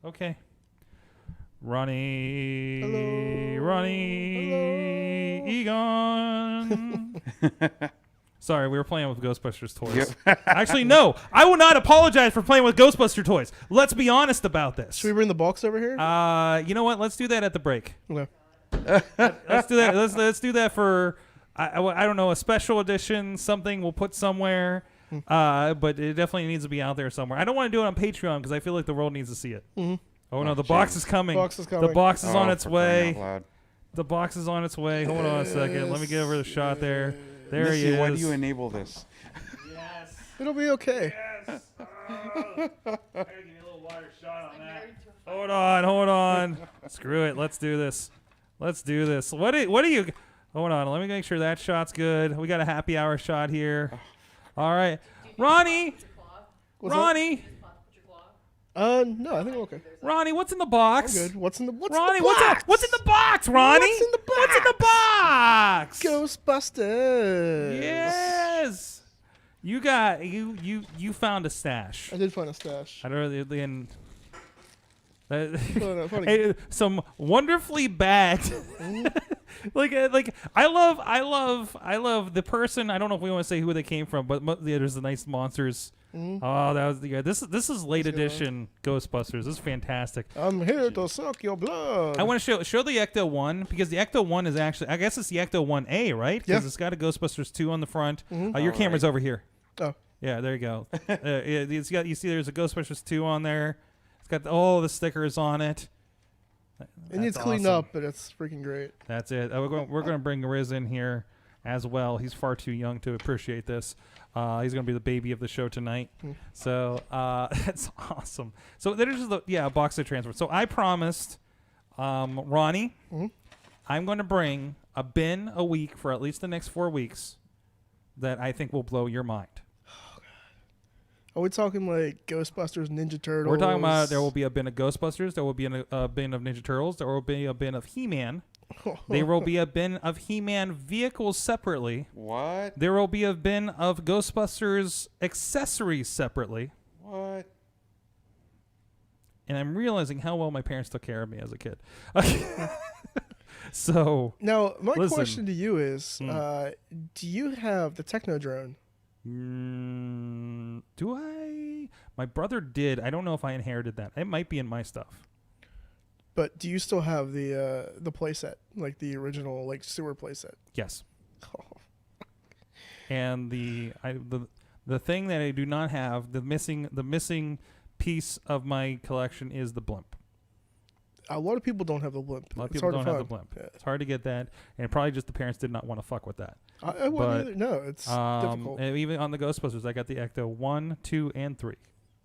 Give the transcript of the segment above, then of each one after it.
Okay. Ronnie. Hello. Ronnie. Hello. Egon. Sorry, we were playing with Ghostbusters toys. Yep. Actually, no. I will not apologize for playing with Ghostbuster toys. Let's be honest about this. Should we bring the box over here? You know what? Let's do that at the break. Okay. Let's do that. Let's do that for I don't know, a special edition, something we'll put somewhere. But it definitely needs to be out there somewhere. I don't want to do it on Patreon because I feel like the world needs to see it. Mm-hmm. Oh no, the box is coming. The box is on its way. The box is on its way. Hold on a second. Let me get over the shot there. There Missy, he is. why do you enable this? Yes. It'll be okay. Yes. I gotta give you a little wider shot on that. Hold on. Screw it. Let's do this. What do you? Hold on. Let me make sure that shot's good. We got a happy hour shot here. All right, Ronnie. Ronnie. No, I think I'm okay. Ronnie, what's in the box? I'm good. What's in the box? What's in the box, Ronnie? What's in the box? What's in the box? Ghostbusters. Yes. You got you found a stash. I did find a stash. I don't know. Funny. Hey, some wonderfully bagged. like I love the person. I don't know if we want to say who they came from, but there's the nice monsters. Oh, that was the This is late edition Ghostbusters. This is fantastic. I'm here to suck your blood. I want to show the Ecto 1 because the Ecto 1 is actually, I guess it's the Ecto 1A, right? Because it's got a Ghostbusters 2 on the front. Your camera's over here. Oh. Yeah, there you go. You see there's a Ghostbusters 2 on there. It's got all the stickers on it. It needs cleaned up, but it's freaking great. That's it. We're going to bring Riz in here as well. He's far too young to appreciate this. He's going to be the baby of the show tonight. So that's awesome. So there's just a box of transfer. So I promised Ronnie, I'm going to bring a bin a week for at least the next 4 weeks that I think will blow your mind. Are we talking like Ghostbusters, Ninja Turtles? We're talking about there will be a bin of Ghostbusters. There will be a bin of Ninja Turtles. There will be a bin of He-Man. There will be a bin of He-Man vehicles separately. What? There will be a bin of Ghostbusters accessories separately. What? And I'm realizing how well my parents took care of me as a kid. So now, my question to you is, do you have the Techno Drone? Do I? My brother did. I don't know if I inherited that. It might be in my stuff. But do you still have the playset, like the original like sewer playset? Yes. And the thing that I do not have, the missing piece of my collection is the blimp. A lot of people don't have the blimp. A lot of people don't have the blimp. Yeah. It's hard to get that, and probably just the parents did not want to fuck with that. I wouldn't either. No, it's difficult. Even on the Ghostbusters, I got the Ecto 1, 2, and 3.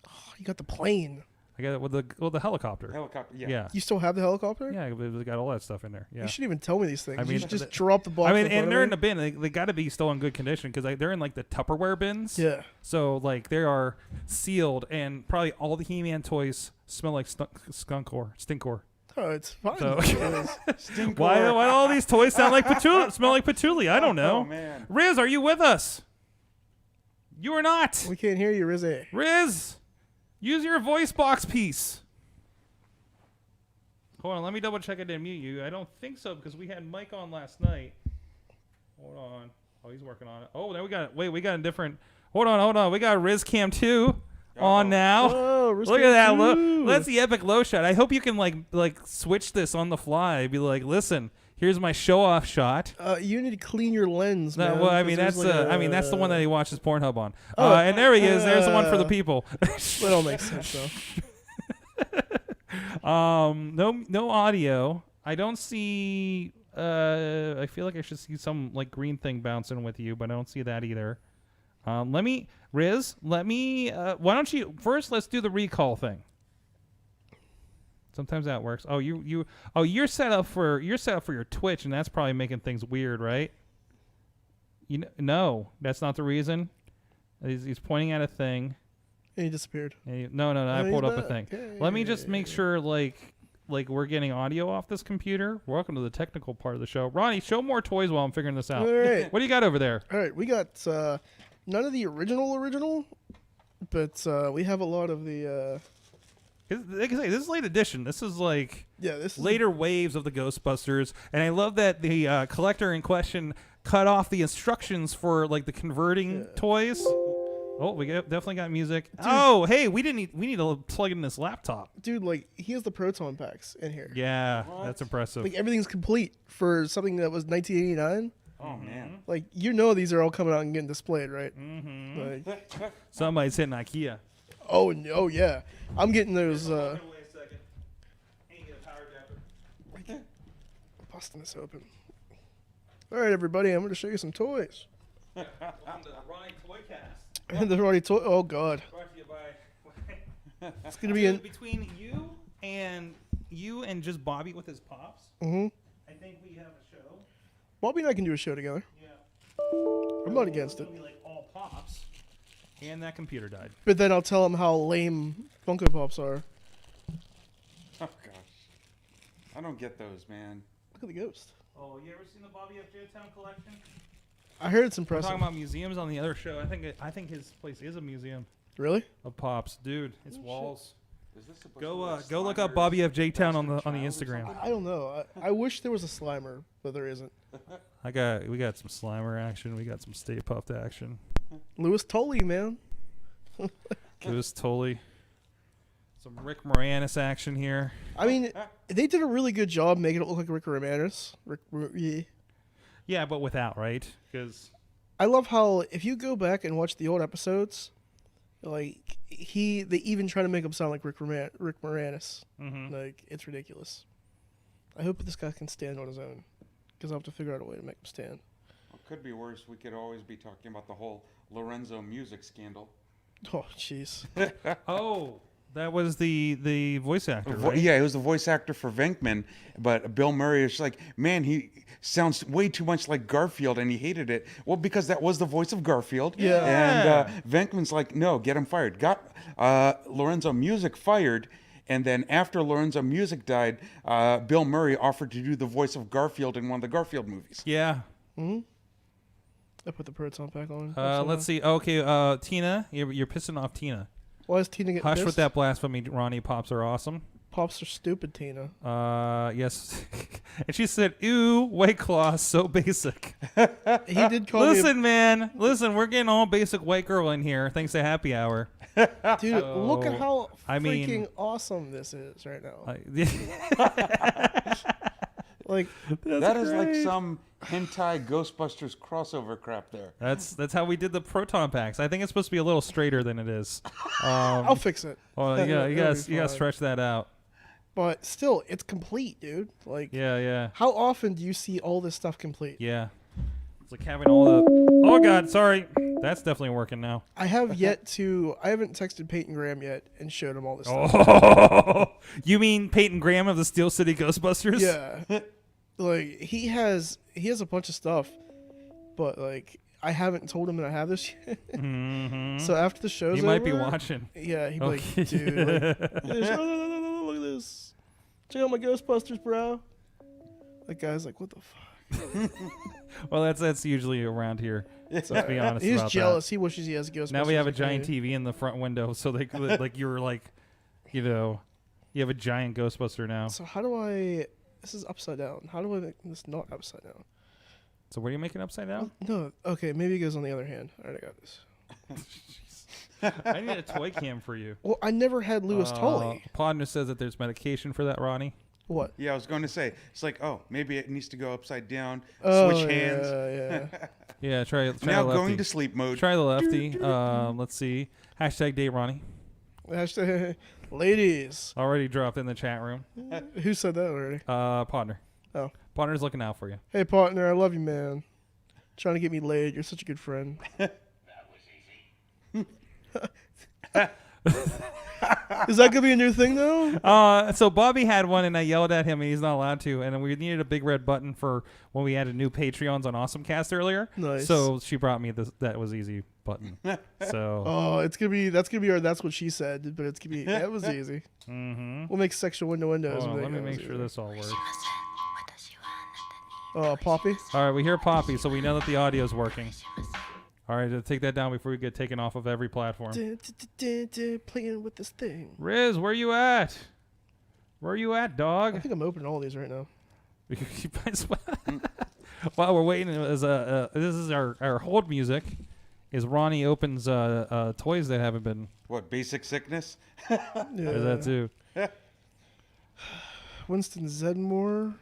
Oh, you got the plane. I got it with the helicopter. Yeah. You still have the helicopter? Yeah, it's got all that stuff in there. Yeah. You shouldn't even tell me these things. I mean, you should just drop the box. And they're in the bin. They got to be still in good condition because they're in like the Tupperware bins. Yeah. So like they are sealed, and probably all the He-Man toys smell like stinkor. Oh, it's fine. So why all these toys sound like patchouli? Smell like patchouli? I don't know. Oh man. Riz, are you with us? You are not. We can't hear you, Rizzy. Riz, use your voice box piece. Hold on, let me double check I didn't mute you. I don't think so because we had Mike on last night. Hold on. Oh, he's working on it. Oh, there we got it. Wait, we got a different. Hold on. We got Riz Cam 2 on now. Oh, look at that low. That's the epic low shot. I hope you can like switch this on the fly. Be like, listen, here's my show off shot. You need to clean your lens. No, man, well, I mean that's that's the one that he watches Pornhub on. And there he is. There's the one for the people. That all makes sense though. No audio. I don't see. I feel like I should see some like green thing bouncing with you, but I don't see that either. Riz, why don't you first? Let's do the recall thing. Sometimes that works. Oh, you're set up for your Twitch, and that's probably making things weird, right? No, that's not the reason. He's pointing at a thing. And he disappeared. No, I pulled up a thing. Let me just make sure, like we're getting audio off this computer. Welcome to the technical part of the show. Ronnie, show more toys while I'm figuring this out. All right. What do you got over there? All right, we got none of the original, but we have a lot of the Like I say, this is late edition. This is like this is later waves of the Ghostbusters, and I love that the collector in question cut off the instructions for like the converting toys. Oh, we definitely got music. Dude. Oh, hey, we need to plug in this laptop. Dude, like he has the proton packs in here. Yeah, that's impressive. Like everything's complete for something that was 1989. Oh man! Like these are all coming out and getting displayed, right? Mm-hmm. Like, somebody's hitting IKEA. Oh yeah, I'm getting those. Wait a second. Ain't get a power adapter. Busting this open. All right, everybody, I'm going to show you some toys. Welcome to the Ronnie Toycast. And they're already oh god. Brought to you by. It's going to be in between you and just Bobby with his pops. Mm-hmm. I think we have a show. Bobby and I can do a show together. Yeah. I'm not against it. It'll be like all pops. And that computer died. But then I'll tell him how lame Funko Pops are. Oh gosh, I don't get those, man. Look at the ghost. Oh, you ever seen the Bobby F. J. Town collection? I heard it's We're impressive. talking about museums on the other show. I think his place is a museum Really? of pops, dude. It's walls. Is this supposed Go look up Bobby F. J. Town on the Instagram. I don't know. I wish there was a Slimer, but there isn't. We got some Slimer action. We got some Stay Puffed action. Louis Tully, man. Louis Tully. Some Rick Moranis action here. I mean, they did a really good job making it look like Rick Moranis. Yeah, but without, right? Because I love how if you go back and watch the old episodes, like they even try to make him sound like Rick Moranis. mm-hmm. Like it's ridiculous. I hope this guy can stand on his own, because I'll have to figure out a way to make him stand. Well, could be worse. We could always be talking about the whole Lorenzo music scandal. Oh, jeez. Oh, that was the voice actor, right? Yeah, he was the voice actor for Venkman, but Bill Murray is like, man, he sounds way too much like Garfield, and he hated it. Well, because that was the voice of Garfield. Yeah. And Venkman's like, no, get him fired. Got Lorenzo Music fired, and then after Lorenzo Music died, Bill Murray offered to do the voice of Garfield in one of the Garfield movies. Yeah. Hmm. I put the proton pack on. Let's see. Okay, Tina, you're pissing off Tina. Why is Tina getting Hush pissed? with that blasphemy, Ronnie. Pops are awesome. Pops are stupid, Tina. Yes. And she said, ew, White Claw, so basic. He did call Listen, man. Listen, we're getting all basic white girl in here thanks to Happy Hour. Dude, look at how freaking mean, awesome this is right now. Like That is like some hentai Ghostbusters crossover crap there. That's how we did the proton packs. I think it's supposed to be a little straighter than it is. I'll fix it. Well, you gotta stretch that out. But still, it's complete, dude. Like, Yeah. how often do you see all this stuff complete? Yeah. It's like having all the. Oh God, sorry. That's definitely working now. I have yet to. I haven't texted Peyton Graham yet and showed him all this stuff. Oh, you mean Peyton Graham of the Steel City Ghostbusters? Yeah. Like he has a bunch of stuff, but like I haven't told him that I have this yet. Mm-hmm. So after the show's He might be over, watching. Yeah, he'd be Okay. like, dude, like, look at this. Check out my Ghostbusters, bro. That guy's like, what the fuck? Well, that's usually around here. Let's be honest He's about jealous. that. He wishes he has a Ghostbusters. Now we have a like giant me. TV in the front window, so they could, like you're like, you have a giant Ghostbuster now. So how do I? This is upside down. How do I make this not upside down? So what are you making upside down? No. Okay, maybe it goes on the other hand. All right, I got this. I need a toy cam for you. Well, I never had Louis Tully. Podner says that there's medication for that, Ronnie. What? Yeah, I was going to say, it's like, oh, maybe it needs to go upside down, Oh, switch hands. Yeah. Yeah, try Now the lefty. going to sleep mode. Try the lefty. Let's see. Hashtag date Ronnie. Hashtag, ladies. Already dropped in the chat room. Who said that already? Podner. Oh. Podner's looking out for you. Hey, partner, I love you, man. Trying to get me laid. You're such a good friend. Is that gonna be a new thing though? So Bobby had one, and I yelled at him, and he's not allowed to. And then we needed a big red button for when we added new Patreons on AwesomeCast earlier. Nice. So she brought me this. That was easy button. So. Oh, that's gonna be our that's what she said, but it's gonna be that was easy. Mm-hmm. We'll make sexual windows. Hold on, and let me that make was sure easy. this all works. Poppy. All right, we hear Poppy, so we know that the audio is working. All right, take that down before we get taken off of every platform. Playing with this thing. Riz, where you at? Where you at, I dog? think I'm opening all these right now. While we're waiting, this is our hold music. Is Ronnie opens toys that haven't been. What, basic sickness? Yeah. Is that too? Winston Zedmore.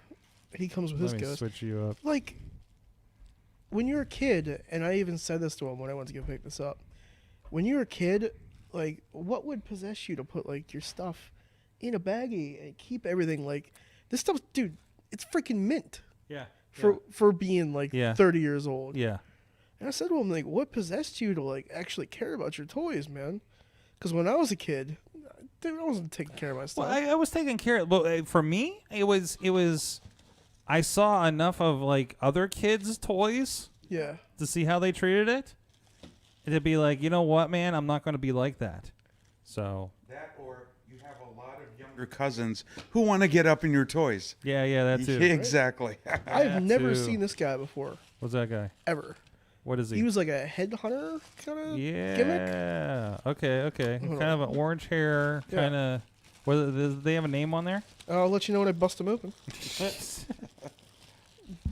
He comes with Let his me ghost. switch you up. Like, when you're a kid, and I even said this to him when I went to go pick this up. When you're a kid, like, what would possess you to put, like, your stuff in a baggie and keep everything, like, this stuff, dude, it's freaking mint Yeah. for being, like, Yeah. 30 years old. Yeah. And I said to him, like, what possessed you to, like, actually care about your toys, man? Because when I was a kid, dude, I wasn't taking care of my stuff. Well, I was taking care of. But for me, it was. I saw enough of like other kids' toys Yeah. to see how they treated it, and to be like, you know what, man, I'm not going to be like that. So That, or you have a lot of younger cousins who want to get up in your toys. yeah, that too. Exactly. I've never too. seen this guy before, What's that guy? ever. What is he? He was like a headhunter kind of gimmick. Yeah. Okay. Hold Kind of an orange hair. Yeah. Kind of. Do they have a name on there? I'll let you know when I bust him open.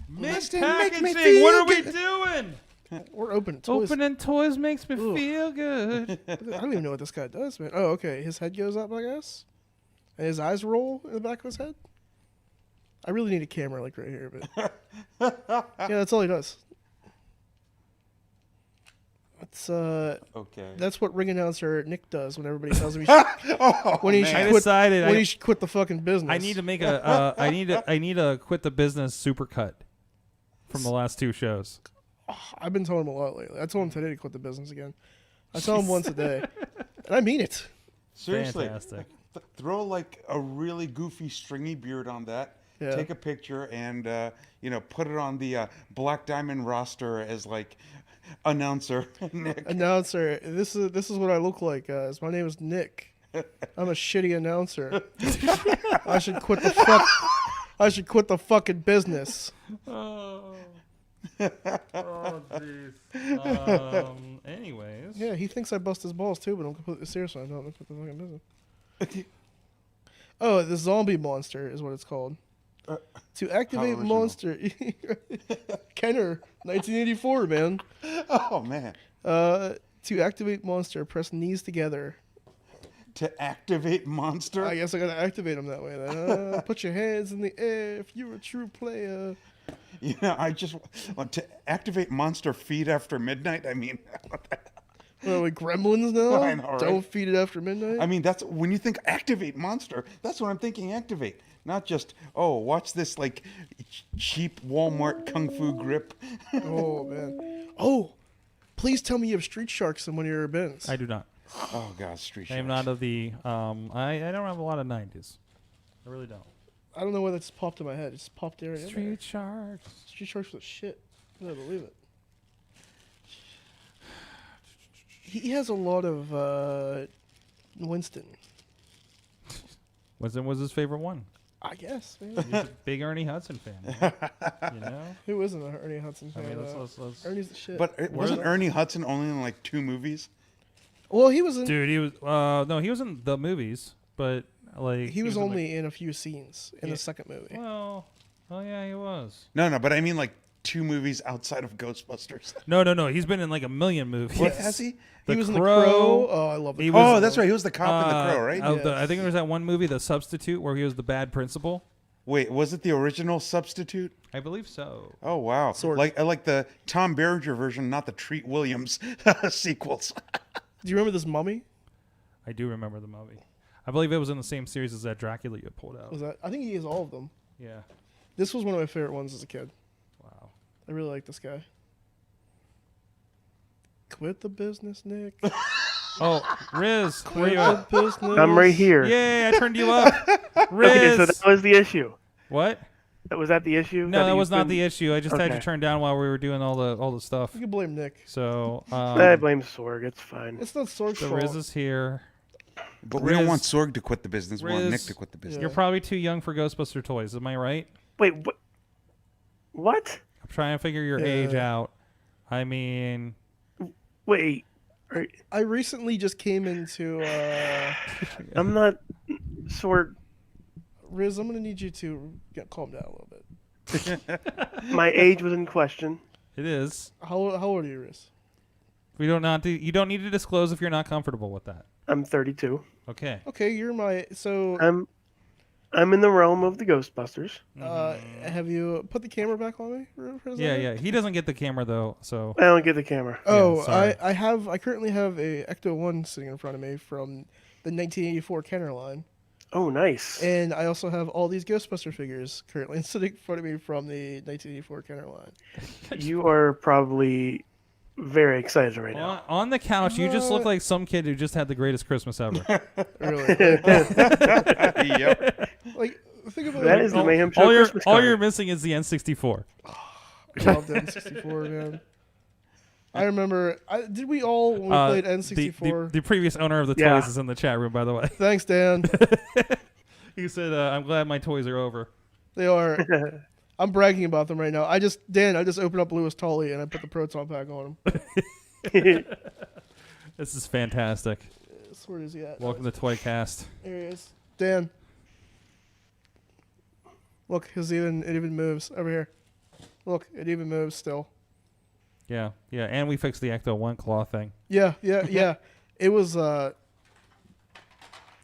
Mixed Make me packaging. feel What are we good. doing? We're opening toys. Opening toys makes me Ugh. feel good. I don't even know what this guy does, man. Oh, okay. His head goes up, I guess, and his eyes roll in the back of his head. I really need a camera like right here, but yeah, that's all he does. That's Okay. that's what ring announcer Nick does when everybody tells him he Oh, when he man. should I quit. decided When he should quit the fucking business. I need to make a. I need to quit the business supercut from the last two shows. I've been telling him a lot lately. I told him today to quit the business again. I tell him once a day, and I mean it. Seriously. Fantastic. Throw like a really goofy stringy beard on that. Yeah. Take a picture and put it on the Black Diamond roster as like announcer Nick. Announcer, this is what I look like, guys. My name is Nick. I'm a shitty announcer. I should quit the fuck. I should quit the fucking business. Oh, jeez. Anyways. Yeah, he thinks I bust his balls too, but I'm completely serious when I don't quit the fucking business. Oh, the zombie monster is what it's called. To activate original. monster, Kenner, 1984, man. Oh man. To activate monster, press knees together. To activate monster. I guess I gotta activate him that way. Then. Put your hands in the air if you're a true player. I just want to activate monster feed after midnight. I mean, What are we, gremlins now? I know, right? Don't feed it after midnight? I mean that's when you think activate monster. That's what I'm thinking. Activate, not just watch this like cheap Walmart kung fu grip. Oh, man. Oh, please tell me you have Street Sharks in one of your bins. I do not. Oh god, street. I am Sharks. not of the. I don't have a lot of 90s. I really don't. I don't know why that just popped in my head. It just popped there. Street Sharks. Street Sharks was shit. I don't believe it. He has a lot of Winston, Winston was his favorite one. I guess. Man. He's a big Ernie Hudson fan. You know? Who isn't a Ernie Hudson I fan? mean, let's Ernie's the shit. But wasn't Ernie Hudson only in like 2 movies? well, he was in. Dude, he was. No, he was in the movies, but like He was in, only in a few scenes in Yeah. the second movie. Well, oh yeah, he was. No, but I mean like 2 movies outside of Ghostbusters. No. He's been in like a million movies. What has he? He The was in Crow. The Crow. Oh, I love The He Crow. was- Oh, that's right. He was the cop in The Crow, right? I think there was that one movie, The Substitute, where he was the bad principal. Wait, was it the original Substitute? I believe so. Oh wow! Sort of. Like I like the Tom Berenger version, not the Treat Williams sequels. Do you remember this mummy? I do remember the movie. I believe it was in the same series as that Dracula you pulled out. Was that? I think he has all of them. Yeah. This was one of my favorite ones as a kid. Wow. I really like this guy. Quit the business, Nick. Oh, Riz, where Quit you the at? business. I'm right here. Yay! I turned you up. Riz. Okay, so that was the issue. What? Was that the issue? No, that you was not couldn't- the issue. I just had you Okay. turn down while we were doing all the stuff. You can blame Nick. So I blame Sorg. It's fine. It's not Sorg's so fault. Riz is here. But we don't Riz- want Sorg to quit the business. We want Riz- Nick to quit the business. You're probably too young for Ghostbuster toys. Am I right? Wait, what? What? I'm trying to figure your Yeah. age out. I mean, Wait, I recently just came into. I'm not. Sorg, Riz, I'm gonna need you to calm down a little bit. my age was in question. It is. How old are you, Riz? We don't not. You don't need to disclose if you're not comfortable with that. I'm 32. Okay. Okay, you're my. So, I'm in the realm of the Ghostbusters. have you put the camera back on me? For a Yeah, second? yeah. He doesn't get the camera though, so. I don't get the camera. Oh, sorry. I currently have a Ecto 1 sitting in front of me from the 1984 Kenner line. Oh, nice. And I also have all these Ghostbuster figures currently sitting in front of me from the 1984 Kenner line. You are probably very excited right now. On the couch, you just look like some kid who just had the greatest Christmas ever. Really. Yep. Like, think about That it. is the Mayhem Show all Christmas card. you're missing is the N64. I loved N64, man. I remember. Did we all when we played N64? The previous owner of the Yeah. toys is in the chat room, by the way. Thanks, Dan. He said, "I'm glad my toys are over." They are. I'm bragging about them right now. I just opened up Lewis Tully and I put the Proton pack on him. This is fantastic. Where is he at? Welcome to Toycast. There he is. Dan. Look, it even moves over here. Look, it even moves still. Yeah, yeah, and we fixed the Ecto 1 claw thing. Yeah. It was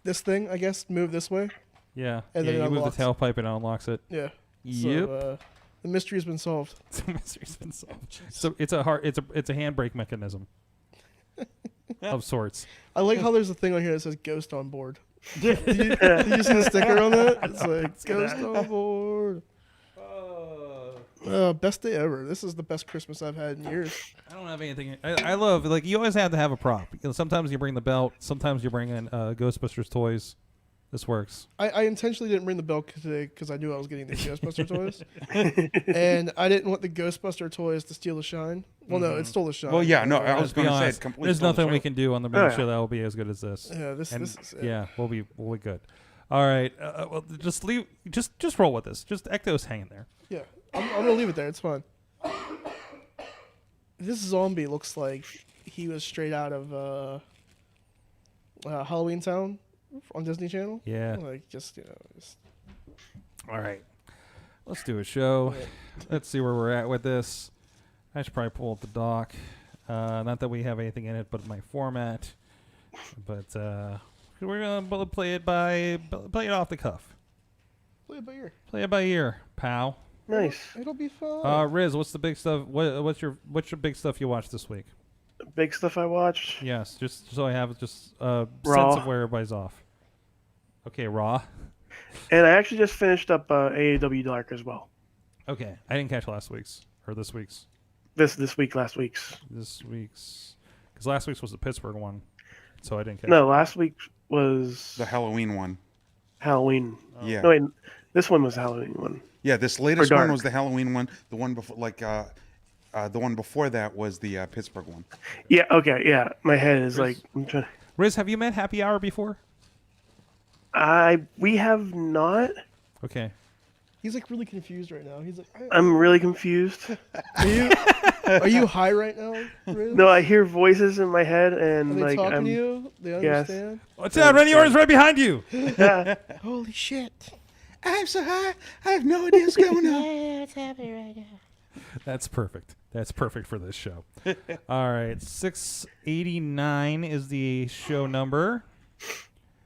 this thing, I guess, moved this way. Yeah, And then yeah. it You move unlocks. the tailpipe and it unlocks it. Yeah. Yep. So, the mystery's been solved. The mystery's been solved. So it's a handbrake mechanism of sorts. I like how there's a thing on here that says "Ghost on board." Did you see the sticker on that? It's like "Ghost on board." Best day ever. This is the best Christmas I've had in years. I don't have anything. I love, like, you always have to have a prop. You know, sometimes you bring the belt. Sometimes you bring in Ghostbusters toys. This works. I intentionally didn't bring the belt today because I knew I was getting the Ghostbuster toys, and I didn't want the Ghostbuster toys to steal the shine. Well, no, it stole the shine. Well, yeah, no, I was Let's be going to say honest. it completely. There's stole the nothing we show. can do on the Oh, main yeah. show that will be as good as this. Yeah, this is Yeah, we'll be good. All right, well, just roll with this. Just Ecto's hanging there. Yeah, I'm gonna leave it there. It's fine. This zombie looks like he was straight out of Halloween Town on Disney Channel. Yeah. Like just. All right, let's do a show. Let's see where we're at with this. I should probably pull up the doc. Not that we have anything in it, but my format. But we're gonna play it off the cuff. Play it by ear. Play it by ear, pal. Nice. It'll be fun. Riz, what's the big stuff? What's your big stuff you watched this week? Big stuff I watched. Yes, just so I have just a Raw. sense of where everybody's off. Okay, Raw. And I actually just finished up AEW Dark as well. Okay, I didn't catch last week's or this week's. Last week's. This week's, because last week's was the Pittsburgh one, so I didn't catch. No, last week was The Halloween one. Halloween. Yeah. No, wait, this one was the Halloween one. Yeah, this latest Dark. one was the Halloween one. The one before, the one before that was the Pittsburgh one. Yeah. Okay. Yeah. My head is like. I'm trying. Riz, have you met Happy Hour before? We have not. Okay. He's like really confused right now. He's like, I'm really confused. are you high right now, Riz? No, I hear voices in my head, Are and they like talking I'm. to you? They Yes. understand? What's that? Randy Orton's right behind you. Holy shit. I'm so high, I have no idea what's going on. What's happening right now? That's perfect. That's perfect for this show. All right, 689 is the show number.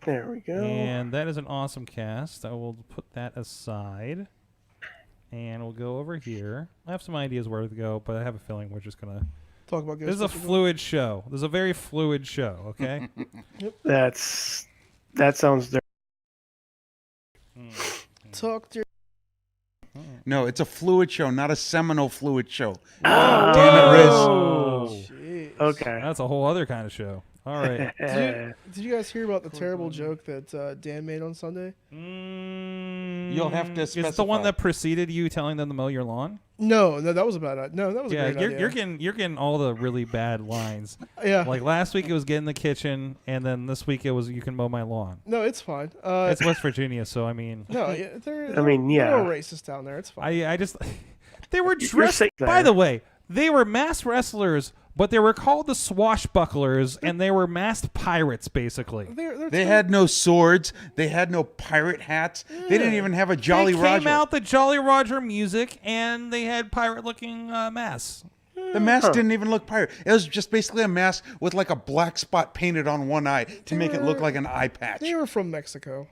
There we go. And that is an awesome cast. I will put that aside. And we'll go over here. I have some ideas where to go, but I have a feeling we're just going to... Talk about This is a Ghostbusters. fluid show. This is a very fluid show, okay? That sounds dirty. Talk to No, it's a fluid show, not a seminal fluid show. Damn it, Riz. Jeez. Okay. That's a whole other kind of show. All right. Did you guys hear about the terrible joke that Dan made on Sunday? You'll have to Is it the one specify. that preceded you telling them to mow your lawn? No, that was a bad. No, that was Yeah, a great you're idea. you're getting all the really bad lines. Yeah. Like last week it was get in the kitchen, and then this week it was you can mow my lawn. No, it's fine. It's West Virginia, so I mean, No, yeah, they're I mean, they're yeah. all racist down there. It's fine. I just they were You're dressed. safe By there. the way, they were mass wrestlers but they were called the Swashbucklers, and they were masked pirates, basically. They had no swords. They had no pirate hats. They didn't even have a Jolly They Roger. came out the Jolly Roger music, and they had pirate-looking masks. The mask didn't even look pirate. It was just basically a mask with like a black spot painted on one eye to make it look like an eye patch. They were from Mexico.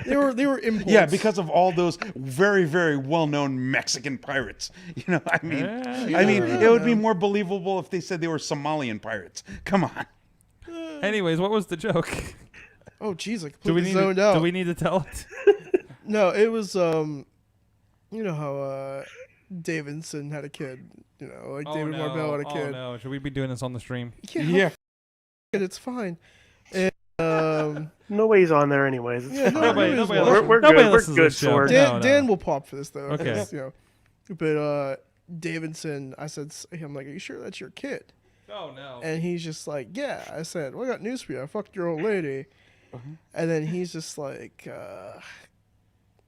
they were imports. Yeah, because of all those very, very well-known Mexican pirates. You know, I mean, it would be more believable if they said they were Somalian pirates. Come on. Anyways, what was the joke? Oh, jeez, I Do we completely zoned out. Do we need to tell it? No, it was you know how Davidson had a kid. You know, like David Marbell had a kid. Oh no! Should we be doing this on the stream? Yeah, it's fine. And, Nobody's on there anyways. It's Yeah, fine. Nobody We're nobody good. We're listens to good, this show. Sword. No. Dan will pop for this though. Okay. 'cause, you know, but Davidson, I said, I'm like, are you sure that's your kid? Oh no! And he's just like, yeah. I said, well, I got news for you. I fucked your old lady. And then he's just like,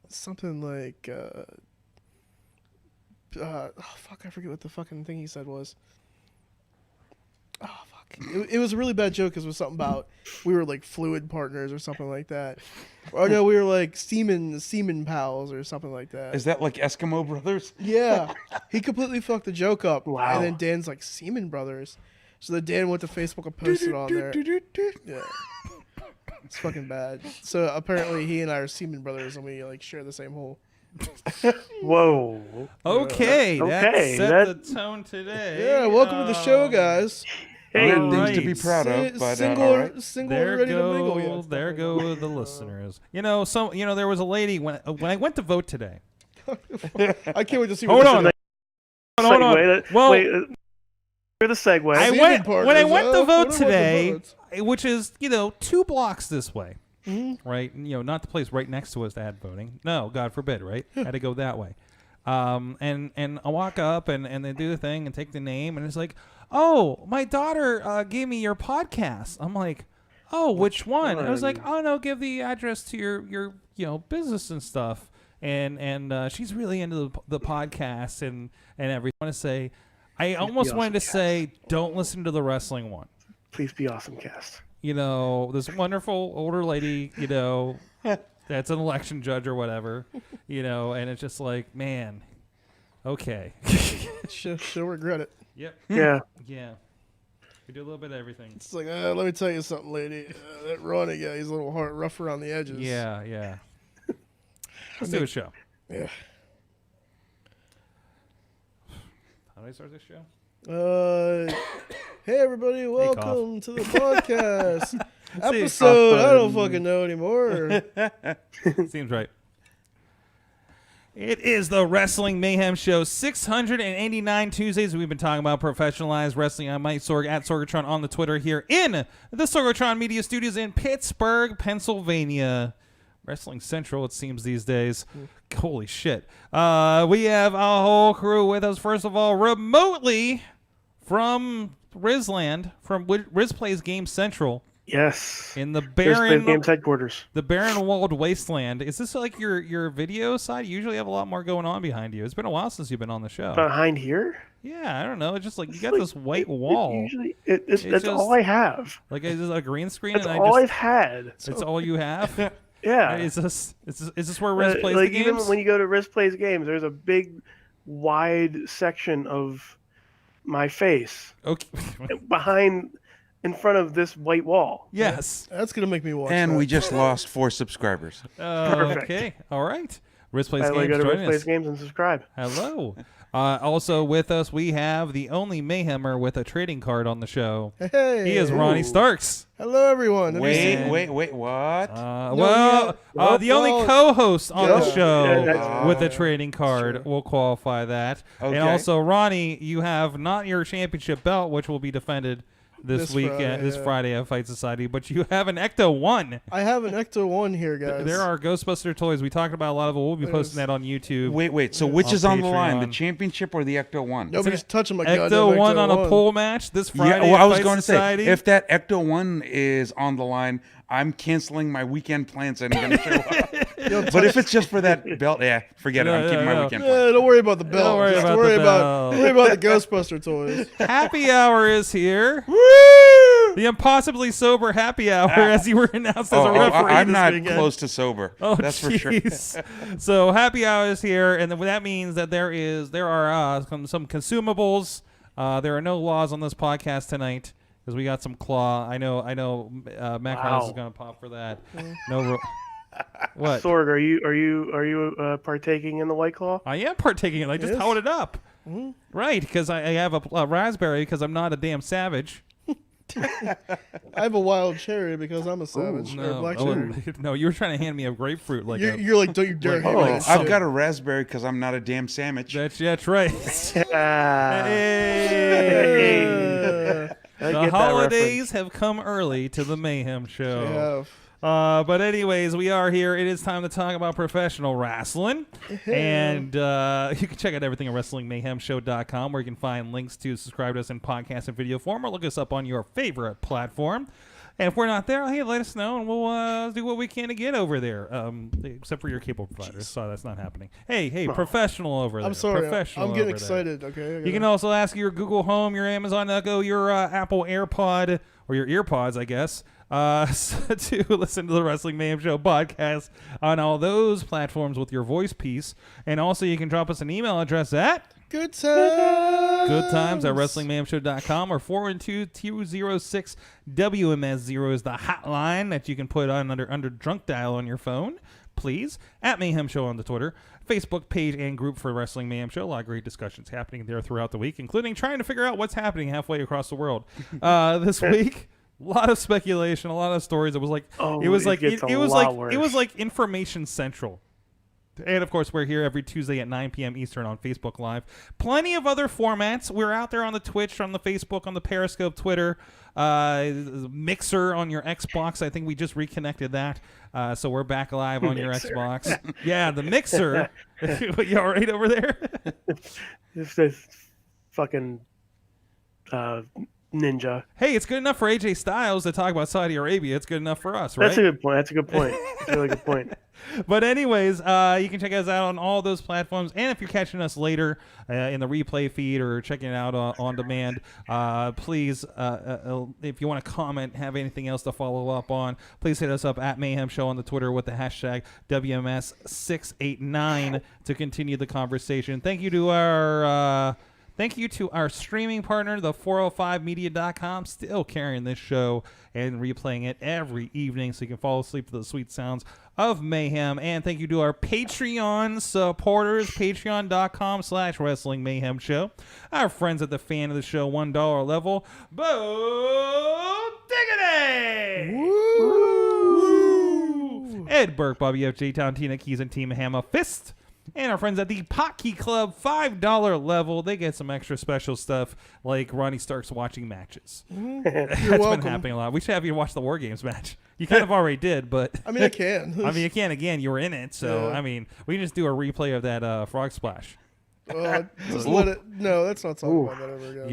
something like, oh fuck, I forget what the fucking thing he said was. Oh fuck, it was a really bad joke because it was something about we were like fluid partners or something like that. Or no, we were like semen pals or something like that. Is that like Eskimo Brothers? Yeah, he completely fucked the joke up. Wow. And then Dan's like, Seaman Brothers. So then Dan went to Facebook and posted on there. Yeah. It's fucking bad. So apparently he and I are Seaman Brothers and we like share the same hole. Whoa. Okay, that Okay, set that- the tone today. Yeah, welcome to the show, guys. Hey. Weird things to be Alright. proud of, but single, all right. single There and ready to mingle. Yeah, go, it's there not go the listeners. You know, there was a lady when I went to vote today. I can't wait to see Hold what on. this Hold on. Segue. Well, Wait, for the segue. I Semen went partners, when I went to what vote do I want to today, vote? which is 2 blocks this way, Mm-hmm. right? Not the place right next to us that had voting. No, God forbid, right? Had to go that way. And I walk up and they do the thing and take the name and it's like, oh, my daughter gave me your podcast. I'm like, oh, which one? And I was like, oh no, give the address to your business and stuff. And she's really into the podcast and everything. I want to say, I almost wanted to say, don't listen to the wrestling one. Please be awesome, cast. This wonderful older lady, that's an election judge or whatever, and it's just like, man, okay. She'll regret it. Yep. Yeah. Yeah. We do a little bit of everything. It's like, let me tell you something, lady. That Ronnie guy, he's a little hard, rough around the edges. Yeah. Let's do a show. Yeah. How do I start this show? Hey everybody, welcome to the podcast See, episode. I don't fucking know anymore. Seems right. It is the Wrestling Mayhem Show, 689 Tuesdays. We've been talking about professionalized wrestling. I'm Mike Sorg at Sorgatron on the Twitter here in the Sorgatron Media Studios in Pittsburgh, Pennsylvania. Wrestling Central, it seems these days. Holy shit. We have a whole crew with us. First of all, remotely from Rizland, from Riz Plays Game Central. Yes. In the There's barren Games headquarters. The barren walled wasteland. Is this like your video side? You usually have a lot more going on behind you. It's been a while since you've been on the show. Behind here? Yeah, I don't know. It's just like you got Like, this white wall. Usually, It's that's just- all I have. Like is this a green screen? That's and all I I've had. it's all you have. Yeah. Is this where Riz plays like the even games? when you go to Riz Plays Games, there's a big, wide section of my face Okay. in front of this white wall. Yes. That's gonna make me watch. And that. we just lost 4 subscribers. Perfect. Okay. All right. Riz plays By the way, games. go to Riz Joining Plays us. Games and subscribe. Hello. Also with us, we have the only Mayhemmer with a trading card on the show. Hey, He is Ronnie Starks. hello everyone. Have you seen- Wait, what? The only co-host on the yeah. show Yeah, that's- with a trading card Sure. will qualify that. Okay. And also, Ronnie, you have not your championship belt, which will be defended this weekend, Friday, this yeah. Friday at Fight Society, but you have an Ecto 1. I have an Ecto 1 here, guys. There are Ghostbuster toys. We talked about a lot of it. We'll be posting that on YouTube. Wait. So which On is on the line, the Patreon. championship or the Ecto 1? Nobody's touching my goddamn Ecto 1 on a Ecto pole match this Friday. Yeah, well, I at was Fight going to say, Society. if that Ecto 1 is on the line, I'm canceling my weekend plans and I'm going to show up. But if it's just for that belt, forget it. I'm keeping my weekend plan. Don't worry about the belt. Don't worry Just about worry the belt. worry about the Ghostbuster toys. Happy hour is here. The impossibly sober happy hour, as you were announced as a referee. I'm this not weekend. close to sober. Oh, that's for sure. So happy hour is here, and that means that there are some consumables. There are no laws on this podcast tonight because we got some claw. I know. Mac House is gonna pop for that. No. What? Sorg, are you partaking in the White Claw? I am partaking in it. I just held it up. Mm-hmm. Right, because I have a raspberry because I'm not a damn savage. I have a wild cherry because I'm a savage. Or a black cherry. No, you were trying to hand me a grapefruit. You're like, don't you dare hand me this I've shit. got a raspberry because I'm not a damn sandwich. That's right. Hey. The holidays have come early to the Mayhem Show. But anyways, we are here. It is time to talk about professional wrestling. And you can check out everything at WrestlingMayhemShow.com, where you can find links to subscribe to us in podcast and video form, or look us up on your favorite platform. And if we're not there, hey, let us know, and we'll do what we can to get over there. Except for your cable providers. So that's not happening. Hey, professional over there. I'm sorry. Professional I'm getting over excited. there. Okay. You can also ask your Google Home, your Amazon Echo, your Apple AirPod, or your EarPods, I guess, to listen to the Wrestling Mayhem Show podcast on all those platforms with your voice piece. And also you can drop us an email address at goodtimes at WrestlingMayhemShow.com or 412-206-WMS0 is the hotline that you can put on under drunk dial on your phone. Please, at Mayhem Show on the Twitter, Facebook page and group for Wrestling Mayhem Show. A lot of great discussions happening there throughout the week, including trying to figure out what's happening halfway across the world. This week, a lot of speculation, a lot of stories. It was like it was like Information Central. And, of course, we're here every Tuesday at 9 p.m. Eastern on Facebook Live. Plenty of other formats. We're out there on the Twitch, on the Facebook, on the Periscope, Twitter, Mixer on your Xbox. I think we just reconnected that. So we're back live on your Xbox. Yeah, the Mixer. You all right over there? This fucking ninja. Hey, it's good enough for AJ Styles to talk about Saudi Arabia. It's good enough for us, right? That's a good point. That's a really good point. But anyways, you can check us out on all those platforms. And if you're catching us later in the replay feed or checking it out on demand, please, if you want to comment, have anything else to follow up on, please hit us up at Mayhem Show on the Twitter with the hashtag WMS689 to continue the conversation. Thank you to our streaming partner, the 405media.com, still carrying this show and replaying it every evening so you can fall asleep to the sweet sounds of Mayhem. And thank you to our Patreon supporters, patreon.com/Wrestling Mayhem Show. Our friends at the fan of the show, $1 level, Bo Diggity! Woo! Ed Burke, Bobby F. J-Town, Tina Keys, and Team Hammer Fist. And our friends at the Potkey Club, $5 level, they get some extra special stuff like Ronnie Stark's watching matches. That's been happening a lot. We should have you watch the War Games match. You kind of already did, but... I mean, I can. You can again. You were in it, so, yeah. We can just do a replay of that frog splash. Just let it. No, let's not talk about that ever again.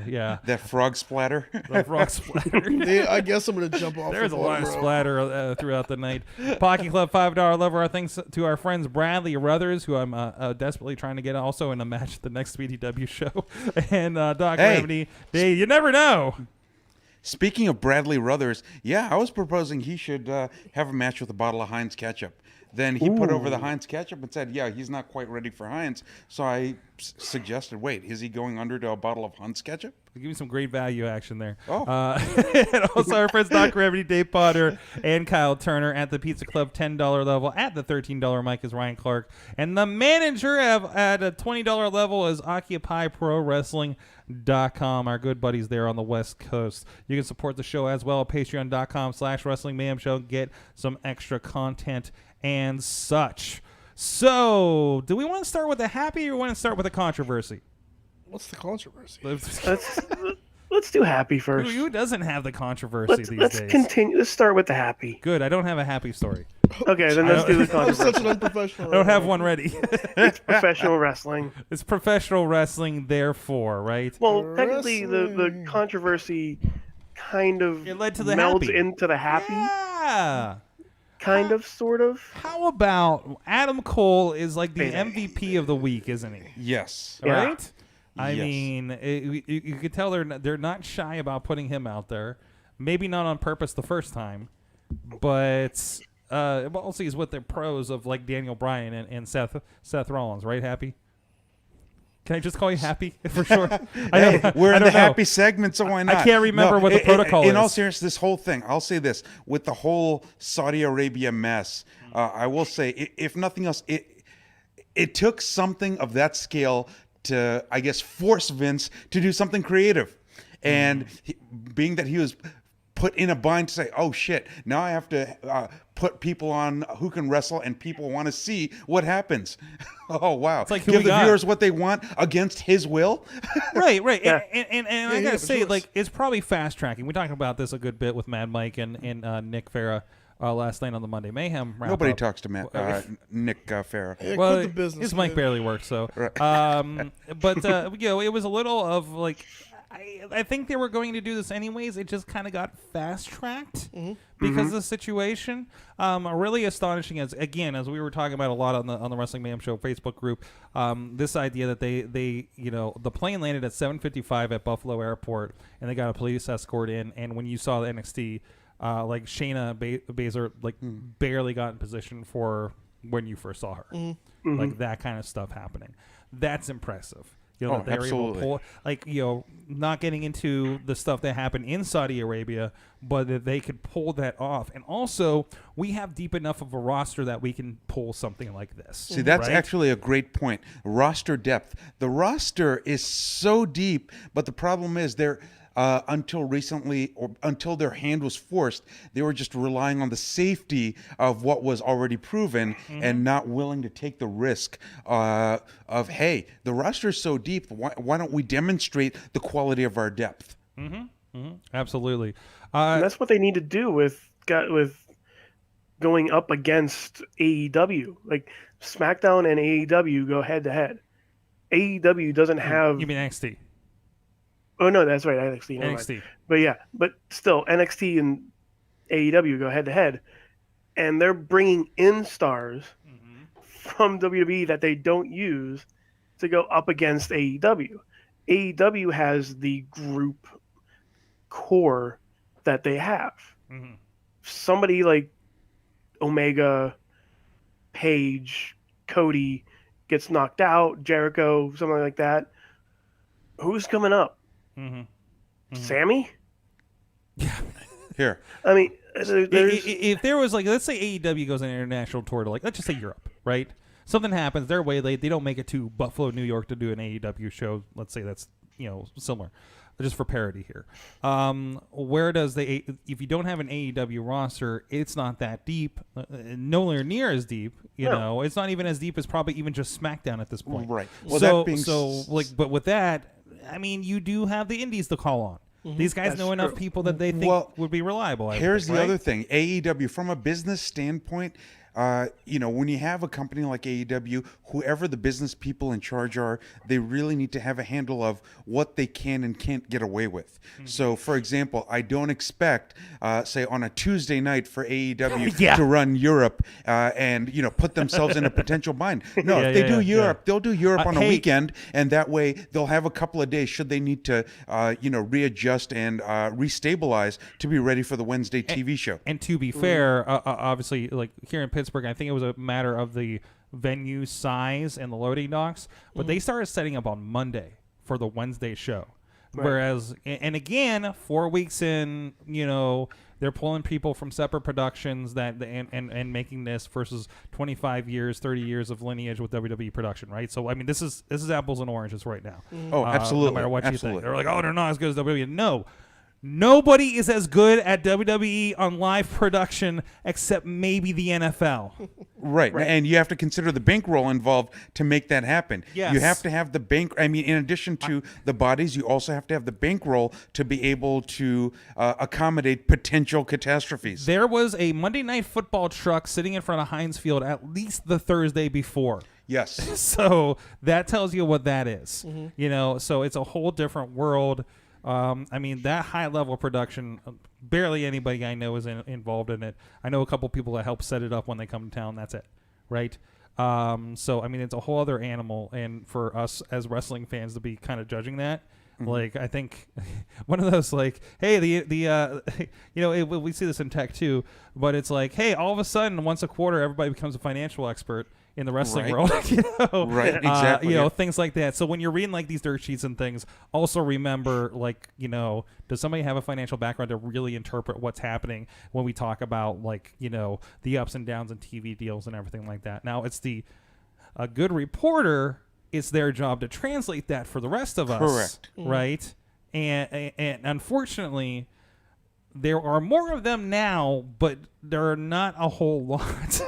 Yeah. That frog splatter. The frog splatter. I guess I'm gonna jump off. There's a lot of splatter throughout the night. Pocket Club $5 level. Our thanks to our friends Bradley Ruthers, who I'm desperately trying to get also in a match at the next BDW show, and Doc Remedy. Hey, you never know. Speaking of Bradley Ruthers, I was proposing he should have a match with a bottle of Heinz ketchup. Then he put over the Heinz ketchup and said, he's not quite ready for Heinz. So I suggested, wait, is he going under to a bottle of Heinz ketchup? Give me some great value action there. Oh. And also our friends Doc Remedy, Dave Potter, and Kyle Turner at the Pizza Club $10 level. At the $13 mic is Ryan Clark. And the manager at a $20 level is OccupyProWrestling.com. Our good buddies there on the West Coast. You can support the show as well at Patreon.com/Wrestling Mayhem Show. Get some extra content and such. So, do we want to start with a happy or want to start with a controversy? What's the controversy? Let's do happy first. Who doesn't have the controversy these days? Let's continue. Let's start with the happy. Good. I don't have a happy story. Okay, then let's do the I'm controversy. such an unprofessional. I don't have one ready. It's professional wrestling. It's professional wrestling, therefore, right? Well, technically, the controversy kind of It led to the melds happy. into the happy. Yeah. kind of, sort of. How about Adam Cole is like the Payday. MVP of the week, isn't he? Yes. Yeah. Right? I Yes. mean, you could tell they're not shy about putting him out there. Maybe not on purpose the first time, but also he's with the pros of like Daniel Bryan and Seth Rollins, right? Happy? Can I just call you Happy for sure? Hey, we're I in don't the know. happy segment, so why not? I can't remember what the protocol in all is. seriousness, this whole thing, I'll say this. With the whole Saudi Arabia mess, I will say, if nothing else, it took something of that scale to, I guess, force Vince to do something creative. And being that he was put in a bind to say, oh, shit, now I have to put people on who can wrestle and people want to see what happens. Oh, wow. It's like who Give we the got. viewers what they want against his will. Right. Yeah. And I he gotta has a say, choice. like, it's probably fast tracking. We talked about this a good bit with Mad Mike and Nick Farah last night on the Monday Mayhem wrap Nobody up. talks to Nick Farah. Yeah, Well, quit the business. his mic man. barely works, so. Right. But it was a little of like, I think they were going to do this anyways. It just kind of got fast tracked because of the situation. Really astonishing as we were talking about a lot on the Wrestling Mayhem Show Facebook group. This idea that they the plane landed at 7:55 at Buffalo Airport and they got a police escort in. And when you saw the NXT, like Shayna Baszler barely got in position for when you first saw her, like that kind of stuff happening. That's impressive. That they were able to pull, not getting into the stuff that happened in Saudi Arabia, but that they could pull that off. And also, we have deep enough of a roster that we can pull something like this. See, that's right? actually a great point. Roster depth. The roster is so deep, but the problem is until recently, or until their hand was forced, they were just relying on the safety of what was already proven and not willing to take the risk of, hey, the roster is so deep, why don't we demonstrate the quality of our depth? Absolutely. And that's what they need to do with going up against AEW. Like SmackDown and AEW go head to head. AEW doesn't have. You mean NXT? Oh no, that's right, NXT. Never mind. NXT. But yeah, but still, NXT and AEW go head to head, and they're bringing in stars from WWE that they don't use to go up against AEW. AEW has the group core that they have. Somebody like Omega, Page, Cody gets knocked out, Jericho, something like that. Who's coming up? Sammy? Here. I mean, there's If there was let's say AEW goes on an international tour to let's just say Europe, right? Something happens, they're way late, they don't make it to Buffalo, New York to do an AEW show. Let's say that's similar, just for parody here. Where does if you don't have an AEW roster, it's not that deep, nowhere near as deep. No. It's not even as deep as probably even just SmackDown at this point. Right. Well, so that being but with that, I mean, you do have the indies to call on. These guys That's know enough true. people that they think would be reliable. Here's the other thing. AEW, from a business standpoint, when you have a company like AEW, whoever the business people in charge are, they really need to have a handle of what they can and can't get away with. So, for example, I don't expect, say, on a Tuesday night for AEW to run Europe and, put themselves in a potential bind. No, if they do Europe, they'll do Europe on a weekend, and that way they'll have a couple of days should they need to, readjust and restabilize to be ready for the Wednesday TV show. And to be fair, obviously, like here in Pittsburgh, I think it was a matter of the venue size and the loading docks, but they started setting up on Monday for the Wednesday show. Right. Whereas, and again, 4 weeks in, they're pulling people from separate productions and making this versus 25 years, 30 years of lineage with WWE production, right? So, I mean, this is apples and oranges right now. Oh, absolutely. No matter what you think. Absolutely. They're like, oh, they're not as good as WWE. No. Nobody is as good at WWE on live production except maybe the NFL. Right. And you have to consider the bankroll involved to make that happen. Yes. You have to have the bank. I mean, in addition to the bodies, you also have to have the bankroll to be able to accommodate potential catastrophes. There was a Monday Night Football truck sitting in front of Heinz Field at least the Thursday before. Yes. So that tells you what that is. So it's a whole different world. I mean, that high level production, barely anybody I know is involved in it. I know a couple people that help set it up when they come to town. That's it, right? So I mean, it's a whole other animal, and for us as wrestling fans to be kind of judging that, like, I think one of those, like, hey, we see this in tech too, but it's like, hey, all of a sudden, once a quarter, everybody becomes a financial expert in the wrestling world, Right, exactly. Things like that. So when you're reading like these dirt sheets and things, also remember, like, does somebody have a financial background to really interpret what's happening when we talk about, like, the ups and downs in TV deals and everything like that. Now, it's a good reporter. It's their job to translate that for the rest of us. Correct. Right? And unfortunately, there are more of them now, but there are not a whole lot.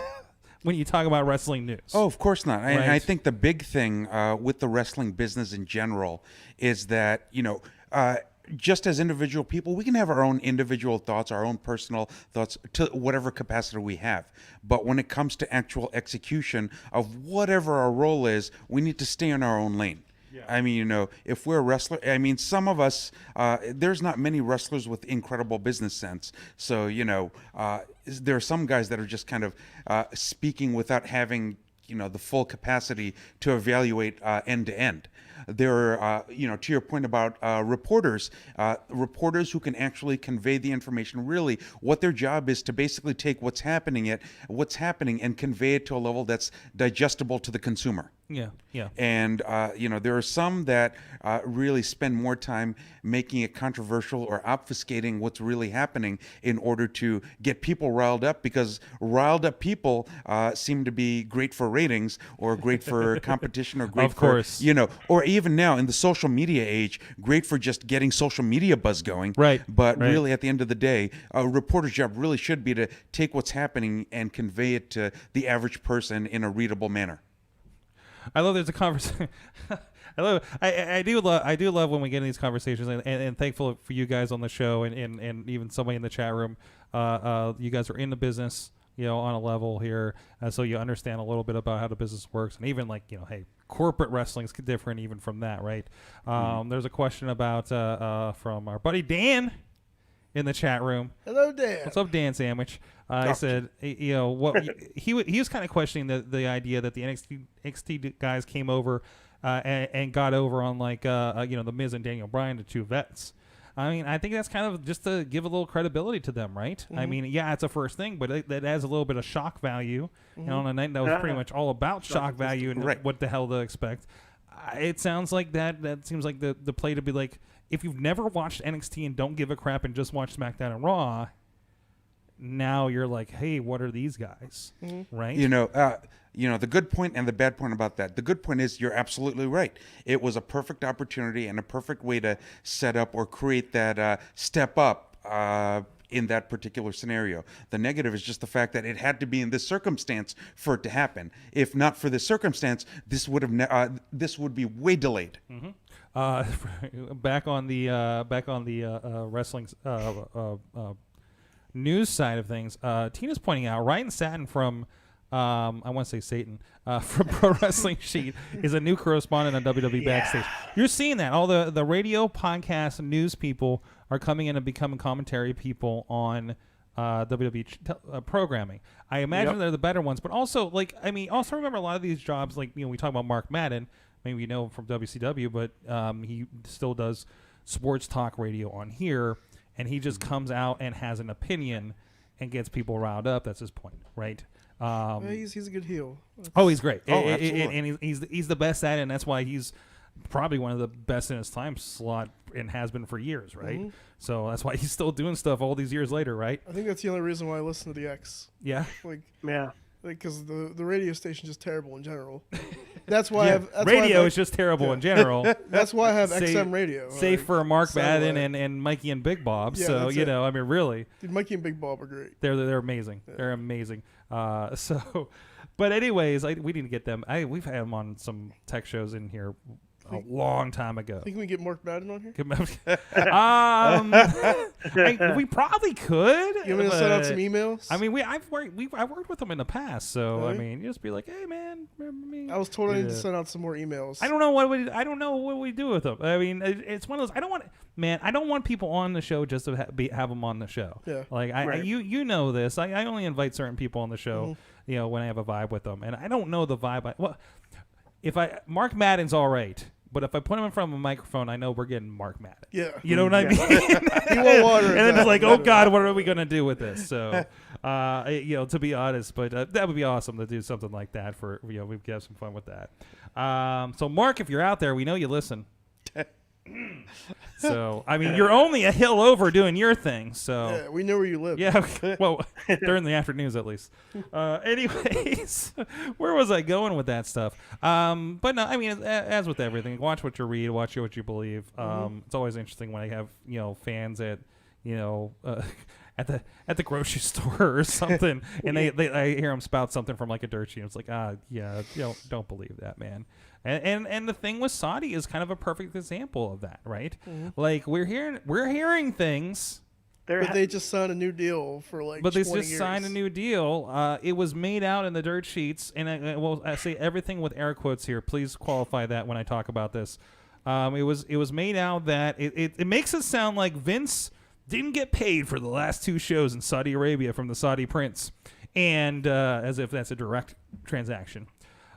When you talk about wrestling news. Oh, of course not. And Right. I think the big thing with the wrestling business in general is that, just as individual people, we can have our own individual thoughts, our own personal thoughts to whatever capacity we have. But when it comes to actual execution of whatever our role is, we need to stay in our own lane. I mean, if we're a wrestler, I mean, some of us, there's not many wrestlers with incredible business sense. So, there are some guys that are just kind of speaking without having, the full capacity to evaluate end to end. There are, to your point about reporters who can actually convey the information. Really, what their job is to basically take what's happening and convey it to a level that's digestible to the consumer. Yeah. And, there are some that really spend more time making it controversial or obfuscating what's really happening in order to get people riled up, because riled up people seem to be great for ratings or great for competition or great Of course. for, or even now in the social media age, great for just getting social media buzz going. Right. But Right. really, at the end of the day, a reporter's job really should be to take what's happening and convey it to the average person in a readable manner. I love there's a conversation. I do love when we get in these conversations, and thankful for you guys on the show and even somebody in the chat room. You guys are in the business, on a level here, so you understand a little bit about how the business works, and even, like, hey, corporate wrestling's different even from that, right? There's a question about from our buddy Dan in the chat room. Hello, Dan. What's up, Dan Sandwich? I said, what he was kind of questioning the idea that the NXT guys came over and got over on, like, the Miz and Daniel Bryan, the two vets. I mean, I think that's kind of just to give a little credibility to them, right? Mm-hmm. I mean, yeah, it's a first thing, but that adds a little bit of shock value. Mm-hmm. On a night that was pretty much all about shock value and Right. what the hell to expect. It sounds like that seems like the play to be like, if you've never watched NXT and don't give a crap and just watch SmackDown and Raw, now you're like, hey, what are these guys? Mm-hmm. Right? The good point and the bad point about that. The good point is you're absolutely right. It was a perfect opportunity and a perfect way to set up or create that step up in that particular scenario. The negative is just the fact that it had to be in this circumstance for it to happen. If not for this circumstance, this would be way delayed. Mm-hmm. Back on the wrestling news side of things, Tina's pointing out Ryan Satin from I want to say Satan from Pro Wrestling Sheet is a new correspondent on WWE Backstage. You're seeing that all the radio, podcast, news people are coming in and becoming commentary people on WWE programming. I imagine they're the better ones, but also, like, also remember a lot of these jobs, like, we talk about Mark Madden. Maybe we know him from WCW, but he still does sports talk radio on here, and he just comes out and has an opinion and gets people riled up. That's his point, right? He's a good heel. He's great. Absolutely. And he's the best at it, and that's why he's probably one of the best in his time slot and has been for years, right? Mm-hmm. So that's why he's still doing stuff all these years later, right? I think that's the only reason why I listen to the X. Yeah. Because the radio station's just terrible in general. That's why radio is just terrible in general. That's why I have XM radio. Safe for Mark Madden satellite. and Mikey and Big Bob. Yeah, So, that's it. really. Dude, Mikey and Big Bob are great. They're amazing. Yeah. They're amazing. But anyways, we need to get them. We've had them on some tech shows in here a long time ago. Think we can get Mark Madden on here? We probably could. You want me to send out some but- emails? I mean, I've worked with them in the past, so I Really? mean, you just be like, hey man, remember me? I was told I need to Yeah. send out some more emails. I don't know what we do with them. I mean, it's one of those. I don't want people on the show just to have them on the show. Yeah. Like Right. you know this. I only invite certain people on the show. You know, when I have a vibe with them, and I don't know the vibe. Mark Madden's all right, but if I put him in front of a microphone, I know we're getting Mark Madden. Yeah. You know what I mean? He won't water And it then it's down. like, oh God, what are we gonna do with this? So, to be honest, but that would be awesome to do something like that for we could have some fun with that. So Mark, if you're out there, we know you listen. So I mean, you're only a hill over doing your thing. So Yeah, we know where you live. yeah, well, during the afternoons at least. Anyways, where was I going with that stuff? But no, I mean, as with everything, watch what you read, watch what you believe. It's always interesting when I have fans at at the grocery store or something, and I hear them spout something from like a dirt sheet. It's like, don't believe that, man. And the thing with Saudi is kind of a perfect example of that, right? Like we're hearing things. But they just signed a new deal for like 20 But they just years. signed a new deal. It was made out in the dirt sheets, and I say everything with air quotes here. Please qualify that when I talk about this. It was made out that it makes it sound like Vince didn't get paid for the last 2 shows in Saudi Arabia from the Saudi prince, and as if that's a direct transaction.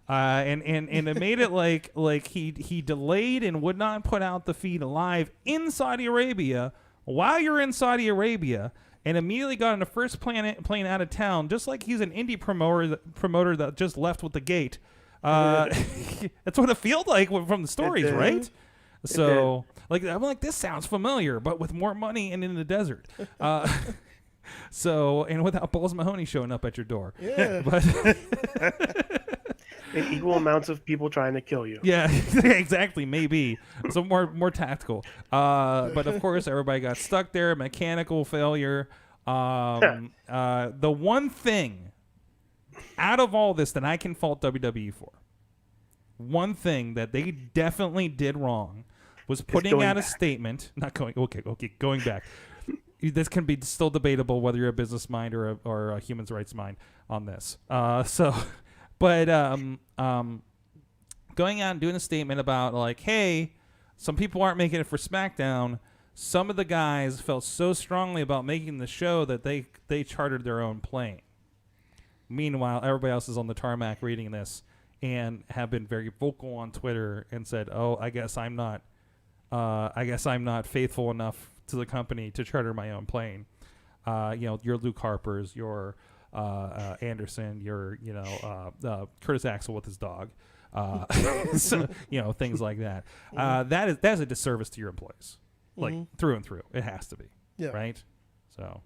And it made it like he delayed and would not put out the feed live in Saudi Arabia while you're in Saudi Arabia, and immediately got on the first plane out of town, just like he's an indie promoter that just left with the gate. That's what it felt like from the stories, right? So I'm like, this sounds familiar, but with more money and in the desert. So, and without Balls Mahoney showing up at your door. Yeah. But And equal amounts of people trying to kill you. yeah, exactly. Maybe so more tactical. But of course, everybody got stuck there. Mechanical failure. The one thing out of all this that I can fault WWE for, one thing that they definitely did wrong was putting going out a back. statement. Not going. Okay, going back. This can be still debatable whether you're a business mind or a human rights mind on this. But going out and doing a statement about like, hey, some people aren't making it for SmackDown. Some of the guys felt so strongly about making the show that they chartered their own plane. Meanwhile, everybody else is on the tarmac reading this and have been very vocal on Twitter and said, "Oh, I guess I'm not faithful enough to the company to charter my own plane." Your Luke Harper's, your Anderson, your Curtis Axel with his dog, so, things like that. That's a disservice to your employees, like through and through. It has to be, Yeah. right? So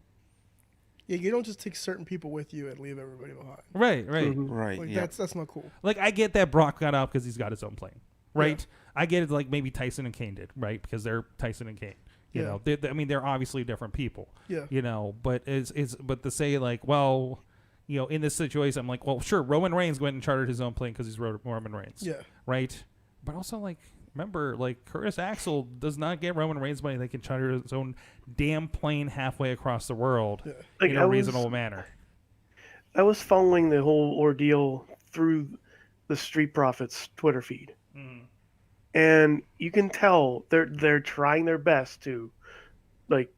Yeah, you don't just take certain people with you and leave everybody behind. right. Right. Like Yeah. that's not cool. Like I get that Brock got out because he's got his own plane, right? I get it, like maybe Tyson and Kane did, right? Because they're Tyson and Kane. You know, they're obviously different people. Yeah. But but to say like, well, in this situation, I'm like, well, sure, Roman Reigns went and chartered his own plane because he's Roman Reigns. Yeah. Right. But also, like, remember, like, Curtis Axel does not get Roman Reigns money. They can charter his own damn plane halfway across the world Like, in a reasonable manner. I was following the whole ordeal through the Street Profits Twitter feed, and you can tell they're trying their best to, like,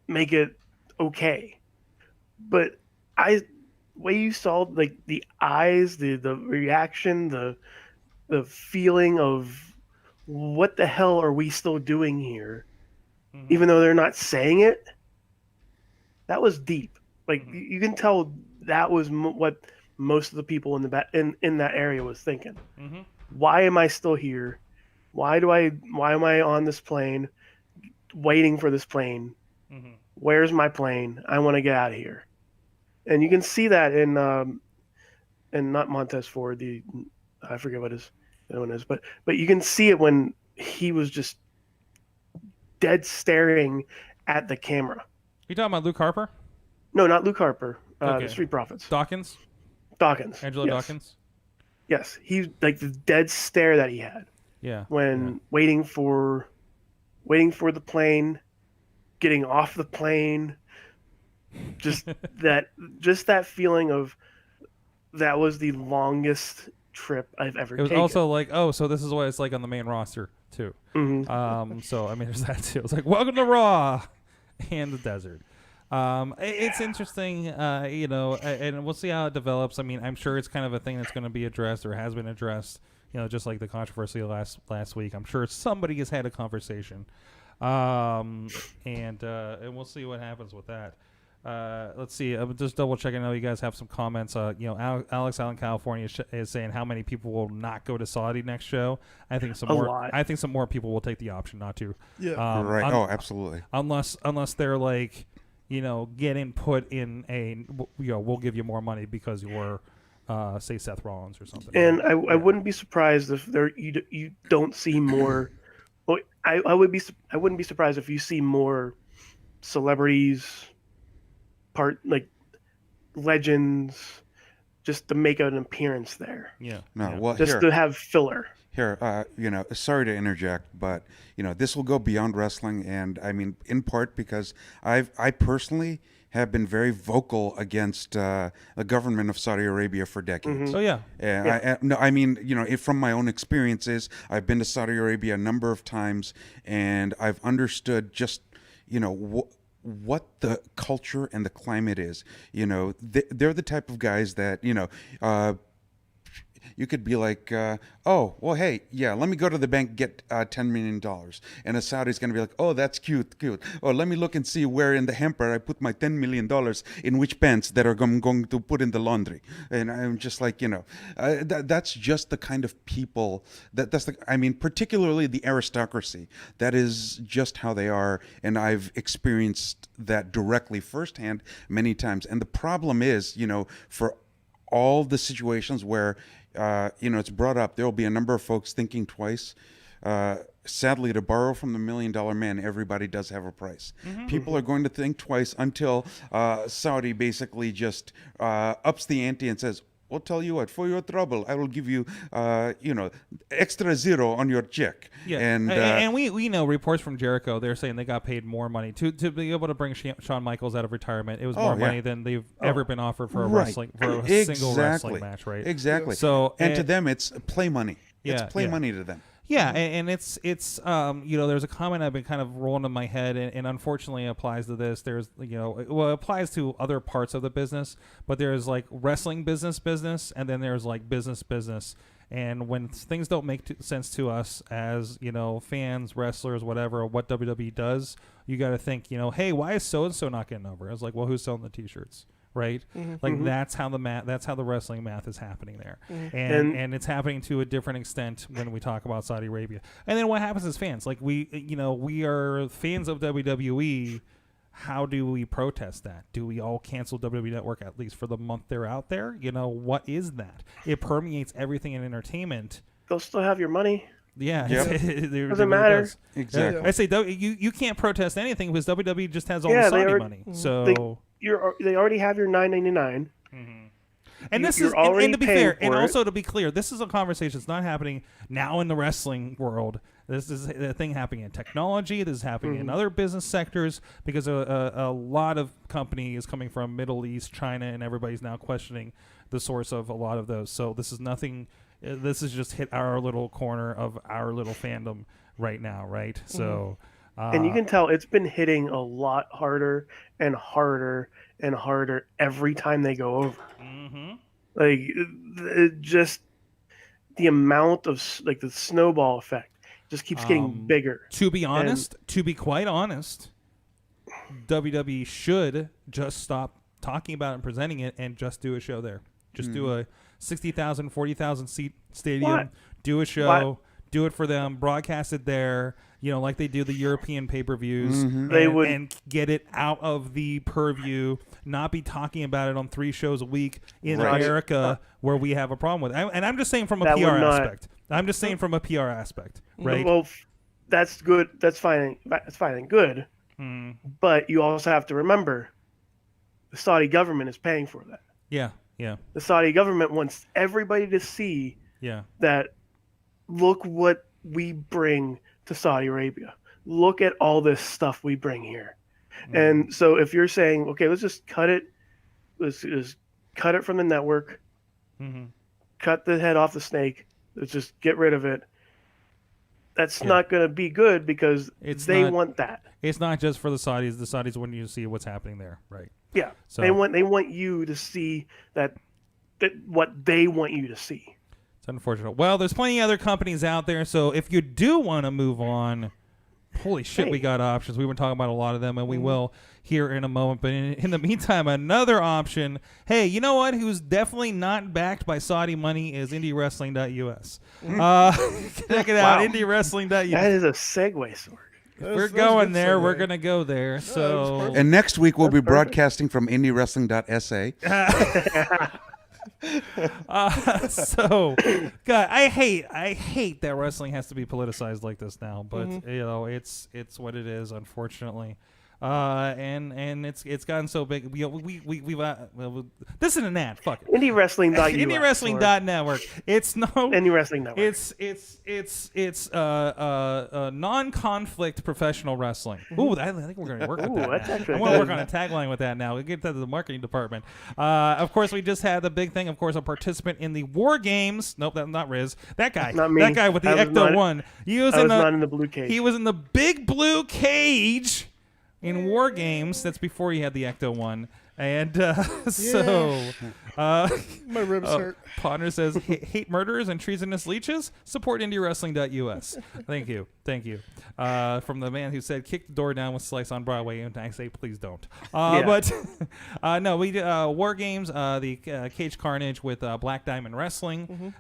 make it okay. But way you saw like the eyes, the reaction, the feeling of what the hell are we still doing here, even though they're not saying it. That was deep. Like you can tell that was what most of the people in that area was thinking. Why am I still here? Why am I on this plane, waiting for this plane? Where's my plane? I want to get out of here. And you can see that in not Montez Ford, I forget what his other one is, but you can see it when he was just dead staring at the camera. You talking about Luke Harper? No, not Luke Harper. Okay. The Street Profits. Dawkins? Dawkins. Angelo yes. Dawkins? Yes, he like the dead stare that he had Yeah. when waiting for the plane, getting off the plane, just that feeling of that was the longest trip I've ever It was taken. also like, oh, so this is what it's like on the main roster too. So I mean, there's that too. It's like, welcome to Raw and the desert. It's interesting, and we'll see how it develops. I mean, I'm sure it's kind of a thing that's going to be addressed or has been addressed. Just like the controversy last week. I'm sure somebody has had a conversation, and we'll see what happens with that. Let's see. I'm just double checking. I know you guys have some comments. Alex out in California is saying how many people will not go to Saudi next show. I think some more. lot. I think some more people will take the option not to. Yeah. Right. Absolutely. Unless they're like, getting put in a, we'll give you more money because you're, say Seth Rollins or something. And I wouldn't be surprised if you don't see more. Well, I wouldn't be surprised if you see more celebrities, like legends, just to make an appearance there. Yeah. No. Yeah. Well, Just to have filler. Here, sorry to interject, but this will go beyond wrestling, and I mean, in part because I personally have been very vocal against the government of Saudi Arabia for decades. Oh yeah. From my own experiences, I've been to Saudi Arabia a number of times, and I've understood just what the culture and the climate is. They're the type of guys that you could be like, oh, well, hey, yeah, let me go to the bank, get $10 million. And a Saudi's going to be like, oh, that's cute. Or let me look and see where in the hamper I put my $10 million in which pants that are going to put in the laundry. And I'm just like, that's just the kind of people particularly the aristocracy. That is just how they are. And I've experienced that directly firsthand many times. And the problem is, for all the situations where it's brought up, there will be a number of folks thinking twice. Sadly, to borrow from the $1 Million Man, everybody does have a price. People are going to think twice until Saudi basically just ups the ante and says, I'll tell you what, for your trouble, I will give you, extra zero on your check. Yeah, and we know reports from Jericho. They're saying they got paid more money to be able to bring Shawn Michaels out of retirement. It was more money than they've ever been offered for a single wrestling match, right? Exactly. So and to them, it's play money. Yeah, it's play money to them. Yeah, and it's there's a comment I've been kind of rolling in my head, and unfortunately it applies to this. There's it applies to other parts of the business, but there's like wrestling business, and then there's like business. And when things don't make sense to us as fans, wrestlers, whatever, what WWE does, you got to think, hey, why is so and so not getting over? I was like, well, who's selling the T-shirts? Right, that's how the wrestling math is happening there, and it's happening to a different extent when we talk about Saudi Arabia. And then what happens as fans? Like we are fans of WWE. How do we protest that? Do we all cancel WWE Network at least for the month they're out there? What is that? It permeates everything in entertainment. They'll still have your money. Yeah, yep. it doesn't matter. Does. Exactly. I say you can't protest anything because WWE just has all the Saudi money. So. They already have your $9.99. And this you're is already and to be paying fair, for and it. also to be clear, this is a conversation. It's not happening now in the wrestling world. This is a thing happening in technology. This is happening in other business sectors because a lot of companies coming from Middle East, China, and everybody's now questioning the source of a lot of those. So this is nothing. This has just hit our little corner of our little fandom right now, right? So. And you can tell it's been hitting a lot harder and harder and harder every time they go over. Like, just the amount of, like, the snowball effect just keeps getting bigger. To be honest, to be quite honest, WWE should just stop talking about it and presenting it and just do a show there. Just do a 60,000, 40,000 seat stadium. What? Do a show. Do it for them. Broadcast it there. Like they do the European pay-per-views. They would and get it out of the purview. Not be talking about it on 3 shows a week in America where we have a problem with it. And I'm just saying from a PR aspect. I'm just saying from a PR aspect, right? Well, that's good. That's fine. That's fine and good. But you also have to remember, the Saudi government is paying for that. Yeah. Yeah. The Saudi government wants everybody to see Yeah. that look what we bring to Saudi Arabia. Look at all this stuff we bring here. And so if you're saying, okay, let's just cut it, let's just cut it from the network, cut the head off the snake, let's just get rid of it. That's not going to be good because they want that. It's not just for the Saudis. The Saudis want you to see what's happening there, right? Yeah. So they want you to see that what they want you to see. It's unfortunate. Well, there's plenty of other companies out there, so if you do want to move on, holy shit, we got options. We've been talking about a lot of them, and we will here in a moment. But in the meantime, another option, hey, you know what? Who's definitely not backed by Saudi money is IndieWrestling.us. Check it out, IndieWrestling.us. That is a segue, Sword. We're going there. We're going to go there. So, and next week we'll be broadcasting from IndieWrestling.sa. So, God, I hate that wrestling has to be politicized like this now. But you know, it's what it is, unfortunately. And it's gotten so big. We've this is an ad. Fuck it. IndieWrestling.us. IndieWrestling.network. It's no IndieWrestling Network. It's non-conflict professional wrestling. Ooh, I think we're going to work on that. I want to work on a tagline with that now. We'll get that to the marketing department. Of course, we just had the big thing. Of course, a participant in the War Games. Nope, that's not Riz. That guy. Not me. That guy with the Ecto One. He was not in the blue cage. He was in the big blue cage. In War Games, that's before he had the Ecto One, and so my ribs hurt. Podner says, "Hate murderers and treasonous leeches. Support IndieWrestling.us." Thank you. From the man who said, "Kick the door down with Slice on Broadway," and I say, "Please don't." But no, we did War Games, the Cage Carnage with Black Diamond Wrestling.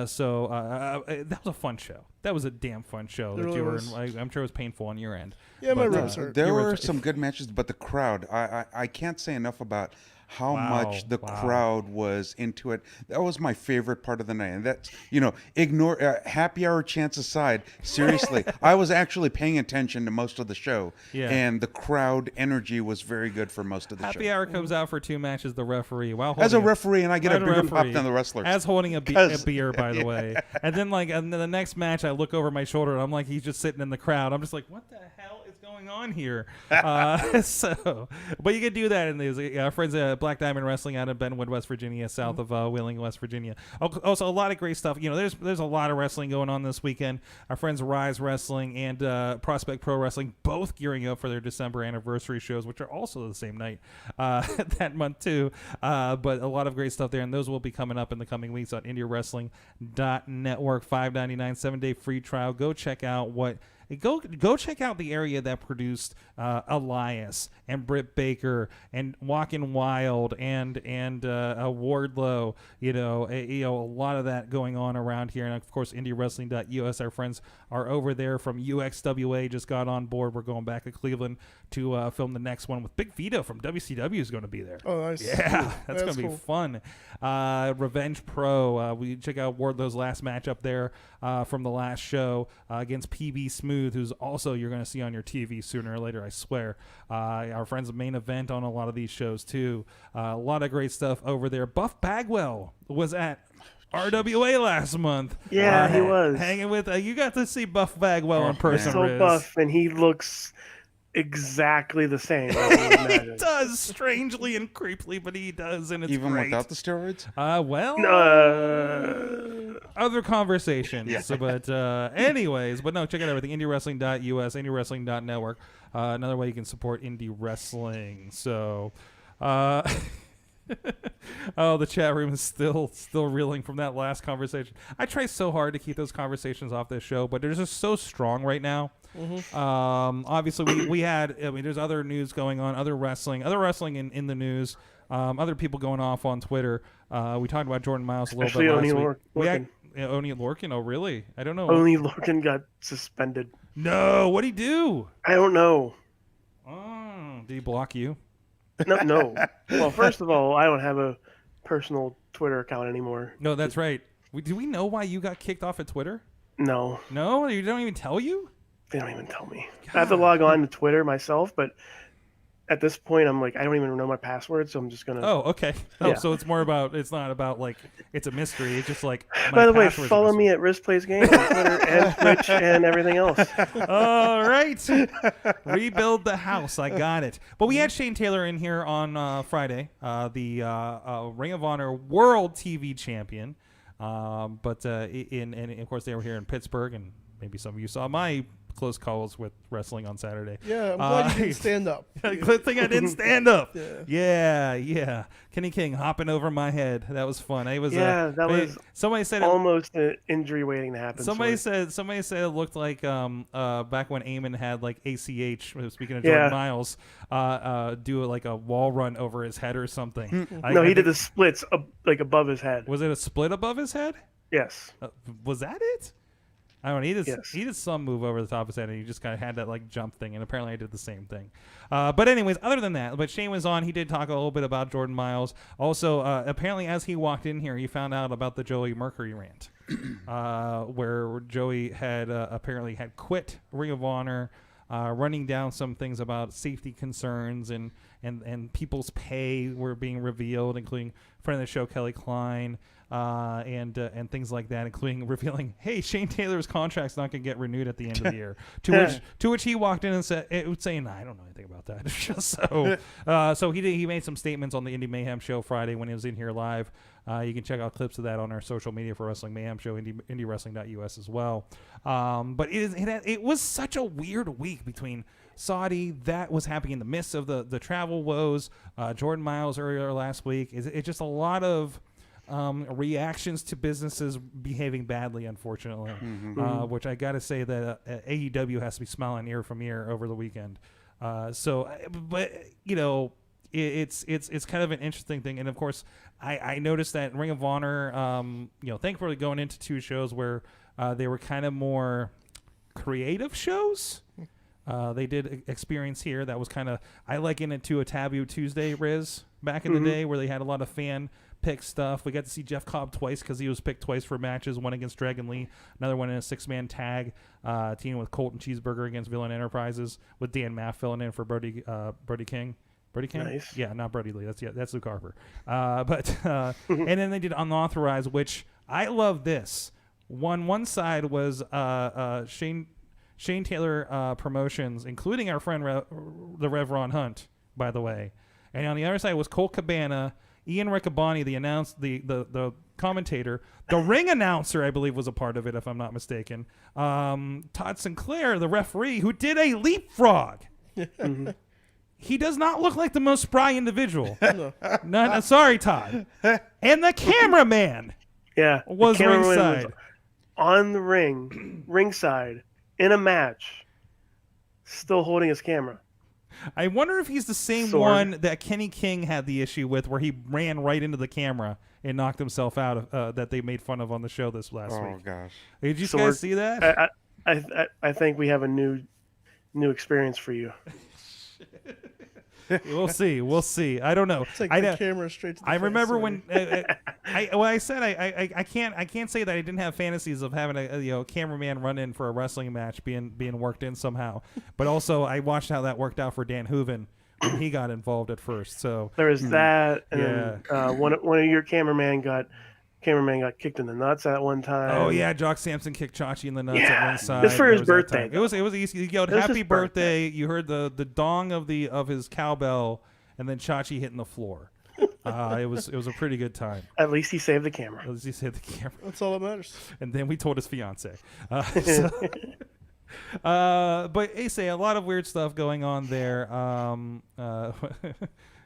So that was a fun show. That was a damn fun show. That you were in, I'm sure it was painful on your end. Yeah, my ribs hurt. There were some good matches, but the crowd, I can't say enough about how much the crowd was into it. That was my favorite part of the night. And that's, ignore happy hour chance aside, seriously, I was actually paying attention to most of the show. Yeah. And the crowd energy was very good for most of the show. Happy hour comes out for 2 matches, the referee. As a referee, and I get a bigger pop than the wrestlers. As holding a beer, by the way. And then, and then the next match, I look over my shoulder, and I'm like, he's just sitting in the crowd. I'm just like, what the hell is going on here? But you can do that in these. Our friends at Black Diamond Wrestling out of Benwood, West Virginia, south of Wheeling, West Virginia. Also, a lot of great stuff. There's a lot of wrestling going on this weekend. Our friends Rise Wrestling and Prospect Pro Wrestling both gearing up for their December anniversary shows, which are also the same night that month too. But a lot of great stuff there, and those will be coming up in the coming weeks on IndieWrestling.network. $5.99 7-day free trial. Go check out what. Go check out the area that produced Elias and Britt Baker and Walkin' Wild and Wardlow. A lot of that going on around here, and of course IndieWrestling.us. Our friends are over there from UXWA. Just got on board. We're going back to Cleveland to film the next one with Big Vito from WCW is going to be there. Oh, nice. Yeah, that's going to be cool. fun. Revenge Pro. We check out Wardlow's last match up there from the last show against PB Smooth, who's also you're going to see on your TV sooner or later, I swear. Our friends of Main Event on a lot of these shows too. A lot of great stuff over there. Buff Bagwell was at RWA last month. Yeah, he was hanging with. You got to see Buff Bagwell in person. So Riz. buff, and he looks exactly the same. He does, strangely and creepily, but he does, and it's even great. without the steroids. Other conversations. Yeah. So, but anyways, but no, check out everything. IndieWrestling.us, IndieWrestling.network. Another way you can support indie wrestling. So, oh, the chat room is still reeling from that last conversation. I try so hard to keep those conversations off this show, but they're just so strong right now. Obviously, we had. There's other news going on, other wrestling in the news. Other people going off on Twitter. We talked about Jordan Miles a little bit last week. O'Neal Lorcan. Oh, really? I don't know. O'Neal Lorcan got suspended. No, what'd he do? I don't know. Oh, did he block you? No. Well, first of all, I don't have a personal Twitter account anymore. No, that's right. Do we know why you got kicked off at Twitter? No. No, they don't even tell you. They don't even tell me. God. I have to log on to Twitter myself, but at this point, I'm like, I don't even know my password, so I'm just gonna. Oh, okay. Oh, Yeah. so it's more about. It's not about like it's a mystery. It's just like. By the way, password's a follow mystery. me at Risk Plays Games on Twitter and Twitch and everything else. All right. Rebuild the house. I got it. But we had Shane Taylor in here on Friday, the Ring of Honor World TV Champion. And of course they were here in Pittsburgh, and maybe some of you saw my close calls with wrestling on Saturday. Yeah, I'm glad you didn't stand up. Good thing I didn't stand up. Yeah. Yeah. Kenny King hopping over my head. That was fun. That was somebody said almost an injury waiting to happen. Somebody said it looked like back when Eamon had like ACH. Speaking of Jordan Miles, do like a wall run over his head or something. He did the splits like above his head. Was it a split above his head? Yes. Was that it? I don't know. He did some move over the top of his head, and he just kind of had that like jump thing. And apparently, I did the same thing. But anyways, other than that, but Shane was on. He did talk a little bit about Jordan Miles. Also, apparently, as he walked in here, he found out about the Joey Mercury rant, where Joey had apparently had quit Ring of Honor, running down some things about safety concerns and people's pay were being revealed, including friend of the show Kelly Klein. And things like that, including revealing, hey, Shane Taylor's contract's not going to get renewed at the end of the year. To which he walked in and saying, I don't know anything about that. So he made some statements on the Indie Mayhem show Friday when he was in here live. You can check out clips of that on our social media for Wrestling Mayhem show, indiewrestling.us as well. But it was such a weird week between Saudi, that was happening in the midst of the travel woes, Jordan Miles earlier last week. It's just a lot of reactions to businesses behaving badly, unfortunately, which I got to say that AEW has to be smiling ear from ear over the weekend. But you know, it's kind of an interesting thing, and of course, I noticed that Ring of Honor, thankfully going into two shows where they were kind of more creative shows. They did experience here that was kind of, I liken it to a Taboo Tuesday, Riz, back in the day, where they had a lot of fan pick stuff. We got to see Jeff Cobb twice because he was picked twice for matches, one against Dragon Lee, another one in a 6-man tag, teaming with Colton Cheeseburger against Villain Enterprises, with Dan Maff filling in for Brody King. Brody King? Nice. Yeah, not Brody Lee. That's Luke Harper. And then they did Unauthorized, which I love this. One side was Shane Taylor Promotions, including our friend the Rev Ron Hunt, by the way. And on the other side was Colt Cabana, Ian Riccaboni, the commentator, the ring announcer, I believe, was a part of it, if I'm not mistaken. Todd Sinclair, the referee, who did a leapfrog. He does not look like the most spry individual. Sorry, Todd. And the cameraman, was ringside. Was on the ringside, in a match, still holding his camera. I wonder if he's the same one that Kenny King had the issue with, where he ran right into the camera and knocked himself out, that they made fun of on the show this last week. Oh, gosh. Did you guys see that? I think we have a new experience for you. We'll see. I don't know. It's like the camera straight to the I face, remember sorry. when I said I can't say that I didn't have fantasies of having a cameraman run in for a wrestling match being worked in somehow, but also I watched how that worked out for Dan Hooven when he got involved at first. So there was that, and then, one of your cameraman got kicked in the nuts at one time. Oh yeah, Jock Sampson kicked Chachi in the nuts at one side. Just for his birthday. It was easy. He yelled "Happy birthday!" You heard the dong of his cowbell, and then Chachi hitting the floor. It was a pretty good time. At least he saved the camera. That's all that matters. And then we told his fiance. But Ace, a lot of weird stuff going on there.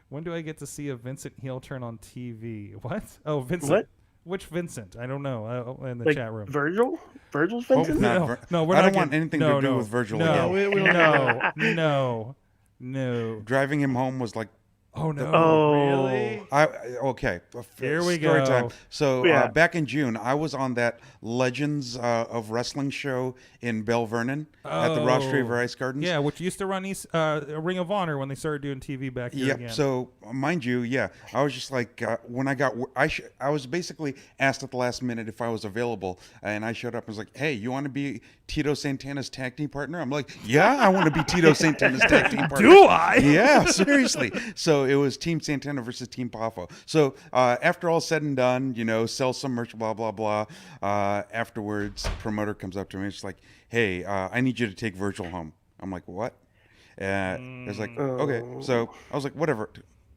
When do I get to see a Vincent heel turn on TV? What? Oh, Vincent. What? Which Vincent? I don't know. In the like chat room. Virgil? Virgil's Vincent? No, we're I not don't want anything to do with Virgil. No, we don't no. Driving him home was like Oh no! Oh. Really? Okay. Here we Story go. time. So Yeah. back in June, I was on that Legends of Wrestling show in Bell Vernon at the Ross Straver Ice Gardens. Yeah, which used to run Ring of Honor when they started doing TV back here Yep. again. So, mind you, yeah, I was just like, when I got, I was basically asked at the last minute if I was available, and I showed up and was like, hey, you want to be Tito Santana's tag team partner? I'm like, yeah, I want to be Tito Santana's tag team partner. Do I? Yeah, seriously. So it was Team Santana versus Team Poffo. So after all said and done, sell some merch, blah, blah, blah. Afterwards, promoter comes up to me and she's like, hey, I need you to take Virgil home. I'm like, what? I was like, okay. So I was like, whatever.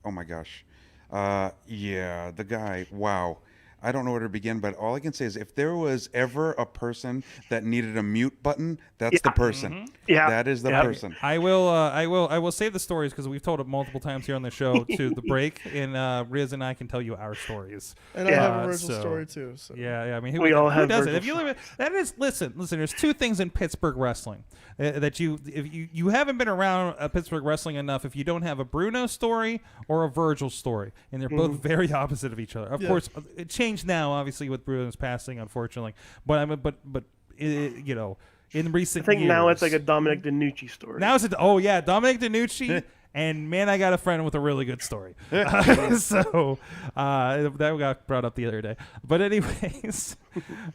Oh my gosh. Yeah, the guy, wow. I don't know where to begin, but all I can say is if there was ever a person that needed a mute button, that's the person. Yeah. That is the Yeah. person. I will save the stories because we've told it multiple times here on the show to the break, and Riz and I can tell you our stories. And I have a Virgil so- story too. So. Yeah. I mean, We all who have doesn't? Virgil If you live, that is listen. There's two things in Pittsburgh wrestling that if you haven't been around Pittsburgh wrestling enough if you don't have a Bruno story or a Virgil story, and they're both very opposite of each other. Of course, it changed now, obviously, with Bruno's passing, unfortunately. But I mean, but in recent I think years, now it's like a Dominic DeNucci story. now it's Dominic DeNucci. And man, I got a friend with a really good story. So that got brought up the other day. But anyways,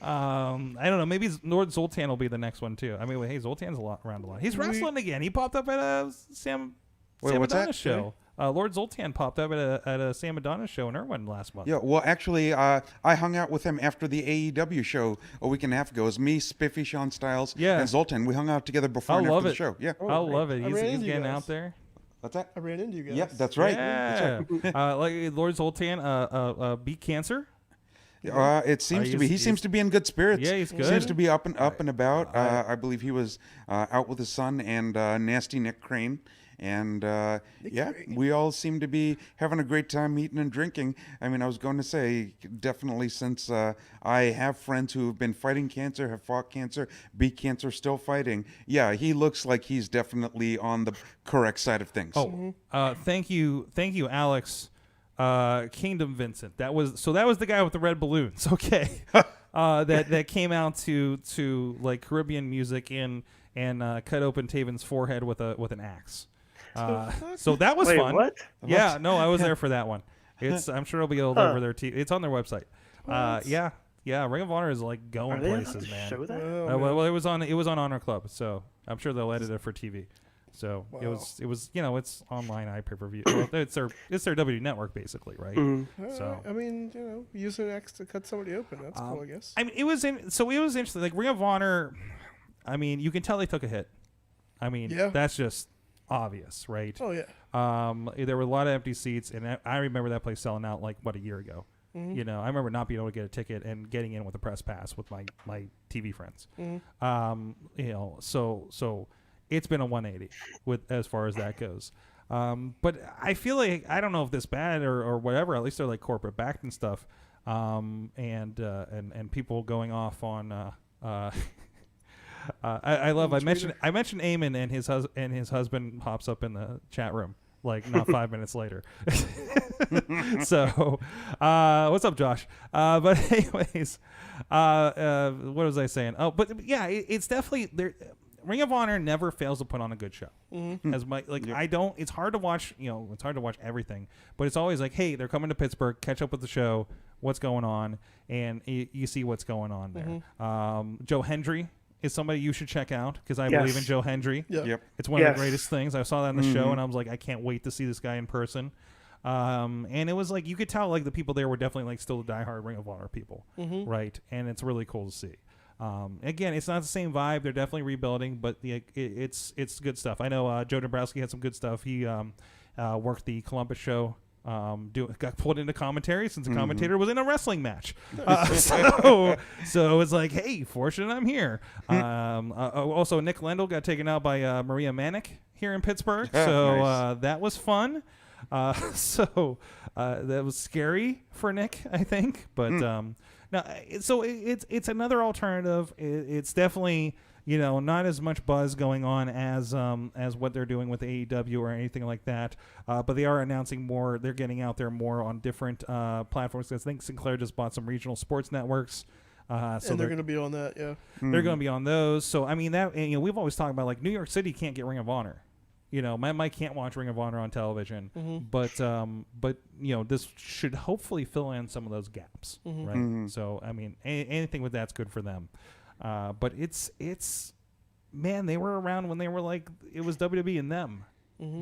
I don't know. Maybe Lord Zoltan will be the next one too. I mean, hey, Zoltan's around a lot. He's wrestling again. He popped up at a Sam what's that? Adonis show. Lord Zoltan popped up at a Sam Adonis show in Irwin last month. Yeah, well, actually, I hung out with him after the AEW show a week and a half ago. It was me, Spiffy, Sean Styles, and Zoltan. We hung out together before and after the show. Yeah. I love it. I He's ran into you getting guys. out there. What's that? I ran into you guys. Yep, that's right. Yeah. That's right. Like Lord Zoltan beat cancer. It seems to be. He seems to be in good spirits. Yeah, he's good. Seems to be up and about. I believe he was out with his son and Nasty Nick Crane. And we all seem to be having a great time eating and drinking. I mean, I was going to say, definitely since I have friends who have been fighting cancer, have fought cancer, beat cancer, still fighting. Yeah, he looks like he's definitely on the correct side of things. Thank you, Alex. Kingdom Vincent. That was the guy with the red balloons. Okay, that came out to like Caribbean music and cut open Taven's forehead with an axe. So that was Wait, fun. what? Yeah, no, I was there for that one. I'm sure it'll be all over their TV. It's on their website. Yeah, Ring of Honor is like going Are they allowed places, to man. show that? Well, it was on Honor Club, so I'm sure they'll edit it for TV. So it was it's online pay-per-view. Well, it's their WWE network basically, right? So I mean, use an axe to cut somebody open. That's cool, I guess. I mean, it was interesting. Like Ring of Honor, I mean, you can tell they took a hit. I mean, that's just obvious, right? Oh yeah. There were a lot of empty seats, and I remember that place selling out like a year ago. I remember not being able to get a ticket and getting in with a press pass with my TV friends. So it's been a 180 with as far as that goes. But I feel like I don't know if this bad or whatever. At least they're like corporate backed and stuff, and people going off on. I mentioned Eamon and his husband pops up in the chat room like not 5 minutes later. So what's up, Josh? But anyways, what was I saying? Oh, but yeah, it's definitely there. Ring of Honor never fails to put on a good show. It's hard to watch. It's hard to watch everything, but it's always like, hey, they're coming to Pittsburgh. Catch up with the show. What's going on? And you see what's going on there. Joe Hendry is somebody you should check out because I believe in Joe Hendry. Yep. It's one of the greatest things. I saw that in the show, and I was like, I can't wait to see this guy in person. And it was like you could tell like the people there were definitely like still the diehard Ring of Honor people, right? And it's really cool to see. Again, it's not the same vibe. They're definitely rebuilding, but it's good stuff. I know Joe Dombrowski had some good stuff. He worked the Columbus show. Got pulled into commentary since the commentator was in a wrestling match. So it's like, hey, fortunate I'm here. Also, Nick Lendl got taken out by Maria Manick here in Pittsburgh. So Nice. that was fun. So that was scary for Nick, I think. But no, so it's another alternative. It's definitely not as much buzz going on as what they're doing with AEW or anything like that. But they are announcing more. They're getting out there more on different platforms. I think Sinclair just bought some regional sports networks. So and they're going to be on that, yeah. They're going to be on those. So I mean that we've always talked about like New York City can't get Ring of Honor. Mike can't watch Ring of Honor on television, but this should hopefully fill in some of those gaps, right? So I mean, anything with that's good for them. But it's man, they were around when they were like it was WWE and them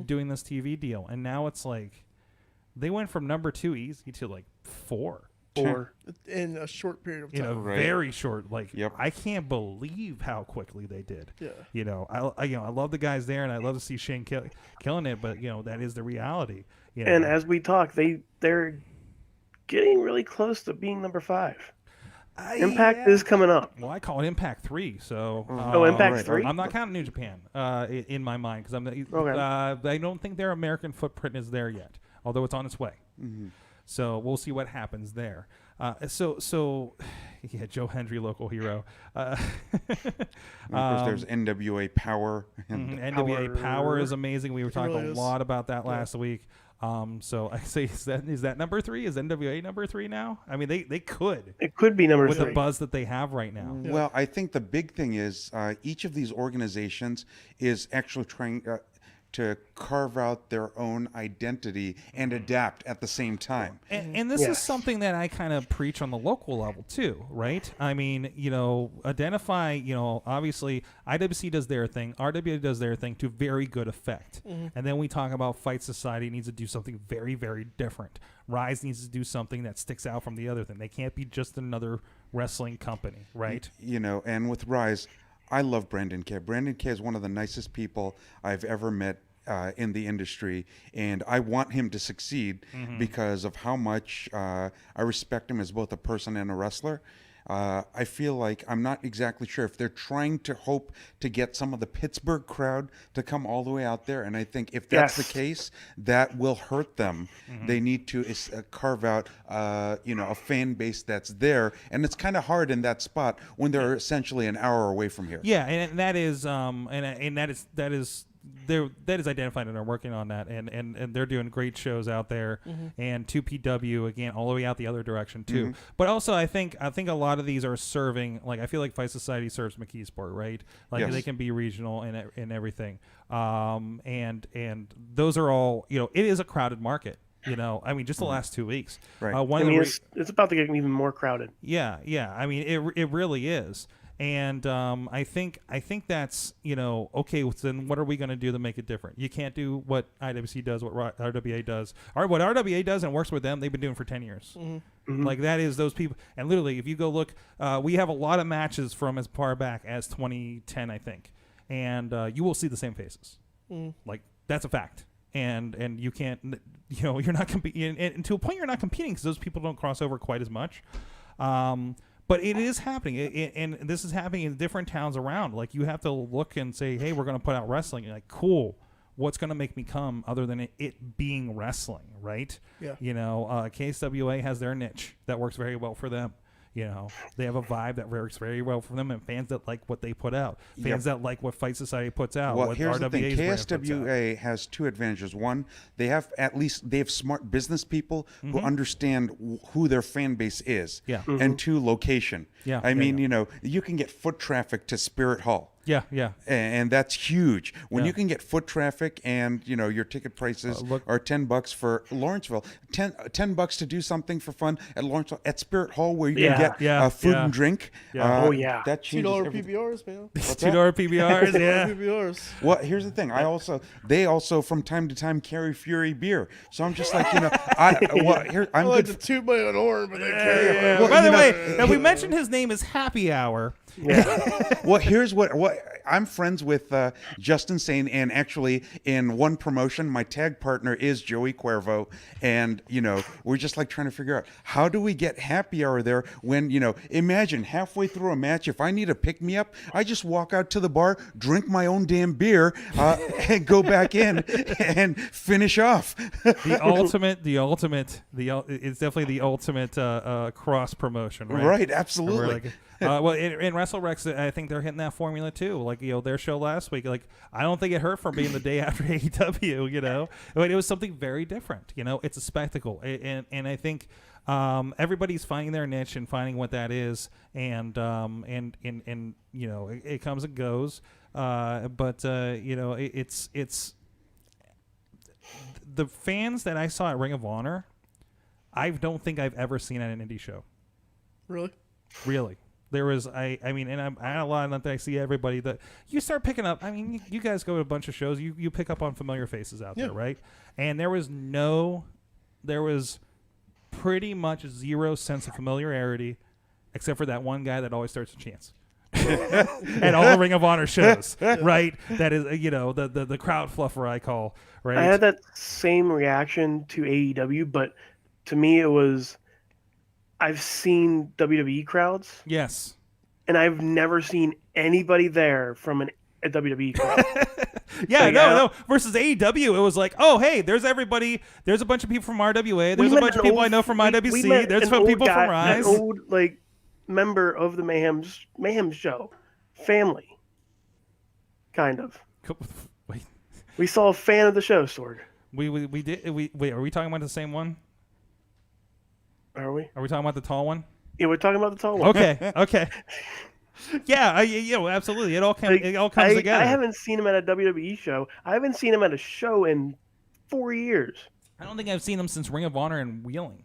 doing this TV deal, and now it's like they went from number 2 easy to like 4 in a short period of time. In a very short, I can't believe how quickly they did. Yeah. I love the guys there, and I love to see Shane killing it, but that is the reality. And as we talk, they're getting really close to being number 5. Impact is coming up. Well, I call it Impact 3. So Impact 3. I'm not counting New Japan in my mind because I don't think their American footprint is there yet, although it's on its way. So we'll see what happens there. So Joe Hendry, local hero. Of course, there's NWA Power. NWA Power is amazing. We were talking really a lot about that last week. So I say, is that number 3? Is NWA number 3 now? I mean, they could. It could be number 3 with the buzz that they have right now. Well, I think the big thing is each of these organizations is actually trying to carve out their own identity and adapt at the same time. And this is something that I kind of preach on the local level too, right? I mean, identify, obviously IWC does their thing, RWA does their thing to very good effect. And then we talk about Fight Society needs to do something very, very different. Rise needs to do something that sticks out from the other thing. They can't be just another wrestling company, right? And with Rise, I love Brandon K. Brandon K is one of the nicest people I've ever met in the industry, and I want him to succeed because of how much I respect him as both a person and a wrestler. I feel like I'm not exactly sure if they're trying to hope to get some of the Pittsburgh crowd to come all the way out there, and I think if that's the case, that will hurt them. They need to carve out a fan base that's there, and it's kind of hard in that spot when they're essentially an hour away from here. Yeah, and that is that is identified, and they're working on that, and they're doing great shows out there. And 2PW again all the way out the other direction too. But also I think a lot of these are serving, like I feel like Fight Society serves McKeesport, right? Like they can be regional and everything. And those are all, it is a crowded market. I mean, just the last 2 weeks. Right. It's about to get even more crowded. Yeah. I mean, it really is. And I think that's, okay, then what are we going to do to make it different? You can't do what IWC does, what RWA does. Or what RWA does and works with them, they've been doing for 10 years. Like that is those people. And literally, if you go look, we have a lot of matches from as far back as 2010, I think. And you will see the same faces. Like, that's a fact. And you can't, you're not competing. And to a point, you're not competing because those people don't cross over quite as much. But it is happening, and this is happening in different towns around. Like, you have to look and say, hey, we're going to put out wrestling. You're like, cool. What's going to make me come other than it being wrestling, right? Yeah. KSWA has their niche that works very well for them. They have a vibe that works very well for them, and fans that like what they put out, fans that like what Fight Society puts out. Well, what here's the thing: RWA's KSWA has 2 advantages. One, they have smart business people who understand who their fan base is. Yeah. And 2, location. Yeah. I mean, you can get foot traffic to Spirit Hall. Yeah. And that's huge. When you can get foot traffic and, your ticket prices are $10 for Lawrenceville, $10 to do something for fun at Lawrenceville, at Spirit Hall where you can get food and drink. That changes $2 everything. PBRs, man. $2 PBRs, yeah. PBRs. Well, here's the thing. They also from time to time carry Fury beer. So I'm just like, I'm like good. to toot my own horn, but they carry it. Well, by the way, we mentioned his name is Happy Hour. Yeah. Well, here's what I'm friends with Justin Sane, and actually in one promotion, my tag partner is Joey Cuervo, and we're just like trying to figure out how do we get happy hour there when imagine halfway through a match, if I need a pick me up, I just walk out to the bar, drink my own damn beer, and go back in and finish off. It's definitely the ultimate cross promotion, right? Right, absolutely. Well, in WrestleRex, I think they're hitting that formula too. Like their show last week, like I don't think it hurt from being the day after AEW. But it was something very different. It's a spectacle, and I think everybody's finding their niche and finding what that is, and it comes and goes. It's the fans that I saw at Ring of Honor. I don't think I've ever seen at an indie show. Really. There was, I mean, and I had a lot of that I see everybody that you start picking up. I mean, you guys go to a bunch of shows, you pick up on familiar faces out there, right? And there was pretty much zero sense of familiarity, except for that one guy that always starts a chance. At all the Ring of Honor shows, right? That is, the crowd fluffer I call, right? I had that same reaction to AEW, but to me it was, I've seen WWE crowds. Yes. And I've never seen anybody there from a WWE crowd. No. Versus AEW, it was like, oh, hey, there's everybody. There's a bunch of people from RWA. There's a bunch of people I know from IWC. There's some people from Rise. An old, member of the Mayhem show. Family. Kind of. Wait. We saw a fan of the show, Sorg. We did. Wait, are we talking about the same one? Are we? Are we talking about the tall one? Yeah, we're talking about the tall one. Okay. Yeah, absolutely. It all comes together. I haven't seen him at a WWE show. I haven't seen him at a show in 4 years. I don't think I've seen him since Ring of Honor and Wheeling,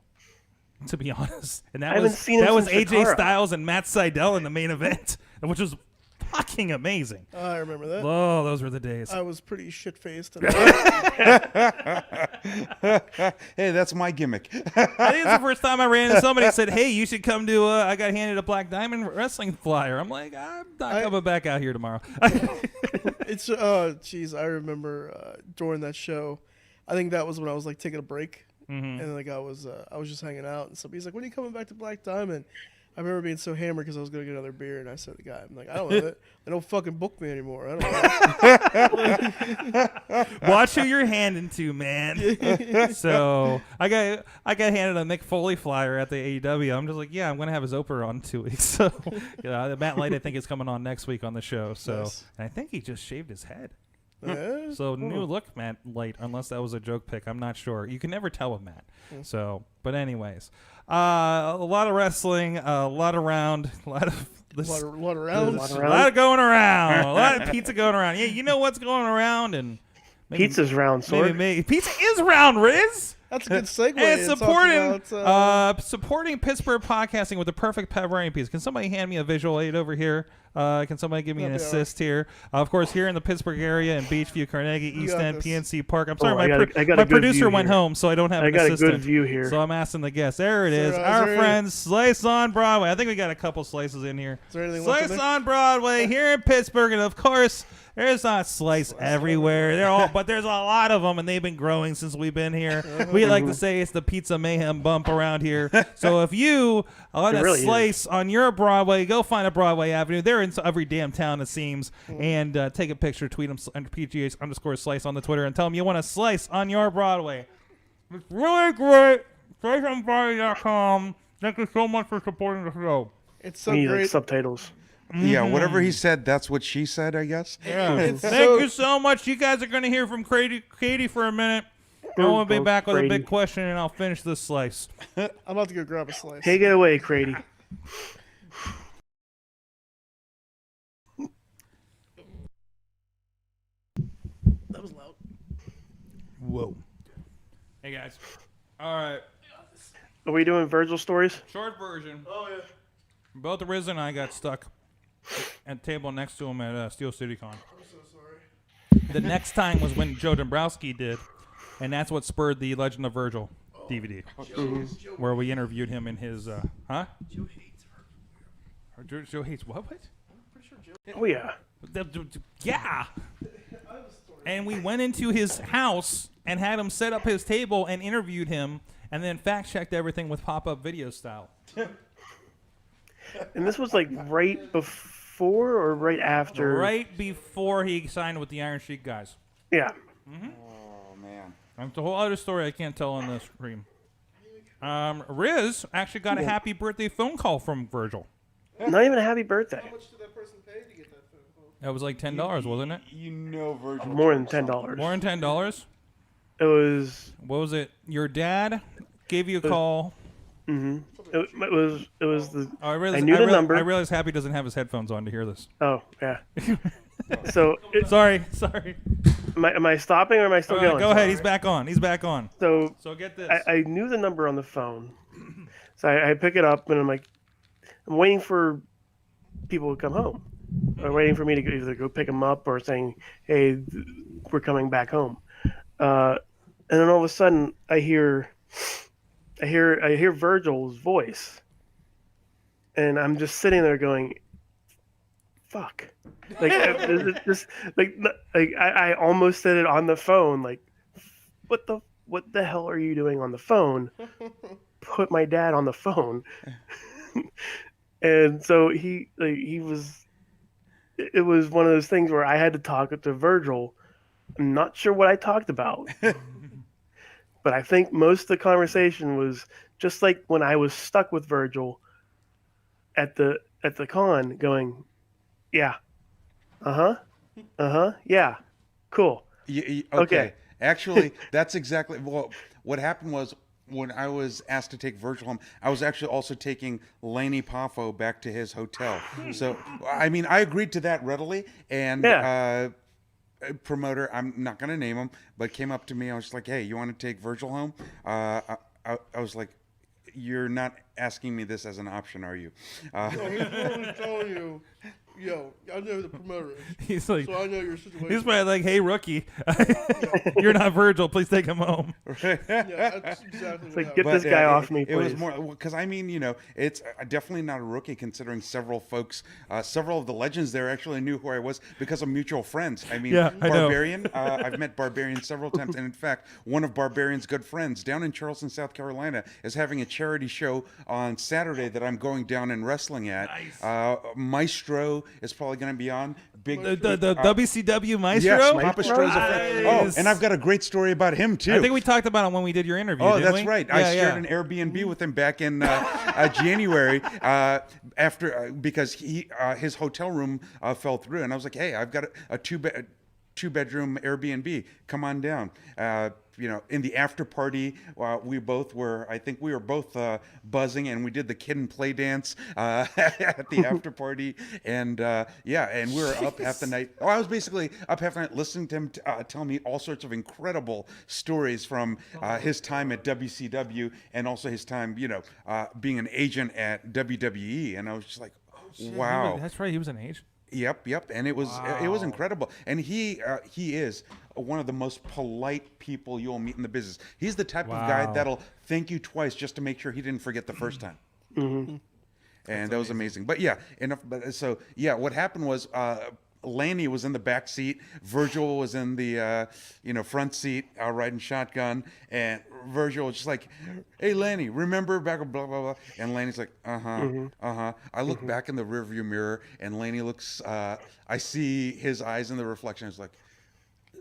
to be honest. And that I haven't seen him was since AJ Sakara. Styles and Matt Sydal in the main event, which was fucking amazing. I remember that. Oh, those were the days. I was pretty shit-faced. Hey, that's my gimmick. I think it's the first time I ran into somebody and said, hey, you should come to, I got handed a Black Diamond wrestling flyer. I'm like, I'm not coming back out here tomorrow. It's, I remember during that show, I think that was when I was taking a break. Mm-hmm. And I was just hanging out, and somebody's like, when are you coming back to Black Diamond? I remember being so hammered because I was going to get another beer, and I said to the guy, I'm like, I don't have it. They don't fucking book me anymore. I don't know. Watch who you're handing to, man. So I got handed a Mick Foley flyer at the AEW. I'm just like, yeah, I'm going to have his Oprah on 2 weeks. So Matt Light, I think, is coming on next week on the show. So Nice. and I think he just shaved his head. Yeah. So new look, Matt Light, unless that was a joke pick. I'm not sure. You can never tell with Matt. So, but anyways, a lot of wrestling, a lot of round, a lot of rounds. a lot of going around, a lot of pizza going around. Yeah, you know what's going around, and maybe, Pizza's round, Sorg. maybe pizza is round, Riz. That's a good segue. And to talk supporting about, supporting Pittsburgh podcasting with the perfect pepperoni pizza. Can somebody hand me a visual aid over here? Can somebody give me an assist here? Of course, here in the Pittsburgh area in Beachview, Carnegie, East got End, this. PNC Park. I'm sorry, I got my a good producer view went here. home, so I don't have an I got assistant. a good view here. So I'm asking the guests. There it is. Is Our there friend Slice on Broadway. I think we got a couple slices in here. Is there anything left in Slice there? on Broadway here in Pittsburgh, and of course, there's not slice everywhere. But there's a lot of them, and they've been growing since we've been here. We like to say it's the Pizza Mayhem bump around here. So if you want a really slice on your Broadway, go find a Broadway Avenue. They're in every damn town, it seems. And take a picture, tweet them under PGH_slice on the Twitter, and tell them you want a slice on your Broadway. It's really great. SliceOnBroadway.com. Thank you so much for supporting the show. It's so We need great. subtitles. Yeah, whatever he said, that's what she said, I guess. Yeah. It's Thank you so much. You guys are going to hear from Katie for a minute. I want to be back with a big question, and I'll finish this slice. I'm about to go grab a slice. Take it away, Crady. That was loud. Whoa. Hey, guys. All right. Are we doing Virgil stories? Short version. Oh, yeah. Both Riz and I got stuck at the table next to him at Steel City Con. I'm so sorry. The next time was when Joe Dombrowski did, and that's what spurred the Legend of Virgil DVD, where we interviewed him in his, huh? Joe hates her. Joe hates what? I'm pretty sure Oh yeah. Yeah. And we went into his house and had him set up his table and interviewed him, and then fact-checked everything with pop-up video style. And this was like right before or right after? Right before he signed with the Iron Sheik guys. Yeah. Oh man. That's a whole other story I can't tell on the stream. Riz actually got a happy birthday phone call from Virgil. Not even a happy birthday. How much did that person pay to get that phone call? That was like $10, wasn't it? You know, Virgil. More than $10. More than $10? It was. What was it? Your dad gave you a call. Mm-hmm. It was the. Oh, I knew the number. I realize Happy doesn't have his headphones on to hear this. Oh yeah. So Sorry. am I stopping or am I still going? Go ahead. He's back on. So Get this. I knew the number on the phone, so I pick it up and I'm like, I'm waiting for people to come home. Or waiting for me to either go pick them up or saying, hey, we're coming back home. And then all of a sudden I hear Virgil's voice, and I'm just sitting there going, "Fuck!" Like I almost said it on the phone. Like, what the hell are you doing on the phone? Put my dad on the phone. And so it was one of those things where I had to talk to Virgil. I'm not sure what I talked about. But I think most of the conversation was just like when I was stuck with Virgil at the con, going, "Yeah, yeah, cool, Okay. Actually, that's exactly what happened. Was when I was asked to take Virgil home, I was actually also taking Laney Poffo back to his hotel. So I mean, I agreed to that readily, and a promoter, I'm not going to name him, but came up to me. I was like, hey, you want to take Virgil home? I was like, you're not asking me this as an option, are you? No, he's probably telling you, yo, I know the promoter is, He's like, so I know your situation. he's probably like, hey, rookie, you're not Virgil. Please take him home. Yeah, that's exactly It's what like, get happened. this guy off me, It was please." more because I mean, it's definitely not a rookie considering several folks, several of the legends there actually knew who I was because of mutual friends. I mean, Yeah, I know. Barbarian. I've met Barbarian several times, and in fact, one of Barbarian's good friends down in Charleston, South Carolina, is having a charity show on Saturday that I'm going down and wrestling at. Nice. Maestro is probably going to be on. Big The WCW Maestro? Yes, Papa Stro's a friend. Nice. Oh, and I've got a great story about him too. I think we talked about it when we did your interview. Oh, didn't that's we? right. Yeah, I shared an Airbnb with him back in January after because his hotel room fell through, and I was like, hey, I've got a two-bedroom Airbnb. Come on down. In the after party, we both were. I think we were both buzzing, and we did the kid and play dance at the after party, and and we were up half the night. Oh, I was basically up half the night listening to him tell me all sorts of incredible stories from his time at WCW and also his time, being an agent at WWE, and I was just like, wow. That's right. He was an agent. Yep, and it was incredible. And he is one of the most polite people you'll meet in the business. He's the type of guy that'll thank you twice just to make sure he didn't forget the first time. Mm-hmm. And that was amazing. But yeah, what happened was Laney was in the back seat, Virgil was in the front seat, riding shotgun, and Virgil was just like, "Hey Laney, remember back blah blah blah," and Laney's like, I look back in the rearview mirror, and Laney looks. I see his eyes in the reflection. It's like,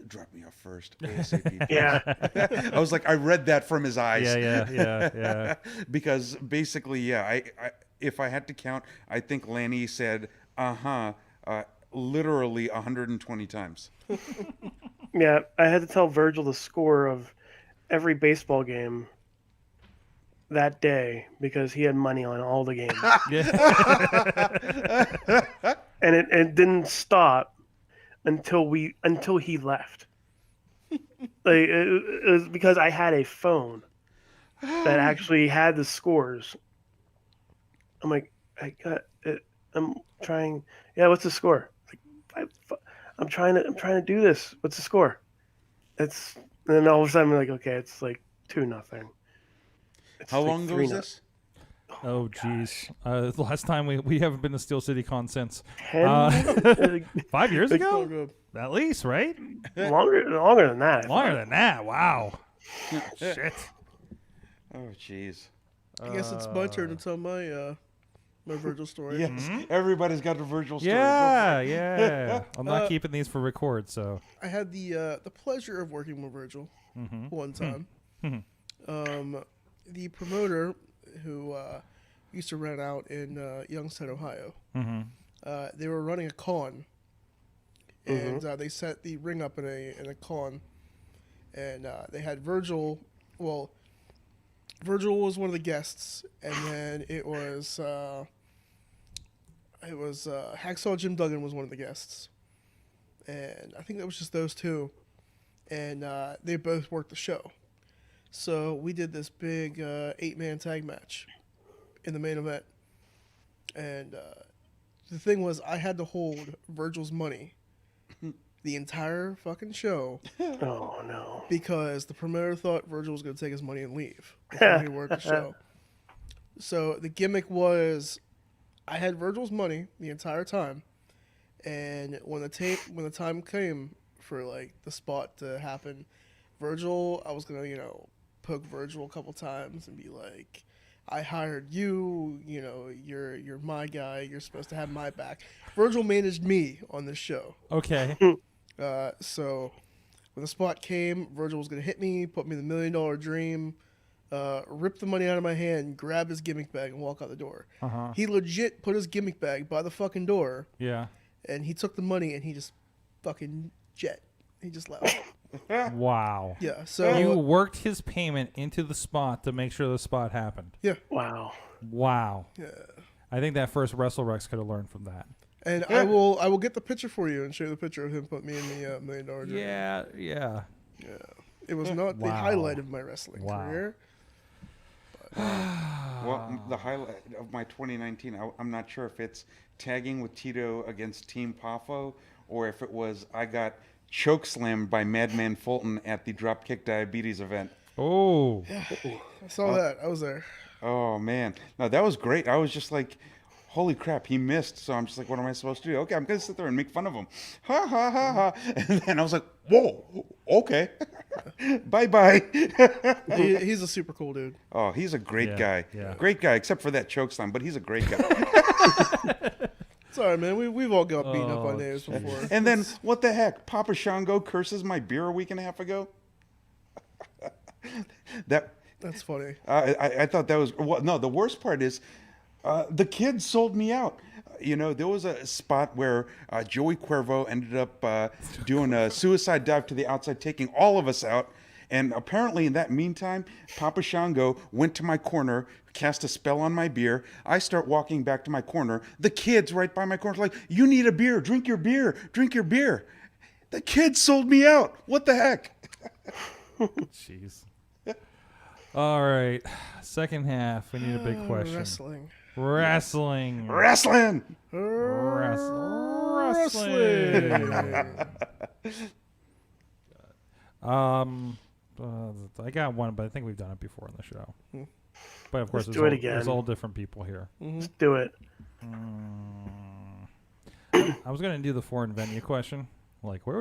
drop me off first, ASAP. Yeah. I was like, I read that from his eyes. Yeah. Because basically, I if I had to count, I think Laney said, literally 120 times. Yeah, I had to tell Virgil the score of every baseball game that day because he had money on all the games. And it didn't stop until he left. Like it was because I had a phone that actually had the scores. I'm like, I got it. I'm trying. Yeah, what's the score? I'm trying to do this. What's the score? And then all of a sudden I'm like, okay, it's like 2-0. How long ago was this? Oh Oh, jeez. The last time we haven't been to Steel City Con since 5 years So ago, good. at least, right? longer than that. I Longer thought. than that. Wow. Shit. Oh, jeez. I guess it's my turn to tell my my Virgil story. Yes, everybody's got a Virgil story. Go Yeah, for it. yeah. I'm not keeping these for record, so. I had the pleasure of working with Virgil one time. The promoter who used to rent out in Youngstown, Ohio. They were running a con, and they set the ring up in a con, and they had Virgil. Well, Virgil was one of the guests, and then it was Hacksaw Jim Duggan was one of the guests, and I think that was just those two, and they both worked the show. So we did this big 8-man tag match in the main event, and the thing was I had to hold Virgil's money the entire fucking show Oh no. because the promoter thought Virgil was going to take his money and leave before he worked the show. So the gimmick was I had Virgil's money the entire time, and when the time came for like the spot to happen, Virgil, I was gonna poke Virgil a couple times and be like, I hired you, you're my guy, you're supposed to have my back. Virgil managed me on this show. Okay. So when the spot came, Virgil was going to hit me, put me in the $1 million dream, rip the money out of my hand, grab his gimmick bag, and walk out the door. He legit put his gimmick bag by the fucking door, Yeah. and he took the money and he just fucking jet. He just left. Wow. Yeah, so You worked his payment into the spot to make sure the spot happened. Wow. Wow. yeah. I think that first WrestleRex could have learned from that. And I will get the picture for you and show you the picture of him put me in the $1 million dream. Yeah, yeah. It was not the Wow. highlight of my wrestling Wow. career. Well, the highlight of my 2019, I'm not sure if it's tagging with Tito against Team Poffo or if it was I got chokeslammed by Madman Fulton at the Dropkick Diabetes event. Oh. I saw that. I was there. Oh, man. No, that was great. I was just like, holy crap, he missed. So I'm just like, what am I supposed to do? Okay, I'm going to sit there and make fun of him. Ha, ha, ha, ha. And then I was like, whoa, okay. Bye-bye. He's a super cool dude. Oh, he's a great guy. yeah. Great guy, except for that chokeslam, but he's a great guy. Sorry, man. We've all got beaten up Oh, by names before. And then, what the heck? Papa Shango curses my beer a week and a half ago? That's funny. I thought that was... Well, no, the worst part is the kids sold me out. There was a spot where Joey Cuervo ended up doing a suicide dive to the outside, taking all of us out. And apparently in that meantime, Papa Shango went to my corner, cast a spell on my beer. I start walking back to my corner. The kids right by my corner like, you need a beer. Drink your beer. Drink your beer. The kids sold me out. What the heck? Jeez. All right. Second half. We need a big question. Wrestling. Wrestling. Wrestling. I got one, but I think we've done it before on the show. But of course, Let's do it there's again. all different people here. Let's do it. I was gonna do the foreign venue question, like where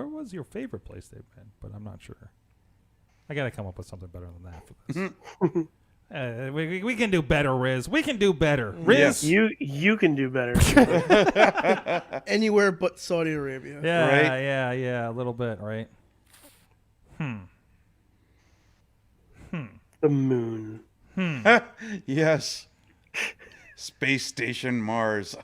was your favorite place they've been? But I'm not sure. I gotta come up with something better than that for this. We can do better, Riz. We can do better, Riz. Yes. You can do better. Anywhere but Saudi Arabia. Yeah, Right? yeah, a little bit, right? The moon. Yes. Space Station Mars.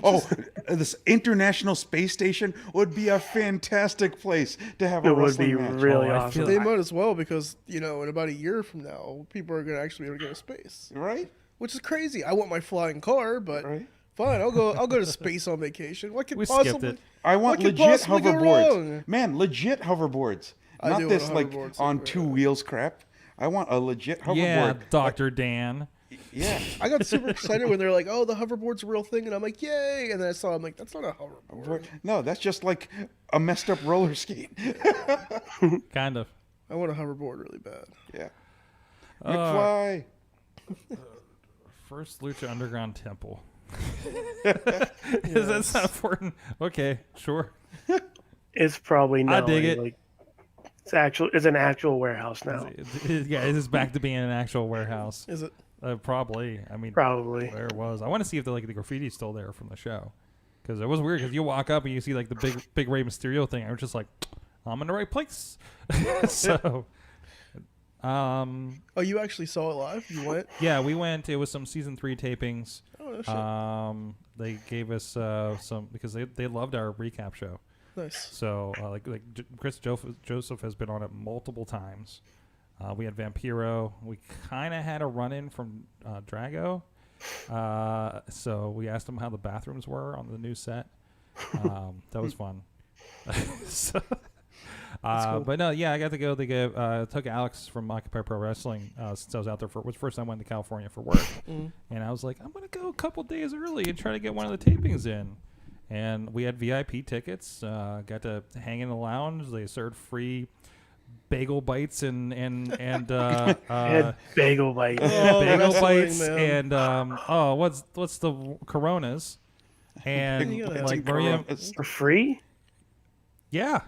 Oh, this International Space Station would be a fantastic place to have a It would wrestling be match. really I awesome. feel- They might as well because, in about a year from now, people are going to actually be able to go to space. Right? Which is crazy. I want my flying car, but Right. fine, I'll go to space on vacation. What could We skipped possibly it. I want what could legit possibly go hoverboards. wrong? Man, legit hoverboards. I Not do this want a like hoverboard on somewhere. 2 wheels crap. I want a legit hoverboard. Yeah, Dr. Dan. Yeah. I got super excited when they're like, "Oh, the hoverboard's a real thing," and I'm like, "Yay!" And then I saw, I'm like, "That's not a hoverboard." No, that's just like a messed up roller skate. Kind of. I want a hoverboard really bad. Yeah. McFly. First Lucha Underground temple. Is that so important? Okay, sure. It's probably no. I dig it. Like, it's an actual warehouse now. Yeah, it is back to being an actual warehouse. Is it? Probably. I mean, Probably. where it was. I want to see if the graffiti's still there from the show, because it was weird. Because you walk up and you see like the big Rey Mysterio thing. I was just like, I'm in the right place. So, Oh, you actually saw it live? You went? yeah, we went. It was some season 3 tapings. Oh, no shit. They gave us some because they loved our recap show. Nice. So Chris Joseph has been on it multiple times. We had Vampiro. We kind of had a run-in from Drago. So we asked him how the bathrooms were on the new set. That was fun. So, cool. But no, yeah, I got to go. They took Alex from Occupy Pro Wrestling since I was out there was the first time I went to California for work. And I was like, I'm going to go a couple days early and try to get one of the tapings in. And we had VIP tickets. Got to hang in the lounge. They served free bagel bites and Bagel bites. bagel wrestling, bites man. and what's the Coronas and You gotta like have Maria. For free? Yeah,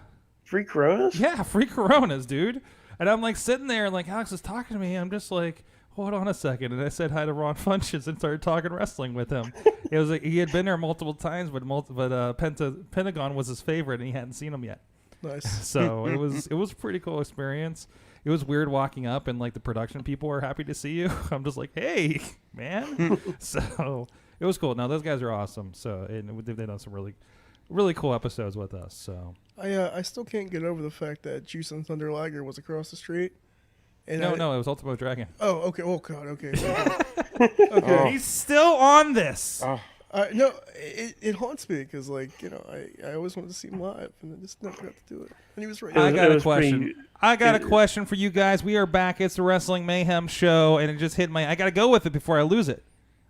Free Coronas? yeah, free Coronas, dude. And I'm like sitting there and like Alex is talking to me. I'm just like, hold on a second. And I said hi to Ron Funches and started talking wrestling with him. It was like, he had been there multiple times, but Pentagon was his favorite and he hadn't seen him yet. Nice. So it was a pretty cool experience. It was weird walking up and like the production people are happy to see you. I'm just like, hey, man. So it was cool. Now those guys are awesome. So and they've done some really cool episodes with us. So I still can't get over the fact that Juice and Thunder Liger was across the street. And no, it was Ultimo Dragon. Oh, okay. Oh, God. Okay. Okay. Oh. He's still on this. No, it haunts me because, like, I always wanted to see him live, and I just never got to do it. And he was right. I got it a was question. pretty- I got a question for you guys. We are back. It's the Wrestling Mayhem show, and it just hit I got to go with it before I lose it.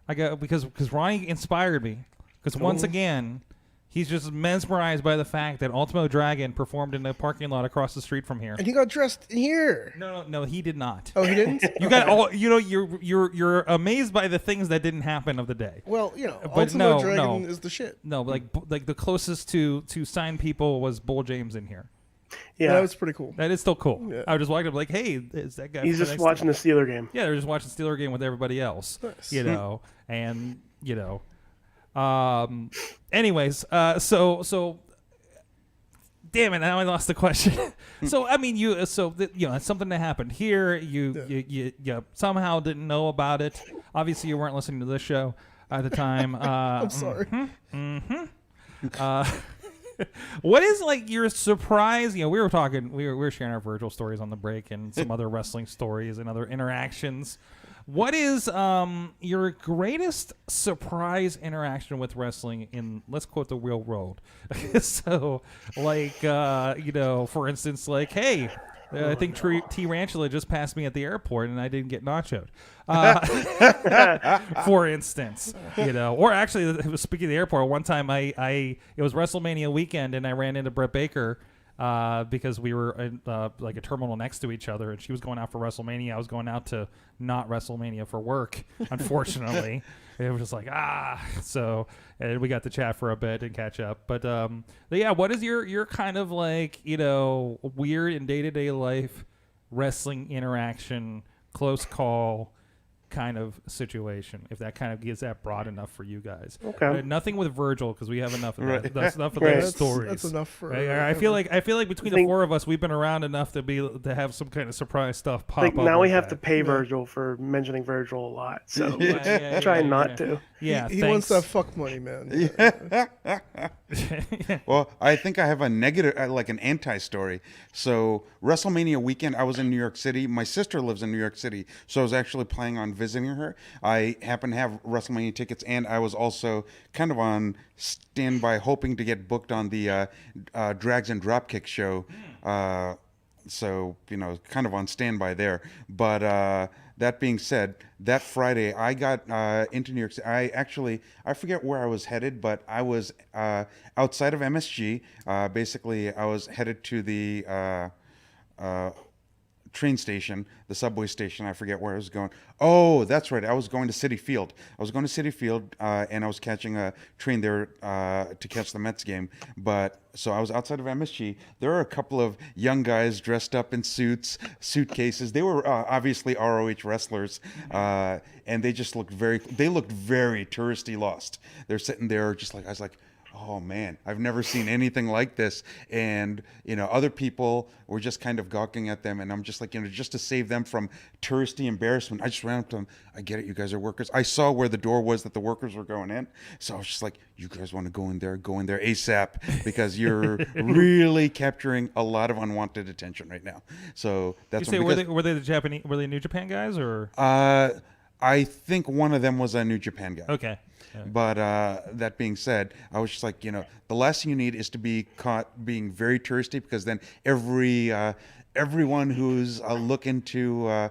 Because Ronnie inspired me. Because once again, he's just mesmerized by the fact that Ultimo Dragon performed in the parking lot across the street from here. And he got dressed in here. No, he did not. Oh, he didn't? You got all. You're amazed by the things that didn't happen of the day. Well, But Ultimo no, Dragon no. is the shit. No, like the closest to sign people was Bull James in here. Yeah. That was pretty cool. That is still cool. Yeah. I was just walking up like, hey, is that guy? He's from just NXT? watching the Steeler game. Yeah, they're just watching Steeler game with everybody else. Nice. And anyways, so damn it, now I lost the question. So I mean, it's something that happened here. You somehow didn't know about it. Obviously, you weren't listening to this show at the time. I'm sorry. What is like your surprise? We were talking, we were sharing our Virgil stories on the break and some other wrestling stories and other interactions. What is your greatest surprise interaction with wrestling in, let's quote, the real world? So, like, for instance, like, hey, I think T Ranchula just passed me at the airport and I didn't get nachoed. For instance, or actually, speaking of the airport, one time it was WrestleMania weekend and I ran into Britt Baker because we were in like a terminal next to each other and she was going out for WrestleMania. I was going out to not WrestleMania for work, unfortunately. It was just like, so and we got to chat for a bit and catch up. But yeah, what is your kind of like, weird in day-to-day life wrestling interaction, close call kind of situation, if that kind of gets that broad enough for you guys? Okay. Nothing with Virgil because we have enough of that. Right. That's enough of Right. those stories. That's enough for. Right? I feel like between the four of us, we've been around enough to have some kind of surprise stuff pop Like up. now we like have that. to pay Virgil for mentioning Virgil a lot. So Yeah, try yeah, not yeah. to. Yeah, He wants that fuck money, man. Well, I think I have a negative, like an anti-story. So WrestleMania weekend, I was in New York City. My sister lives in New York City, so I was actually planning on visiting her. I happen to have WrestleMania tickets, and I was also kind of on standby, hoping to get booked on the Drags and Dropkick show. So, kind of on standby there. But that being said, that Friday, I got into New York City. I forget where I was headed, but I was outside of MSG. Basically, I was headed to the train station, the subway station. I forget where I was going. Oh, that's right. I was going to City Field. And I was catching a train there to catch the Mets game. But so I was outside of MSG. There are a couple of young guys dressed up in suitcases. They were obviously ROH wrestlers, and they just looked very touristy lost. They're sitting there just like, I was like, oh man, I've never seen anything like this. And, other people were just kind of gawking at them. And I'm just like, just to save them from touristy embarrassment, I just ran up to them. I get it. You guys are workers. I saw where the door was that the workers were going in. So I was just like, you guys want to go in there ASAP, because you're really capturing a lot of unwanted attention right now. So that's were they the Japanese? Were they New Japan guys or? I think one of them was a New Japan guy. Okay. Yeah. But that being said, I was just like, the last thing you need is to be caught being very touristy, because then everyone who's looking to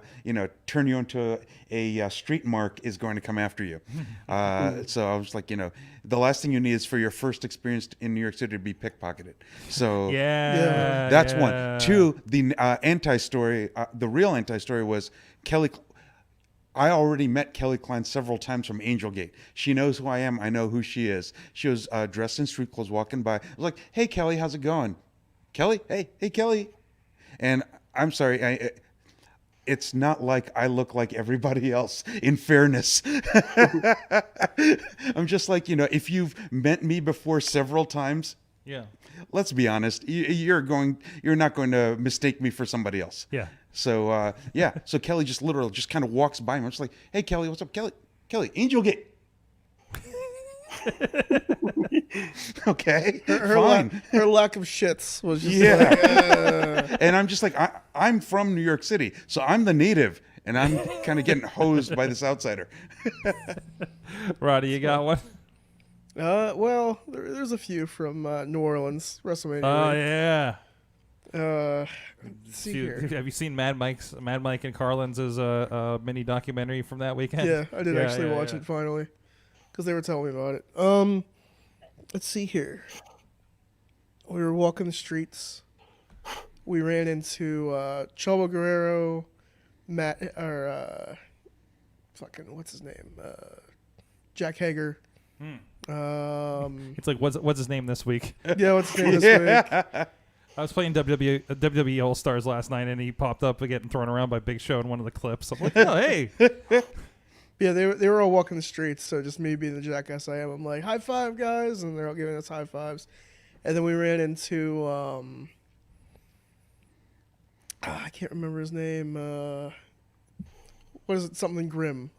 turn you into a street mark is going to come after you. So I was like, the last thing you need is for your first experience in New York City to be pickpocketed. So that's one. Two, the anti-story, the real anti-story was Kelly. I already met Kelly Klein several times from Angel Gate. She knows who I am. I know who she is. She was dressed in street clothes walking by. I was like, hey, Kelly, how's it going? Kelly? Hey, Kelly. And I'm sorry, it's not like I look like everybody else, in fairness. I'm just like, if you've met me before several times, let's be honest, you're not going to mistake me for somebody else. Yeah. So so Kelly just literally just kind of walks by me. I'm just like, hey, Kelly, what's up? Kelly, Angel Gate. Okay, fine. Her lack of shits was just like, And I'm just like, I'm from New York City, so I'm the native, and I'm kind of getting hosed by this outsider. Roddy, you got one? Well, there's a few from New Orleans WrestleMania. Oh yeah. Let's see here. Have you seen Mad Mike and Carlin's mini documentary from that weekend? Yeah, I did actually watch it finally, because they were telling me about it. Let's see here. We were walking the streets. We ran into Chavo Guerrero, what's his name? Jack Hager. It's like, what's his name this week? Yeah, what's his name this week? I was playing WWE All Stars last night, and he popped up getting thrown around by Big Show in one of the clips. I'm like, oh, hey. Yeah, they were all walking the streets, so just me being the jackass I am, I'm like, high five, guys, and they're all giving us high fives. And then we ran into, I can't remember his name. What is it? Something Grimm.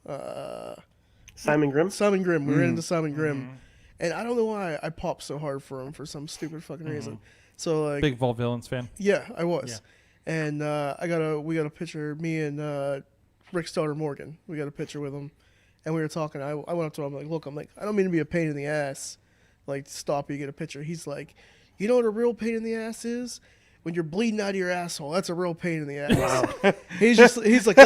Simon Grimm? Simon Grimm. We ran into Simon Grimm. And I don't know why I popped so hard for him for some stupid fucking reason. So like, big Vaudevillains fan. Yeah, I was. Yeah. And we got a picture, me and Rick's daughter Morgan. We got a picture with him, and we were talking. I went up to him, I'm like, I don't mean to be a pain in the ass, like stop you, get a picture. He's like, you know what a real pain in the ass is? When you're bleeding out of your asshole, that's a real pain in the ass. Wow. he's like,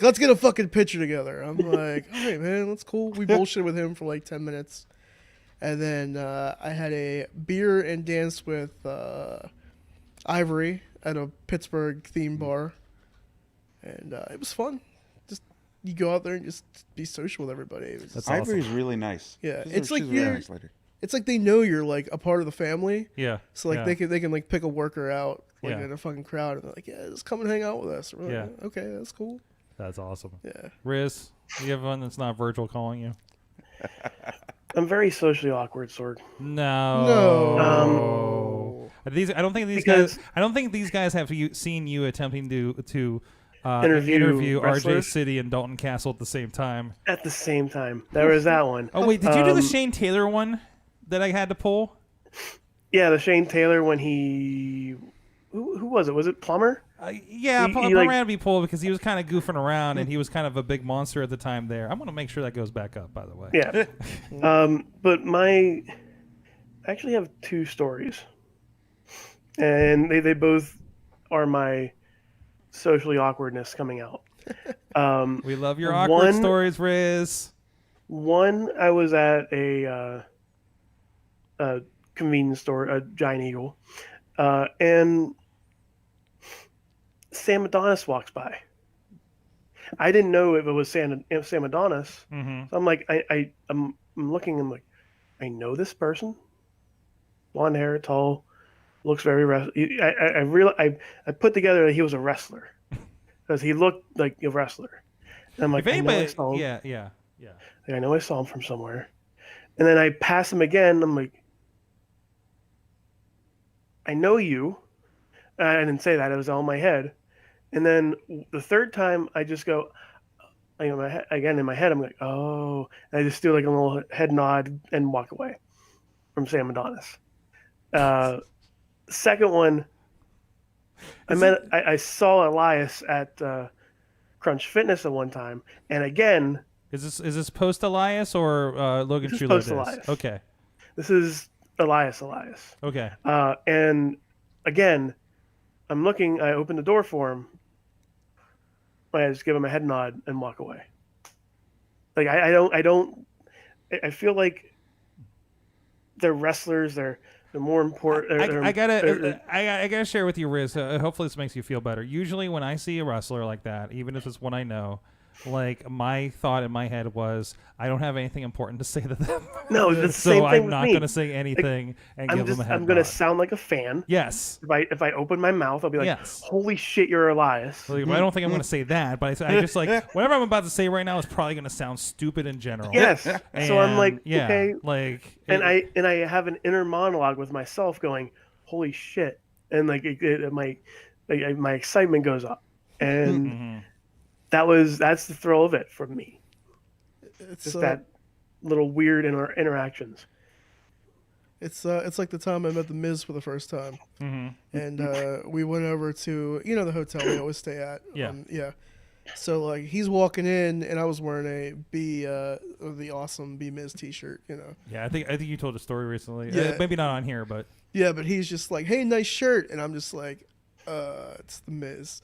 let's get a fucking picture together. I'm like, all right, man, that's cool. We bullshitted with him for like 10 minutes. And then I had a beer and dance with Ivory at a Pittsburgh theme bar. And it was fun. Just you go out there and just be social with everybody. That's Ivory's awesome. really nice. Yeah, she's a really nice lady. It's like they know you're like a part of the family. Yeah. So like they can like pick a worker out like in a fucking crowd, and they're like, yeah, just come and hang out with us. We're like, okay, that's cool. That's awesome. Yeah. Riz, you have one that's not Virgil calling you? I'm very socially awkward, Sorg. No. I don't think these guys have seen you attempting to interview RJ City and Dalton Castle at the same time. At the same time. There was that one. Oh, wait. Did you do the Shane Taylor one that I had to pull? Yeah, the Shane Taylor when he... Who was it? Was it Plummer? Plummer had to be pulled because he was kind of goofing around and he was kind of a big monster at the time there. I'm going to make sure that goes back up, by the way. Yeah. But I actually have two stories. And they both are my socially awkwardness coming out. We love your awkward stories, Riz. One, I was at a convenience store, a Giant Eagle, and Sam Adonis walks by. I didn't know if it was Sam Adonis. Mm-hmm. So I'm like, I'm looking. I'm like, I know this person. Blonde hair, tall, looks very. I put together that he was a wrestler because he looked like a wrestler. And I'm like, If I know I anybody, saw him. yeah. Like, I know I saw him from somewhere. And then I pass him again. I'm like, I know you. I didn't say that. It was all in my head. And then the third time, I just go, again in my head, I'm like, oh. And I just do like a little head nod and walk away from Sam Adonis. Second one, I saw Elias at Crunch Fitness at one time. And again, is this post Elias or Logan this is Schuler? post Elias. Okay. This is Elias. Okay. And again, I'm looking. I open the door for him. I just give him a head nod and walk away. Like I feel like they're wrestlers. They're more important. I gotta share with you, Riz. Hopefully, this makes you feel better. Usually, when I see a wrestler like that, even if it's one I know, like my thought in my head was, I don't have anything important to say to them. No, it's the so same thing I'm with not me. gonna say anything and give them a head I'm gonna nod. sound like a fan. Yes. If I open my mouth, I'll be like, Yes. "Holy shit, you're Elias." Like, I don't think I'm going to say that, but I just like whatever I'm about to say right now is probably going to sound stupid in general. Yes. So I'm like, yeah, okay. like, And I have an inner monologue with myself going, "Holy shit!" And like my excitement goes up, and Mhm. that's the thrill of it for me. It's Just that little weird interactions. It's like the time I met the Miz for the first time, Mhm. and we went over to the hotel we always stay at. Yeah. Yeah. So like he's walking in, and I was wearing the awesome B Miz T-shirt. Yeah, I think you told a story recently. Yeah. Maybe not on here, but Yeah, but he's just like, "Hey, nice shirt," and I'm just like, it's the Miz."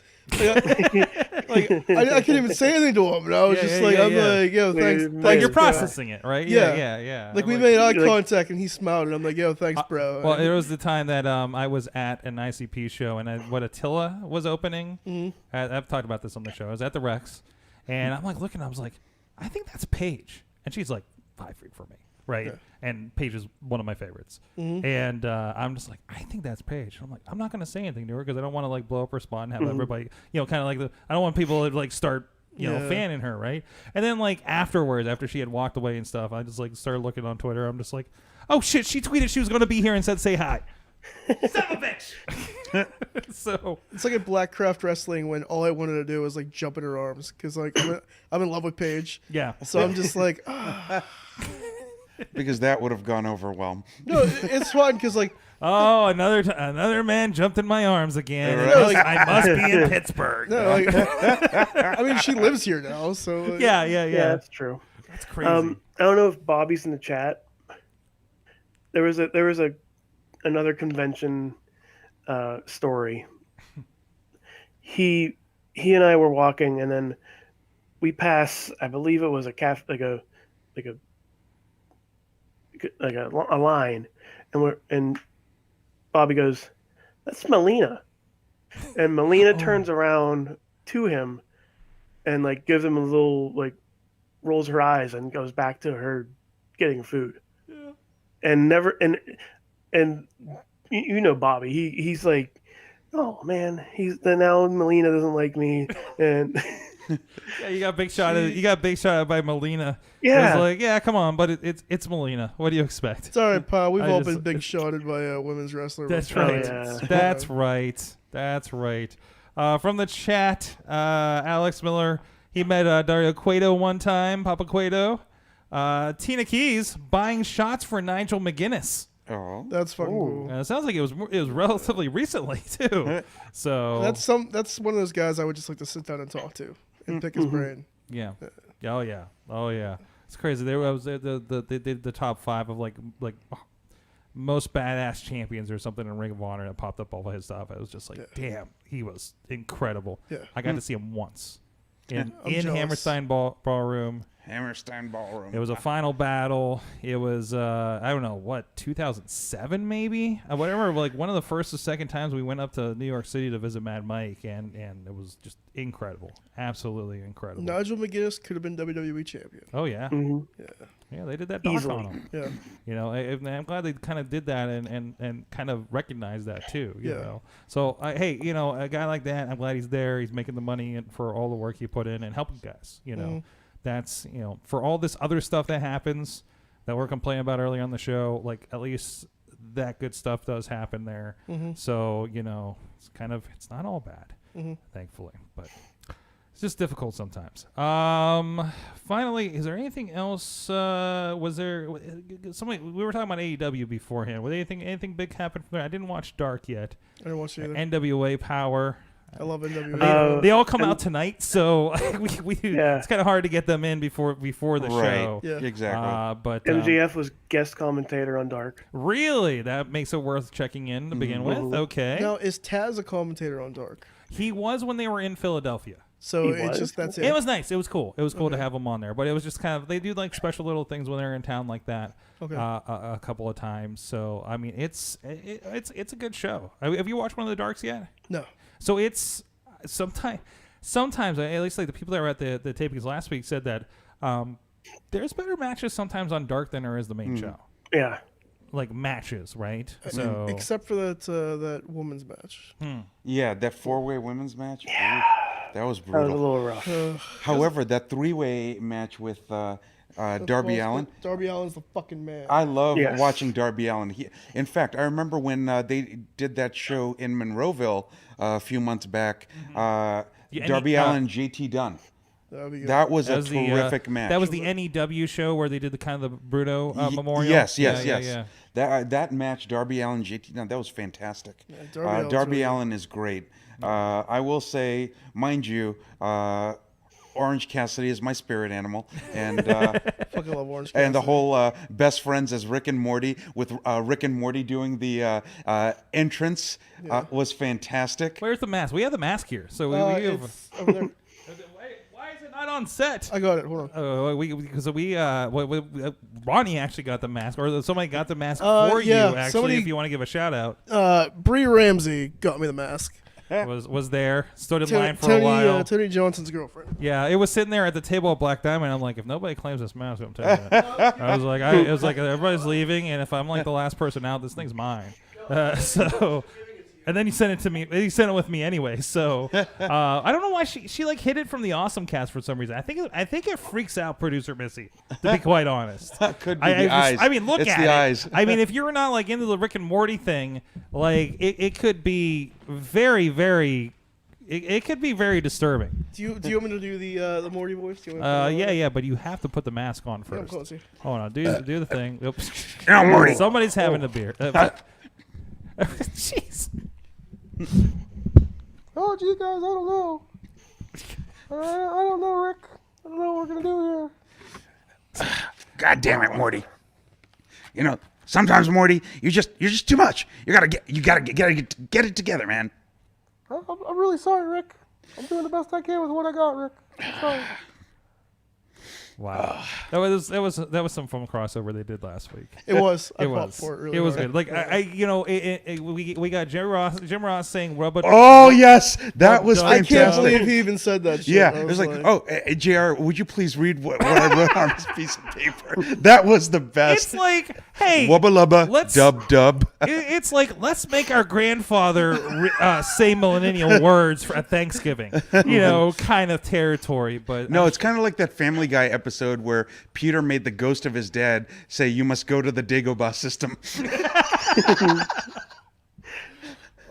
Like, I couldn't even say anything to him, and I was Yeah, just yeah, like, yeah, I'm yeah. like, "Yo, thanks." Like, like thanks, you're bro." processing it, right? Yeah. Yeah. Like I'm we made eye like- contact, and he smiled, and I'm like, "Yo, thanks, bro." Well, it was the time that I was at an ICP show, and Attila was opening. Mm-hmm. I've talked about this on the show. I was at the Rex, and I'm like looking. I was like, I think that's Paige, and she's like 5 feet from me, right? Yeah. And Paige is one of my favorites. Mhm. And I'm just like, I think that's Paige. I'm like, I'm not gonna say anything to her because I don't want to like blow up her spot and have everybody, kind of like I don't want people to like start. Yeah. Fanning her, right? And then like afterwards, after she had walked away and stuff, I just like started looking on Twitter. I'm just like, oh shit, she tweeted she was going to be here and said say hi. Son of a bitch. So It's like at Blackcraft Wrestling when all I wanted to do was like jump in her arms because like I'm in love with Paige. yeah, So I'm just like, "Ah." Because that would have gone over well. No, it's fun because like oh another man jumped in my arms again. Right. I must be in Pittsburgh. no, like I mean she lives here now, so like, Yeah, Yeah, that's true. That's crazy. I don't know if Bobby's in the chat. There was another convention story. He and I were walking, and then we pass. I believe it was a a line, and Bobby goes, "That's Melina," and Melina turns around to him, and like gives him a little like rolls her eyes and goes back to her getting food. Yeah. And never and Bobby, he's like, oh man, now Melina doesn't like me, and yeah, you got big shot by Melina. Yeah. It was like, yeah, come on, but it's Melina. What do you expect? it's all right, pal. We've I all just- been big shotted by a women's wrestler. That's before. right. yeah. That's right. That's right. From the chat, Alex Miller, he met Dario Cueto one time, Papa Cueto. Tina Keys buying shots for Nigel McGuinness. Oh. That's fucking cool. It sounds like it was relatively recently too. So That's one of those guys I would just like to sit down and talk to and pick his brain. yeah. Oh yeah. It's crazy. They did the top 5 of like most badass champions or something in Ring of Honor that popped up all his stuff. I was just like, damn, he was incredible. Yeah. I got to see him once. in I'm jealous. Hammerstein Ballroom. Hammerstein Ballroom. It was a final battle. It was I don't know what 2007 maybe. Whatever. Like one of the first or second times we went up to New York City to visit Mad Mike, and it was just incredible, absolutely incredible. Nigel McGuinness could have been WWE champion. Oh yeah, yeah. They did that dark Easily. on him. Yeah. You know, I'm glad they kind of did that and kind of recognized that too. You Yeah. know, so hey, you know, a guy like that, I'm glad he's there. He's making the money for all the work he put in and helping guys. You know. That's, you know, for all this other stuff that happens that we're complaining about earlier on the show, like at least that good stuff does happen there. So, you know, it's not all bad, thankfully, but it's just difficult sometimes. Finally, is there anything else? Was there somebody, we were talking about AEW beforehand. Was anything big happen from there? I didn't watch Dark yet. I didn't watch it either. NWA Power. I love NWA. They all come out tonight, so we Yeah. it's kind of hard to get them in before the show. Yeah. Exactly. But MJF was guest commentator on Dark. really, that makes it worth checking in to begin with. Okay, Now, is Taz a commentator on Dark? he was when they were in Philadelphia. So He it's was? just that's it. It was nice. It was cool. It was cool to Okay. have him on there. But it was just kind of, they do like special little things when they're in town like that. Okay. A couple of times. So I mean, it's a good show. Have you watched one of the Darks yet? No. So it's sometimes at least like the people that were at the tapings last week said that there's better matches sometimes on Dark than there is the main show. Yeah. Like matches, right? So Except for that woman's match. Yeah, that 4-way women's match. Yeah. That was That was a brutal. little rough. However, that 3-way match with Darby Allin. Darby Allin's the fucking man. I love Yes. watching Darby Allin. In fact, I remember when they did that show in Monroeville a few months back. Darby Allin, JT Dunn. That'd be good. That was a that was the, terrific match. that was the NEW show where they did the kind of the Bruno memorial. Yes. Yeah. That match, Darby Allin, JT Dunn, that was fantastic. Darby Allin's Darby really Allin is great. I will say, mind you, Orange Cassidy is my spirit animal, and fucking love Orange and the Cassidy. whole best friends as Rick and Morty with Rick and Morty doing the entrance was fantastic. Where's the mask? We have the mask here. So we have. It's over there. Why is it not on set? I got it. Hold on. Because Ronnie actually got the mask, or somebody got the mask for yeah, you. Actually, somebody- if you want to give a shout out, Bree Ramsey got me the mask. was there, stood in line for a Tony, while. Tony Johnson's girlfriend. Yeah, it was sitting there at the table at Black Diamond. I'm like, if nobody claims this mask, I'm telling you that. It was like everybody's leaving, and if I'm like the last person out, this thing's mine. And then you sent it to me. You sent it with me anyway. So I don't know why she like hid it from the Awesome Cast for some reason. I think it freaks out producer Missy, to be quite honest. Could be the eyes. I mean, look It's at the it. eyes. I mean, if you're not like into the Rick and Morty thing, like it could be very, very. It could be very disturbing. Do you want me to do the Morty voice? Do you want me to Yeah, but you have to put the mask on Yeah, I'm first. close. Hold on, do the thing. Oops. Now, Morty. Somebody's having a beer. Jeez. Oh, gee, guys, I don't know. I don't know, Rick. I don't know what we're gonna do here. God damn it, Morty. You know, sometimes Morty, you're just too much. You gotta get it together, man. I'm really sorry, Rick. I'm doing the best I can with what I got, Rick. I'm sorry. Wow, that was some fun crossover they did last week. It was. I It fought was. for it really It was hard. good. Like we got Jim Ross saying rubber. Oh yes, that was I can't fantastic. believe he even said that shit. Yeah, I it was like, oh, JR, would you please read what I wrote on this piece of paper? That was the best. It's like, hey, Wubba lubba, let's- dub. it's like, let's make our grandfather say millennial words at Thanksgiving. You know, kind of territory. But No, it's kind of like that Family Guy episode where Peter made the ghost of his dad say, "You must go to the Dagobah system."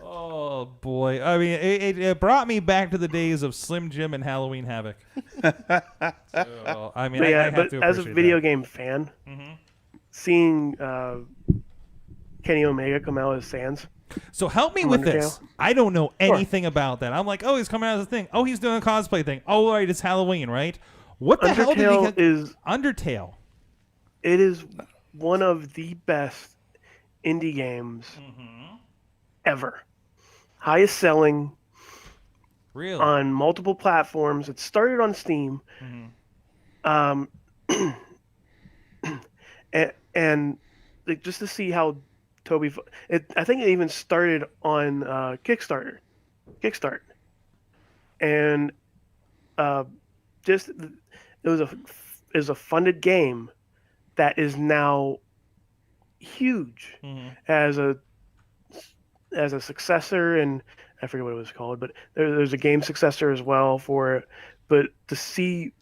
Oh boy! I mean, it brought me back to the days of Slim Jim and Halloween Havoc. So, I mean, But I yeah, have but to as a appreciate video that. game fan, seeing Kenny Omega come out as Sans. So help me from with this. Undertale? I don't know anything about that. I'm like, oh, he's coming out as a thing. Oh, he's doing a cosplay thing. Oh, right, it's Halloween, right? What the hell did he Undertale get? is Undertale. it is one of the best indie games ever. Highest selling, Really? on multiple platforms. It started on Steam. Mhm. And like, just to see how Toby, I think it even started on Kickstarter, and just it was a funded game that is now huge Mhm. as a successor, and I forget what it was called, but there's a game successor as well for it. But to see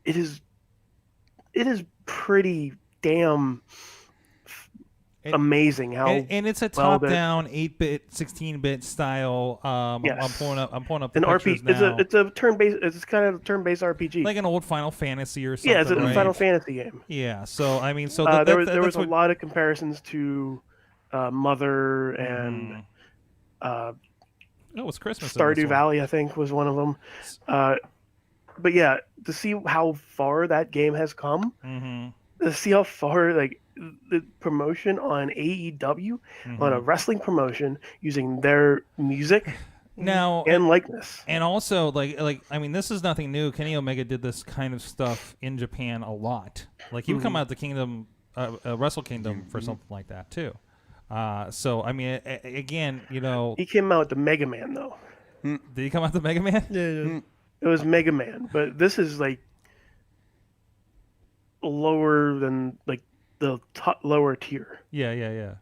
it is pretty damn It- amazing how and it's a well that top-down 8-bit, 16-bit style. I'm Yes. pulling up the an pictures RPG. now. It's a turn-based. It's kind of a turn-based RPG. Like an old Final Fantasy or something, yeah, it's a right? Final Fantasy game. Yeah. So I mean, so There was that's a what. lot of comparisons to Mother and Mhm. uh, Oh, it's Christmas. in this Stardew one. Valley, I think, was one of them. But yeah, to see how far that game has come, Mhm. to see how far like the promotion on AEW, on a Mhm. wrestling promotion, using their music Now, and likeness. and also like I mean, this is nothing new. Kenny Omega did this kind of stuff in Japan a lot. Like he would come out to Kingdom, Wrestle Kingdom for something like that too. So I mean, again, you know, He came out with the Mega Man though. did he come out to Mega Man? Yeah. It was Mega Man, but this is like lower than like the lower tier. Yeah.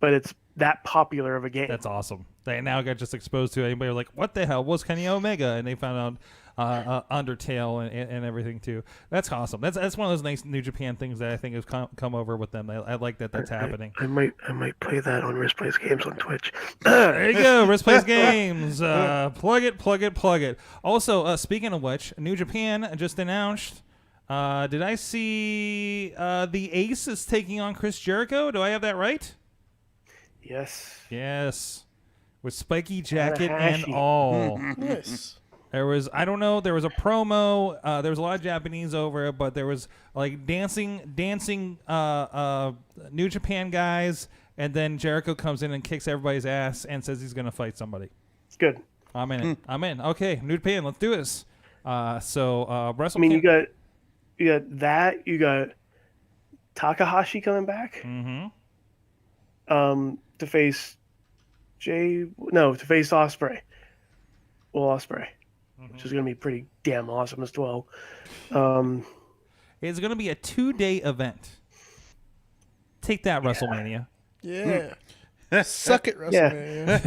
But it's that popular of a game. That's awesome. They now got just exposed to it. Anybody were like, what the hell was Kenny Omega? And they found out Undertale and everything too. That's awesome. That's one of those nice New Japan things that I think has come over with them. I like that that's happening. I might play that on Wrist Plays Games on Twitch. There you go. Wrist Plays Games. Plug it. Also, speaking of which, New Japan just announced. Did I see the Ace is taking on Chris Jericho? Do I have that right? Yes. With spiky jacket and Tanahashi. all. Nice. There was, I don't know, there was a promo. There was a lot of Japanese over it, but there was like dancing New Japan guys, and then Jericho comes in and kicks everybody's ass and says he's going to fight somebody. Good. I'm in it. I'm in. Okay, New Japan, let's do this. Wrestle. I mean, you got that. You got Takahashi coming back. Mm-hmm. To face to face Ospreay. Well, Ospreay, which is going to be pretty damn awesome as well. It's going to be a 2-day event. Take that, WrestleMania. Yeah. Suck it, WrestleMania.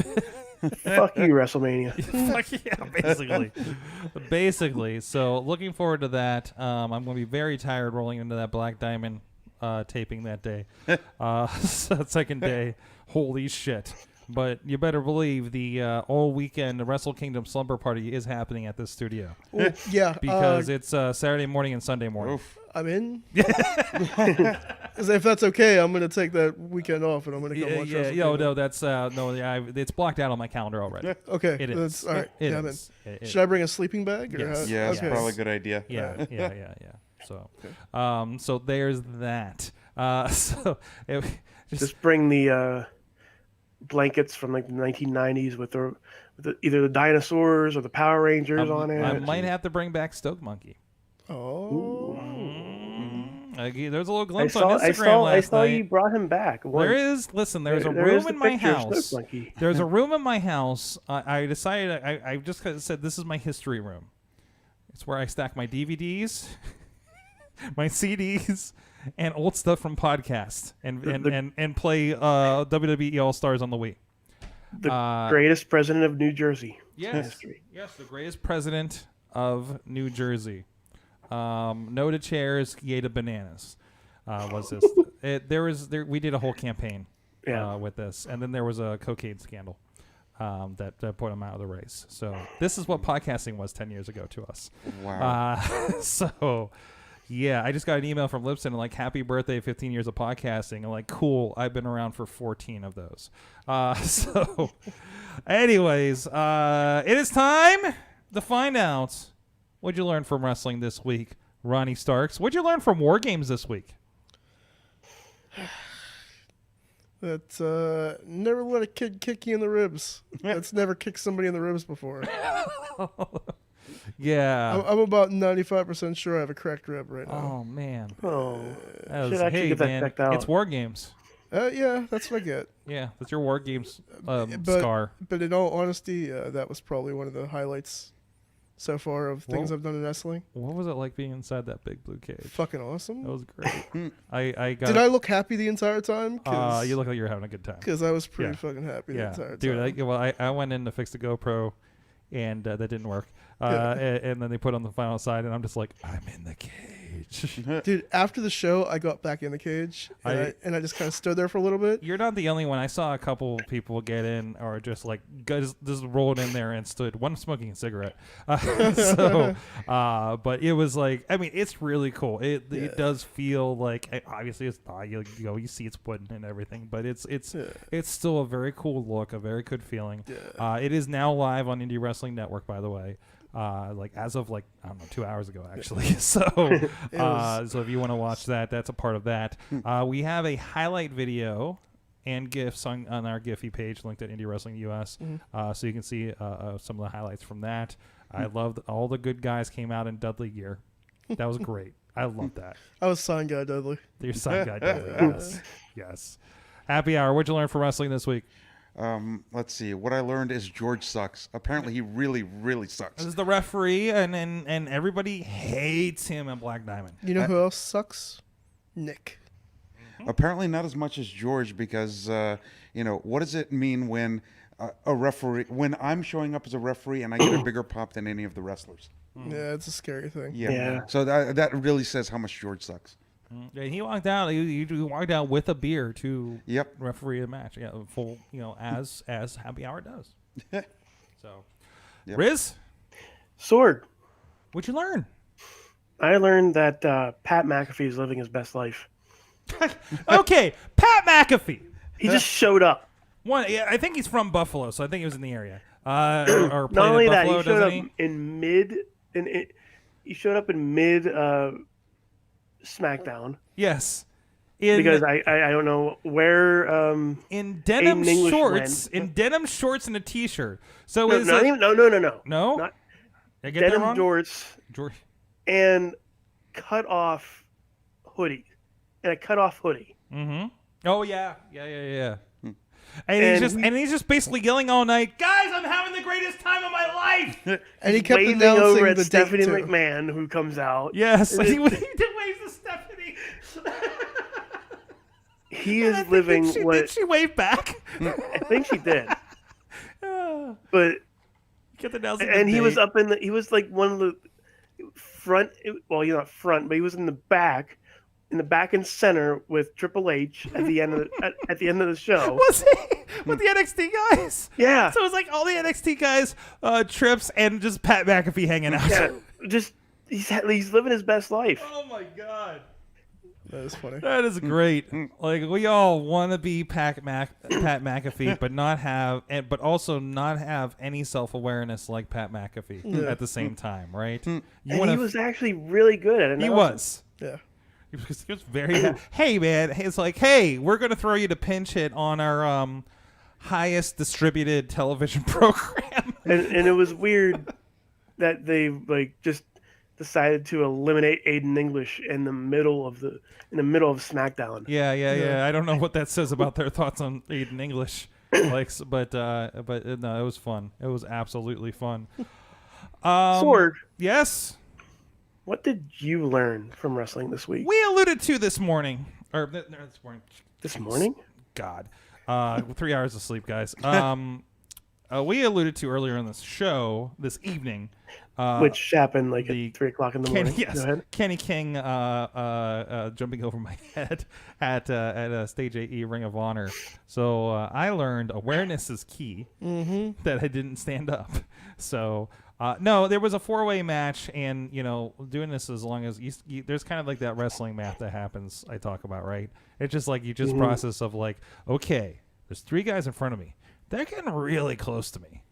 Fuck you, WrestleMania. Fuck yeah, basically. So looking forward to that. I'm going to be very tired rolling into that Black Diamond taping that day. Second day. Holy shit. But you better believe the all weekend Wrestle Kingdom slumber party is happening at this studio. Ooh, yeah. Because it's Saturday morning and Sunday morning. Oof. I'm in. 'Cause if that's okay, I'm gonna take that weekend off and I'm gonna come watch Yeah, Wrestle no, Kingdom. that's it's blocked out on my calendar already. Okay. It is. That's, all right. It yeah, I'm in. is. It- Should I bring a sleeping bag? Or Yes. how- Yeah, it's okay. probably a good idea. Yeah. So, so there's that. Just bring the blankets from like the 1990s with either the dinosaurs or the Power Rangers on it. I might have to bring back Stoke Monkey. Oh. There's a little glimpse on Instagram I last saw night. you brought him back. There is. Listen, there's a There room is the in my picture of house. Stoke Monkey. There's a room in my house. I decided. I just said this is my history room. It's where I stack my DVDs, my CDs, and old stuff from podcasts, and play WWE All Stars on the Wii. The greatest president of New Jersey. Yes, History. yes, the greatest president of New Jersey. No to chairs, yay to bananas. Was this? We did a whole campaign with this, and then there was a cocaine scandal that put him out of the race. So this is what podcasting was 10 years ago to us. Wow. So yeah, I just got an email from Lipson like, happy birthday, 15 years of podcasting. I'm like, cool, I've been around for 14 of those. So anyways, it is time to find out what'd you learn from wrestling this week, Ronnie Starks. What'd you learn from War Games this week? That's never let a kid kick you in the ribs. That's never kicked somebody in the ribs before. Yeah. I'm about 95% sure I have a cracked rib right now. Oh man. Oh, That should was- actually hey, get that man, checked out. It's War Games. Yeah, that's what I get. Yeah, that's your War Games But- scar. But in all honesty, that was probably one of the highlights so far of things Whoa. I've done in wrestling. What was it like being inside that big blue cage? Fucking awesome. That was great. I got. Did I look happy the entire time? You look like you're having a good time. Because I was pretty Yeah. fucking happy the Yeah, entire dude. time. I went in to fix the GoPro, and that didn't work. And then they put on the final side, and I'm just like, I'm in the cage. Dude, after the show, I got back in the cage, and I just kind of stood there for a little bit. You're not the only one. I saw a couple people get in, or just like just rolled in there and stood. One smoking a cigarette. But it was like, I mean, it's really cool. It does feel like, obviously it's you see it's wooden and everything, but it's still a very cool look, a very good feeling. Yeah. It is now live on Indie Wrestling Network, by the way. As of I don't know, 2 hours ago actually. So so if you want to watch that, that's a part of that. We have a highlight video and GIFs on our Giphy page linked at Indie Wrestling US. So you can see some of the highlights from that. I loved all the good guys came out in Dudley gear. That was great. I love that. I was sign guy Dudley. Your son guy Dudley. Yes. Happy hour. What'd you learn from wrestling this week? Let's see. What I learned is George sucks. Apparently, he really, really sucks. This is the referee, and everybody hates him in Black Diamond. You know who else sucks? Nick. Apparently, not as much as George, because what does it mean when a referee? When I'm showing up as a referee and I get a bigger pop than any of the wrestlers? Yeah, it's a scary thing. Yeah. So that really says how much George sucks. And he walked out. He walked out with a beer to Yep. referee a match. Yeah, full. As Happy Hour does. So, Yep. Riz, Sword. what'd you learn? I learned that Pat McAfee is living his best life. Okay, Pat McAfee. He just showed up. I think he's from Buffalo, so I think he was in the area. Or Not played only in that, Buffalo, he showed doesn't up in mid. He showed up in mid SmackDown Yes. because I don't know where. In denim Aiden English shorts, went. in denim shorts and a t-shirt. So No, is no, it, no. no? Not Did I get that denim wrong? shorts George. and cut off hoodie and a cut off hoodie. Mm-hmm. Oh yeah. And he's just basically yelling all night, guys, I'm having the greatest time of my life. And he kept Waving announcing over at the Stephanie date too. McMahon, who comes out. Yes, he did wave to Stephanie. He And I is think living did she wave back? I think she did, but Get the announcing and the he was date. up in the. He was like one of the front. Well, he's not front, but he was in the back and center with Triple H at the end of at the end of the show. Was he with the NXT guys? Yeah, So it was like all the NXT guys, trips, and just Pat McAfee hanging out. yeah. Just he's living his best life. Oh my god. That is funny. That is great. Like we all want to be Pat McAfee, but also not have any self-awareness like Pat McAfee at the same time, right? You And wanna he was actually really good at it. he was. Yeah. He was very. Hey man, it's like, hey, we're gonna throw you to pinch hit on our highest distributed television program. and it was weird that they just decided to eliminate Aiden English in the middle of SmackDown. Yeah. I don't know what that says about their thoughts on Aiden English, but no, it was fun. It was absolutely fun. Sword, Yes, what did you learn from wrestling this week? we alluded to this morning, or no, this morning. This morning? God, 3 hours of sleep, guys. We alluded to earlier in this show this evening. Which happened like the at 3 o'clock in the morning. Go ahead. Kenny King jumping over my head at a Stage AE Ring of Honor. So I learned awareness is key. Mm-hmm. That I didn't stand up. So no, there was a 4-way match, and doing this as long as you there's kind of like that wrestling math that happens. I talk about, right? It's just like you just process of like, okay, there's 3 guys in front of me. They're getting really close to me.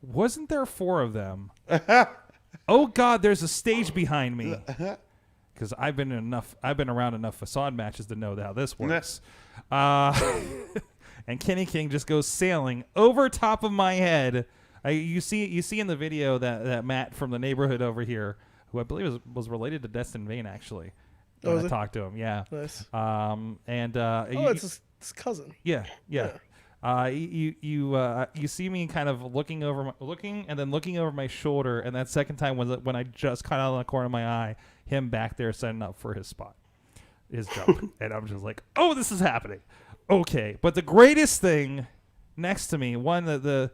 Wasn't there 4 of them? Oh God, there's a stage behind me. because I've been around enough facade matches to know how this works. And Kenny King just goes sailing over top of my head. You see in the video that Matt from the neighborhood over here, who I believe was related to Destin Vane, actually. When I talked to him, yeah. Nice. It's his cousin. Yeah. You see me kind of looking and then looking over my shoulder, and that second time was when I just caught out of the corner of my eye, him back there setting up for his spot, his jump, and I'm just like, oh, this is happening. Okay, but the greatest thing next to me, the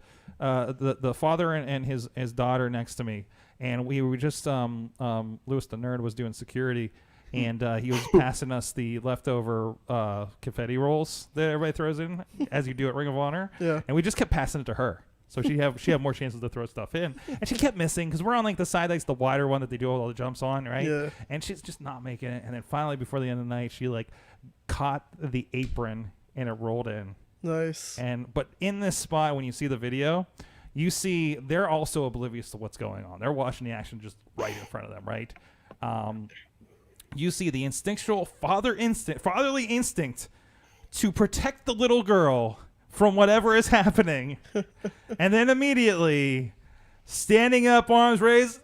father and his daughter next to me, and we were just Lewis the Nerd was doing security. And he was passing us the leftover confetti rolls that everybody throws in, as you do at Ring of Honor. Yeah. And we just kept passing it to her, so she have more chances to throw stuff in. And she kept missing because we're on like the side, like the wider one that they do all the jumps on, right? Yeah. And she's just not making it. And then finally, before the end of the night, she like caught the apron and it rolled in. Nice. But in this spot, when you see the video, you see they're also oblivious to what's going on. They're watching the action just right in front of them, right? You see the instinctual fatherly instinct to protect the little girl from whatever is happening. And then immediately standing up, arms raised.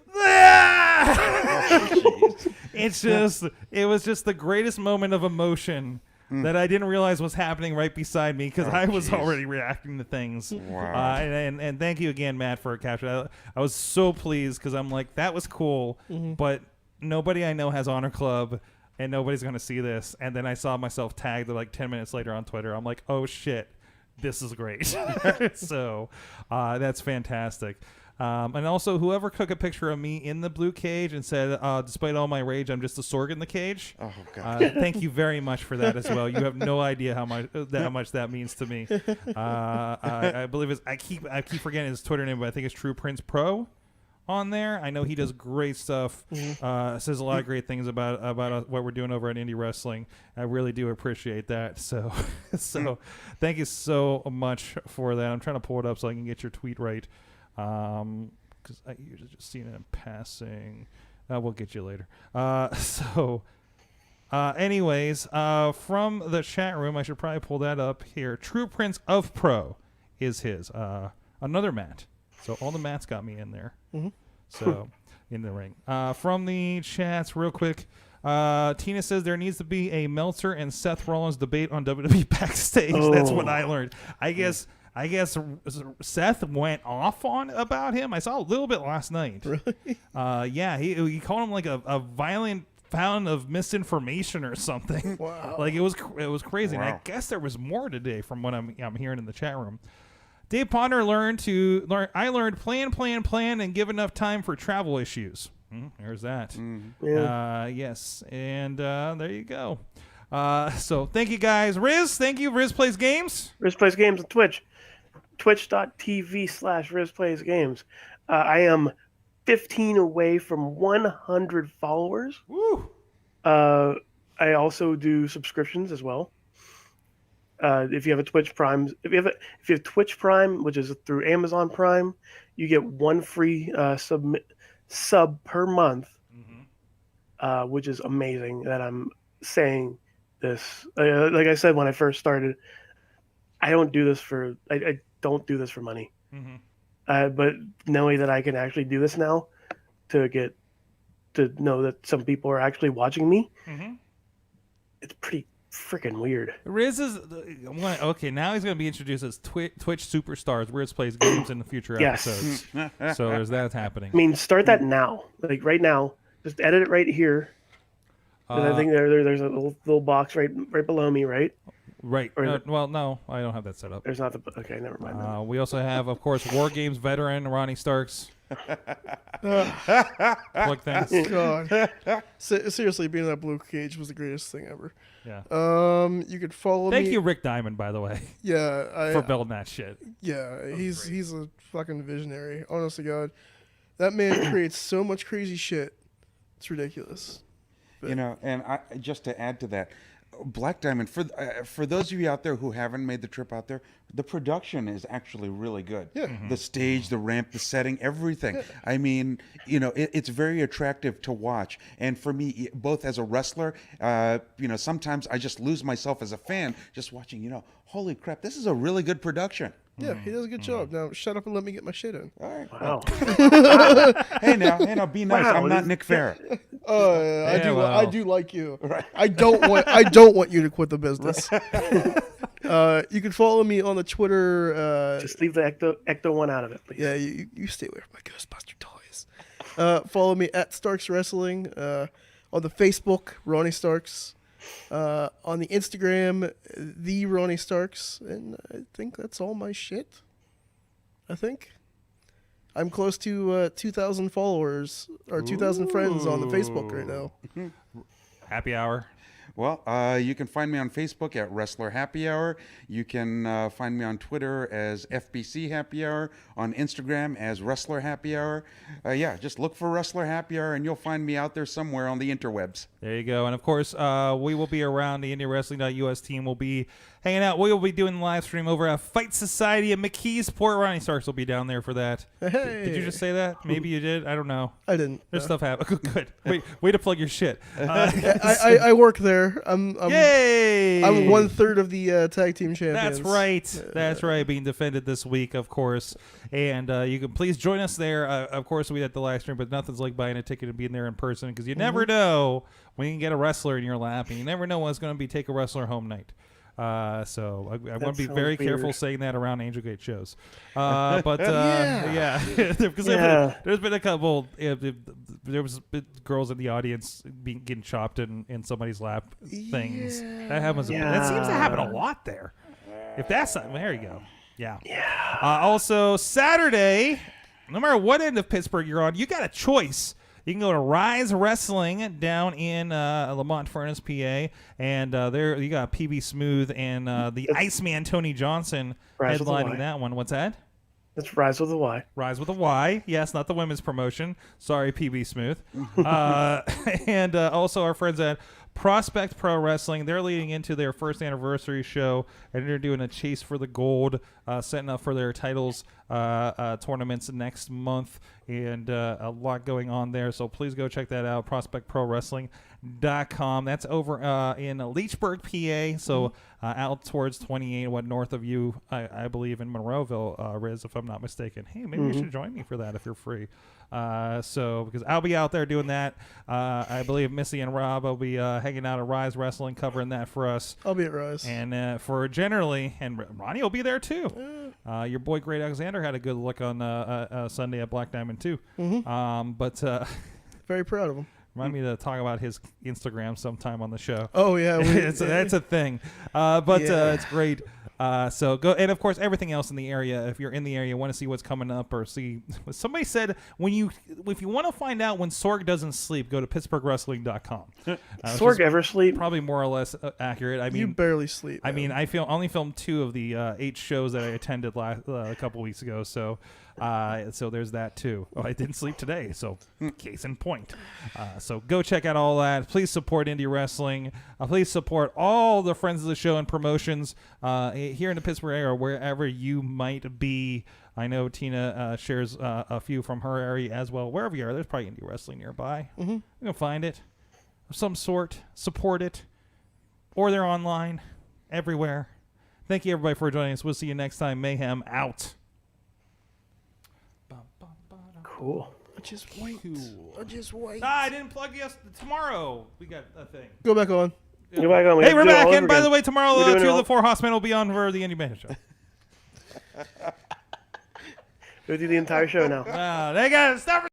It was just the greatest moment of emotion that I didn't realize was happening right beside me because I was already reacting to things. Wow. And thank you again, Matt, for capturing. I was so pleased because I'm like, that was cool, but nobody I know has Honor Club, and nobody's going to see this. And then I saw myself tagged like 10 minutes later on Twitter. I'm like, oh, shit, this is great. So that's fantastic. And also, whoever took a picture of me in the blue cage and said, despite all my rage, I'm just a Sorg in the cage. Oh, God. Thank you very much for that as well. You have no idea how much that means to me. I believe I keep forgetting his Twitter name, but I think it's True Prince Pro on there. I know he does great stuff. Says a lot of great things about what we're doing over at Indie Wrestling. I really do appreciate that. So thank you so much for that. I'm trying to pull it up so I can get your tweet right. Because I usually just seen it in passing. We'll get you later. Anyways, from the chat room, I should probably pull that up here. True Prince of Pro is his. Another Matt. So all the Matts got me in there. So in the ring. From the chats, real quick. Tina says there needs to be a Meltzer and Seth Rollins debate on WWE backstage. That's what I learned. I guess Seth went off on about him. I saw a little bit last night. Really? Yeah, he called him like a violent fountain of misinformation or something. Wow. Like it was crazy. Wow. And I guess there was more today from what I'm hearing in the chat room. Dave Ponder I learned plan, and give enough time for travel issues. There's that. Yes, and there you go. So thank you guys. Riz, thank you. Riz Plays Games. Riz Plays Games on Twitch. Twitch.tv/Riz Plays Games. I am 15 away from 100 followers. Woo! I also do subscriptions as well. If you have a Twitch Prime, if you have Twitch Prime, which is through Amazon Prime, you get one free sub per month, which is amazing. That I'm saying this. Like I said when I first started, I don't do this for money. But knowing that I can actually do this now, to know that some people are actually watching me, it's pretty freaking weird. Riz is okay. Now he's going to be introduced as Twitch superstars. Riz Plays Games in the future episodes. So there's that happening. I mean, start that now, like right now. Just edit it right here. I think there's a little box right below me, right? Right. Well, no, I don't have that set up. There's not the. Okay, never mind. We also have, of course, War Games veteran Ronnie Starks. Plug things. God. Seriously, being in that blue cage was the greatest thing ever. Yeah. You could follow me. Thank you, Rick Diamond, by the way. Yeah. For building that shit. Yeah, he's a fucking visionary. Honest to God, that man creates so much crazy shit. It's ridiculous. fit. You know, and just to add to that, Black Diamond, for those of you out there who haven't made the trip out there, the production is actually really good. Yeah. The stage, the ramp, the setting, everything. I mean, you know, it's very attractive to watch. And for me, both as a wrestler, you know, sometimes I just lose myself as a fan just watching, you know, holy crap, this is a really good production. Yeah, he does a good job. Now, shut up and let me get my shit in. All right. Wow. Hey now, be nice. Wow, I'm not Nick Fair. I do like you. Right. I don't want you to quit the business. You can follow me on the Twitter. Just leave the Ecto one out of it, please. Yeah, you stay away from my Ghostbuster toys. Follow me at Starks Wrestling. On the Facebook, Ronnie Starks. On the Instagram, the Ronnie Starks. And I think that's all my shit. I think. I'm close to 2,000 followers or 2,000 friends on the Facebook right now. Happy hour. Well, you can find me on Facebook at Wrestler Happy Hour. You can find me on Twitter as FBC Happy Hour, on Instagram as Wrestler Happy Hour. Yeah, just look for Wrestler Happy Hour and you'll find me out there somewhere on the interwebs. There you go. And of course, we will be around. The IndieWrestling.us team will be hanging out. We will be doing the live stream over at Fight Society in McKeesport. Ronnie Starks will be down there for that. Hey. Did you just say that? Maybe you did. I don't know. I didn't. There's stuff happening. Good. Wait, way to plug your shit. I work there. I'm Yay! I'm 1/3 of the tag team champions. That's right. That's right. Being defended this week, of course. And you can please join us there. Of course, we had the live stream, but nothing's like buying a ticket and being there in person because you never know when you can get a wrestler in your lap, and you never know when it's going to be take a wrestler home night. So I want to be very careful saying that around Angel Gate shows. But yeah, because there's been a couple. There was girls in the audience getting chopped in somebody's lap. Things that happens. That seems to happen a lot there. If that's not, there you go. Yeah. Also Saturday, no matter what end of Pittsburgh you're on, you got a choice. You can go to Rise Wrestling down in Lamont Furnace, PA, and there you got PB Smooth and the Iceman Tony Johnson headlining that one. What's that? It's Rise with a Y. Rise with a Y. Yes, not the women's promotion. Sorry, PB Smooth. And also our friends at Prospect Pro Wrestling. They're leading into their first anniversary show, and they're doing a chase for the gold, setting up for their titles tournaments next month, and a lot going on there. So please go check that out, prospectprowrestling.com. That's over in Leechburg, PA, so out towards 28, north of you, I believe, in Monroeville, Riz, if I'm not mistaken. Hey, maybe you should join me for that if you're free. Because I'll be out there doing that. I believe Missy and Rob will be hanging out at Rise Wrestling, covering that for us. I'll be at Rise. And for generally, and Ronnie will be there too. Your boy Great Alexander had a good look on Sunday at Black Diamond too. But very proud of him. Remind me to talk about his Instagram sometime on the show. Oh yeah, that's a thing. But it's great. So go, and of course everything else in the area. If you're in the area, want to see what's coming up, or see somebody said if you want to find out when Sorg doesn't sleep, go to PittsburghWrestling.com. Sorg ever sleep? Probably more or less accurate. I mean, you barely sleep. I mean, I only filmed 2 of the 8 shows that I attended a couple weeks ago. So there's that too. Oh, I didn't sleep today, so case in point. So go check out all that. Please support indie wrestling. Please support all the friends of the show and promotions here in the Pittsburgh area or wherever you might be. I know Tina shares a few from her area as well. Wherever you are, there's probably indie wrestling nearby. You can find it of some sort. Support it, or they're online everywhere. Thank you everybody for joining us. We'll see you next time. Mayhem out. Cool. Just wait. Just wait. I didn't plug you tomorrow. We got a thing. Go back on. Go back on. Hey, we're back. And by the way, tomorrow, 2 of the 4 Horsemen will be on for the Indie Band show. We'll do the entire show now. They got stuff.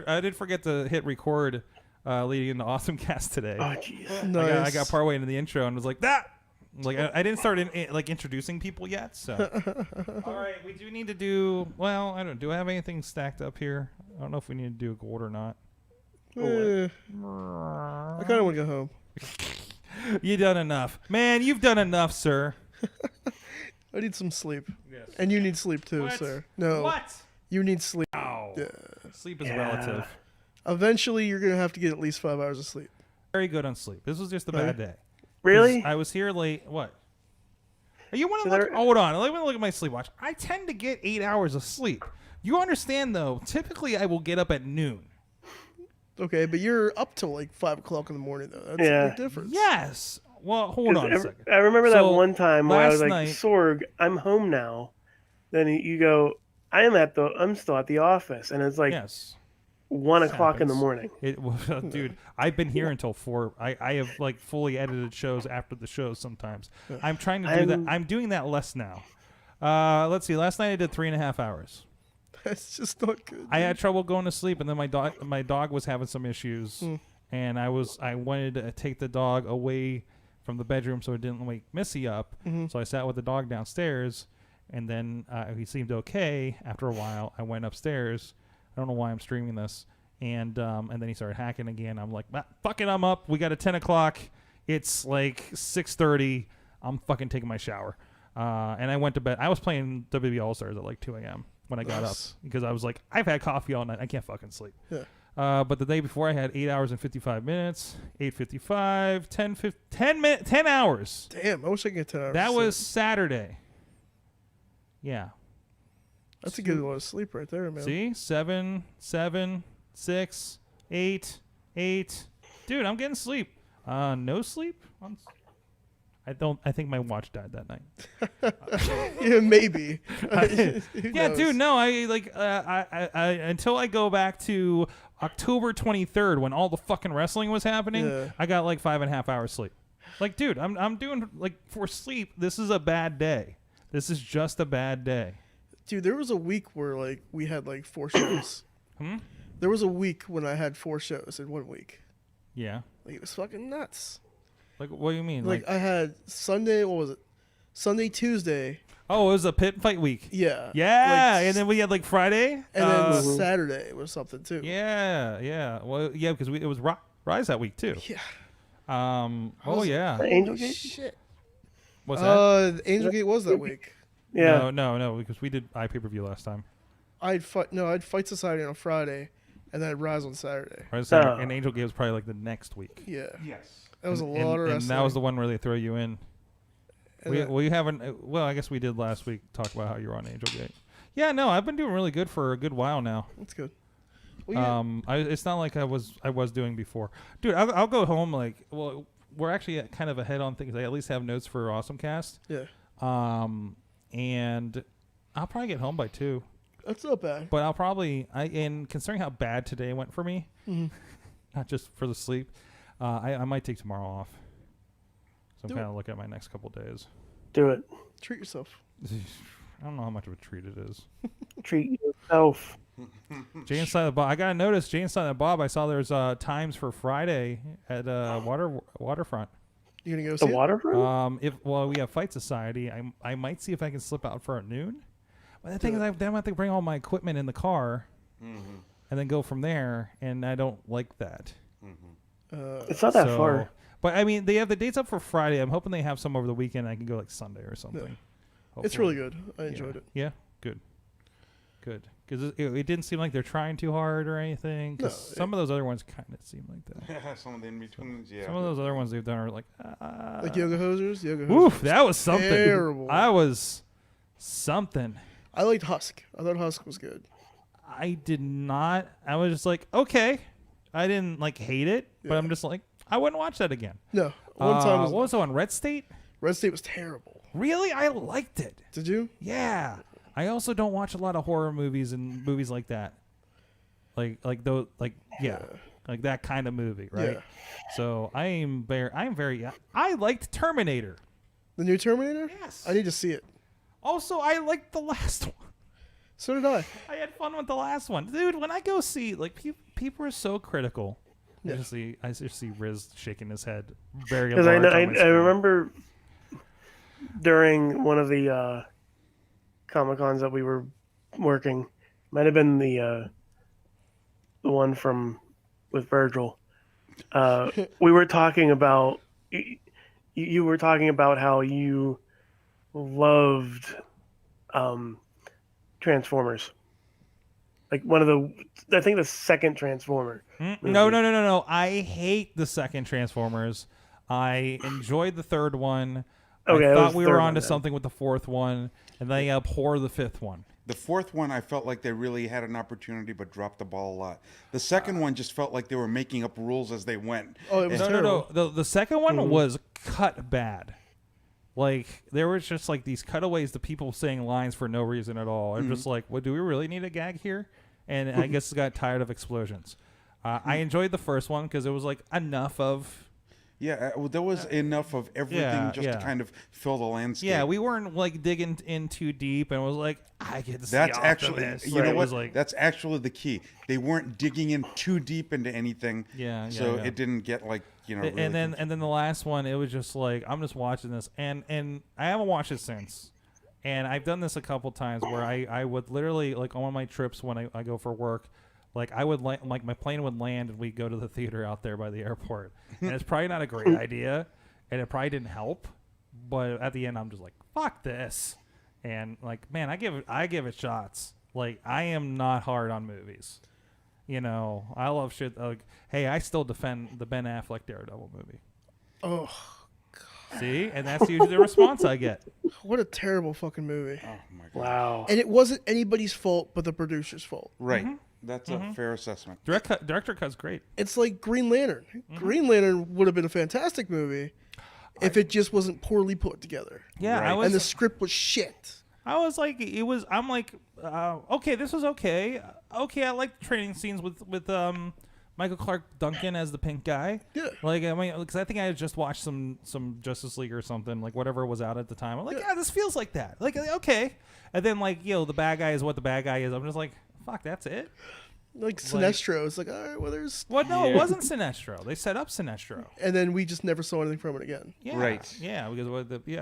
I did forget to hit record leading into Awesome Cast today. Oh, jeez. Nice. I got partway into the intro and was like, that. Like I didn't start introducing people yet, so. All right, we do need to do. Well, I don't. Do I have anything stacked up here? I don't know if we need to do a gold or not. I kind of want to go home. You done enough, man. You've done enough, sir. I need some sleep. Yes. And you need sleep too, What? sir. No. What? You need sleep. Ow. Yeah. Sleep is Yeah. relative. Eventually, you're gonna have to get at least 5 hours of sleep. Very good on sleep. This was just a bad day. 'Cause Really? I was here late. What? You want to So look? there- Hold on. Let me look at my sleep watch. I tend to get 8 hours of sleep. You understand, though? Typically, I will get up at noon. Okay, but you're up till like 5 o'clock in the morning though. That's Yeah. a big difference. Yes. Well, hold on a second. I remember that So, one time where I was last like, night- Sorg, I'm home now. Then you go, I'm still at the office, and it's like Yes. 1 o'clock in the happens. morning. Dude, I've been here until 4. I have like fully edited shows after the shows sometimes. I'm trying to do that. I'm doing that less now. Let's see. Last night I did 3.5 hours. That's just not good. I had trouble going to sleep, and then my dog was having some issues, Hmm. and I wanted to take the dog away from the bedroom so it didn't wake Missy up. Mm-hmm. So I sat with the dog downstairs, and then he seemed okay. After a while, I went upstairs. I don't know why I'm streaming this, and then he started hacking again. I'm like, fuck it, I'm up. We got a 10 o'clock. It's like 6:30. I'm fucking taking my shower, and I went to bed. I was playing WWE All Stars at like 2 a.m. when I got up because I was like, I've had coffee all night. I can't fucking sleep. Yeah. But the day before I had 8 hours and 55 minutes, 8:55, 10 hours. Damn, I wish I could get 10 hours. That of was sleep. Saturday. Yeah. That's a good amount of sleep right there, man. See? 7, 6, 8, 8. Dude, I'm getting sleep. No sleep? I think my watch died that night. Yeah, maybe. Yeah, dude, no, I until I go back to October 23rd when all the fucking wrestling was happening, Yeah. I got like 5.5 hours sleep. Like, dude, I'm doing like for sleep. This is a bad day. This is just a bad day. Dude, there was a week where like we had like 4 shows. There was a week when I had 4 shows in 1 week. Yeah. Like it was fucking nuts. Like, what do you mean? Like I had Sunday, what was it? Sunday, Tuesday. Oh, it was a pit fight week. Yeah. Yeah, Like, and then we had like Friday. and then Saturday was something too. Yeah. Well, yeah, because it was Rise that week too. Yeah. Oh yeah. The Angel Gate? Shit. What's that? The Angel Gate was that week. Yeah. No, because we did iPay-per-view last time. I'd Fight Society on Friday, and then I'd Rise on Saturday. And Angel Gate was probably like the next week. Yeah. Yes. That was a And- lot of and wrestling. that was the one where they throw you in. And that- We haven't. Well, I guess we did last week talk about how you were on Angel Gate. Yeah, no, I've been doing really good for a good while now. That's good. Well, yeah. It's not like I was doing before, dude. I'll go home like, well, we're actually kind of ahead on things. I at least have notes for Awesome Cast. Yeah. And I'll probably get home by 2. That's not bad. But I'll probably and considering how bad today went for me, not just for the sleep, I might take tomorrow off. So I'm Do kind of looking at my next couple days. Do it. Treat yourself. I don't know how much of a treat it is. Treat yourself. Jay and Silent Bob. I gotta notice Jay and Silent Bob. I saw there's times for Friday at Waterfront. You gonna go The see it? waterfront? If we have Fight Society, I might see if I can slip out for at noon. But the thing is, I have to bring all my equipment in the car, and then go from there. And I don't like that. It's not that So- far. But I mean, they have the dates up for Friday. I'm hoping they have some over the weekend. I can go like Sunday or something. It's really good. I enjoyed it. Yeah, good. Because it didn't seem like they're trying too hard or anything. 'Cause No, some of those other ones kind of seem like that. Some of the in-betweens, yeah. Some of those other ones they've done are like, Like Yoga Hosers. Yoga Hosers. oof, that was something. Terrible. I was something. I liked Husk. I thought Husk was good. I did not. I was just like, okay. I didn't like hate it, but Yeah. I'm just like, I wouldn't watch that again. No. One time was what was the one? Red State? Red State was terrible. Really? I liked it. Did you? Yeah. I also don't watch a lot of horror movies and movies like that. Like those like like that kind of movie, right? Yeah. So I liked Terminator. The new Terminator? Yes. I need to see it. Also, I liked the last one. So did I. I had fun with the last one. Dude, when I go see like people are so critical. Yeah. I just see Riz shaking his head very Because large. I on my screen. remember during one of the Comic Cons that we were working, might have been the one with Virgil. We were talking about you were talking about how you loved Transformers. Like one of I think the second Transformer. No. I hate the second Transformers. I enjoyed the third one. Okay, I that thought was the we third were one onto then. something with the fourth one, and they abhor the fifth one. The fourth one, I felt like they really had an opportunity, but dropped the ball a lot. The second one just felt like they were making up rules as they went. Oh, it was And- terrible. The second one Mm-hmm. was cut bad. Like there was just like these cutaways to people saying lines for no reason at all. I'm just like, well, do we really need a gag here? And I guess got tired of explosions. I enjoyed the first one because it was like enough of. Yeah, well, there was enough of everything just to kind of fill the landscape. Yeah, we weren't like digging in too deep, and it was like I get to see That's actually, Optimus. you know It what? was like, That's actually the key. They weren't digging in too deep into anything. So yeah. it didn't get like, really and then the last one, it was just like I'm just watching this, and I haven't watched it since. And I've done this a couple times where I would literally like on my trips when I go for work. Like I would like my plane would land and we'd go to the theater out there by the airport, and it's probably not a great idea, and it probably didn't help. But at the end, I'm just like, fuck this, and like, man, I give it shots. Like I am not hard on movies, you know. I love shit. Like, hey, I still defend the Ben Affleck Daredevil movie. Oh, See, and that's usually the response I get. what a terrible fucking movie. Oh my god. Wow. And it wasn't anybody's fault but the producer's fault. Right. That's a fair assessment. Director cut's great. It's like Green Lantern. Green Lantern would have been a fantastic movie if it just wasn't poorly put together. Yeah, Right. And the script was shit. I'm like, okay, this was okay. Okay, I like the training scenes with Michael Clark Duncan as the pink guy. Yeah. Like, I mean, because I think I had just watched some Justice League or something, like whatever was out at the time. I'm like, yeah, this feels like that. Like, okay. And then, like, the bad guy is what the bad guy is. I'm just like, fuck, that's it? Like Sinestro. It's like, all right, well, there's. Well, no, it wasn't Sinestro. They set up Sinestro. And then we just never saw anything from it again. Yeah. Right. Yeah, because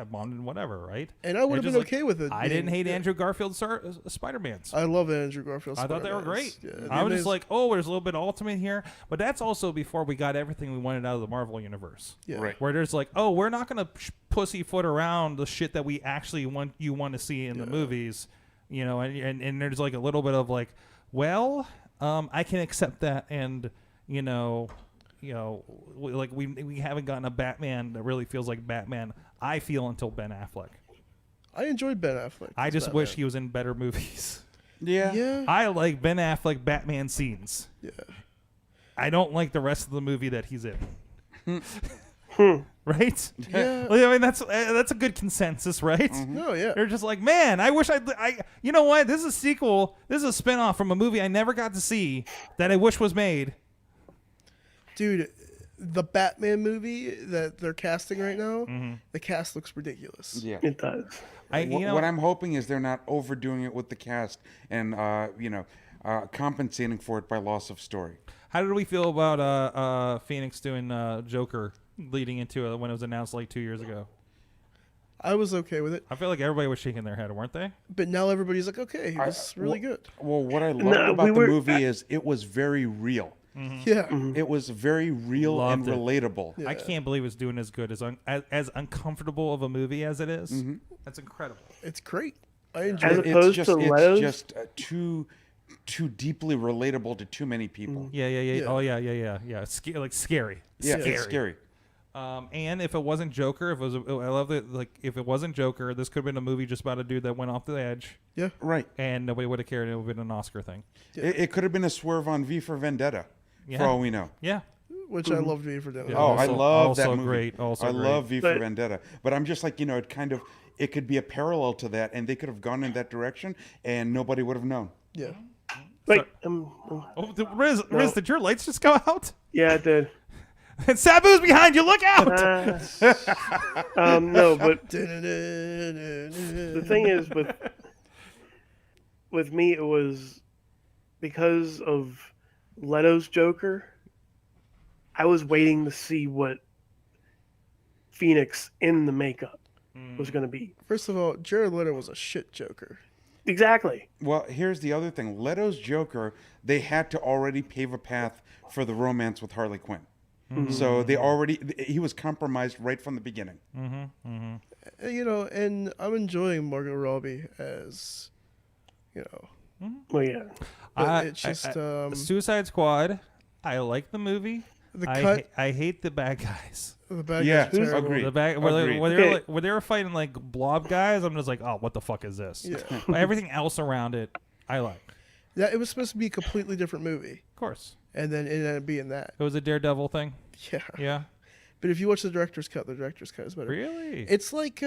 Bond and whatever, right? And I would have They're been just okay with it. I didn't hate yeah. Andrew Garfield's Spider-Mans. I love Andrew Garfield. I thought they were Spider-Mans. great. Yeah, I was they- just like, oh, there's a little bit of Ultimate here. But that's also before we got everything we wanted out of the Marvel Universe. yeah. Right. Where there's like, oh, we're not going to pussyfoot around the shit that we actually want to see in the movies. You know, and there's like a little bit of like, well, I can accept that. And, like we haven't gotten a Batman that really feels like Batman, I feel, until Ben Affleck. I enjoyed Ben Affleck. I as just Batman. wish he was in better movies. Yeah. Yeah. I like Ben Affleck Batman scenes. Yeah. I don't like the rest of the movie that he's in. Right? Yeah. Well, I mean, that's a good consensus, right? No, yeah. They're just like, man, I wish I. You know what? This is a sequel. This is a spinoff from a movie I never got to see that I wish was made. Dude, the Batman movie that they're casting right now, the cast looks ridiculous. Yeah. It does. What I'm hoping is they're not overdoing it with the cast and compensating for it by loss of story. How did we feel about Phoenix doing Joker leading into it when it was announced like 2 years ago? I was okay with it. I feel like everybody was shaking their head, weren't they? But now everybody's like, okay, he was really good. Well, what I loved No, about we the were- movie is it was very real. Yeah. It was very real Loved and it. relatable. Yeah. I can't believe it's doing as good as uncomfortable of a movie as it is. That's incredible. It's great. I enjoy As it. opposed It's to Leto's? just too deeply relatable to too many people. Yeah. Yeah. Oh yeah. Like scary. Yeah, Scary. it's scary. And if it wasn't Joker, I love that. Like if it wasn't Joker, this could have been a movie just about a dude that went off the edge, Yeah. Right. and nobody would have cared. It would have been an Oscar thing. It could have been a swerve on V for Vendetta, Yeah. for all we know. Yeah. Which I loved V for Dinner. Yeah. Oh, I Also- love also that movie. great, also I great. love V for But- Vendetta. But I'm just like, it could be a parallel to that, and they could have gone in that direction, and nobody would have known. Yeah. Like, Oh, Riz, did your lights just go out? yeah, it did. And Sabu's behind you. Look out! No, but the The thing is, with me, it was because of Leto's Joker. I was waiting to see what Phoenix in the makeup was going to be. First of all, Jared Leto was a shit Joker. Exactly. Well, here's the other thing. Leto's Joker, they had to already pave a path for the romance with Harley Quinn. So he was compromised right from the beginning. And I'm enjoying Margot Robbie as, Well, yeah. But it's just Suicide Squad. I like the movie. the cut. I hate the bad guys. The bad Yeah, guys are terrible. agreed. The bad Agreed. when they were fighting like blob guys, I'm just like, oh, what the fuck is this? Yeah. But everything else around it, I like. Yeah, it was supposed to be a completely different movie, Of course, and then it ended up being that. it was a Daredevil thing. Yeah. Yeah, But if you watch the director's cut is better. really? It's like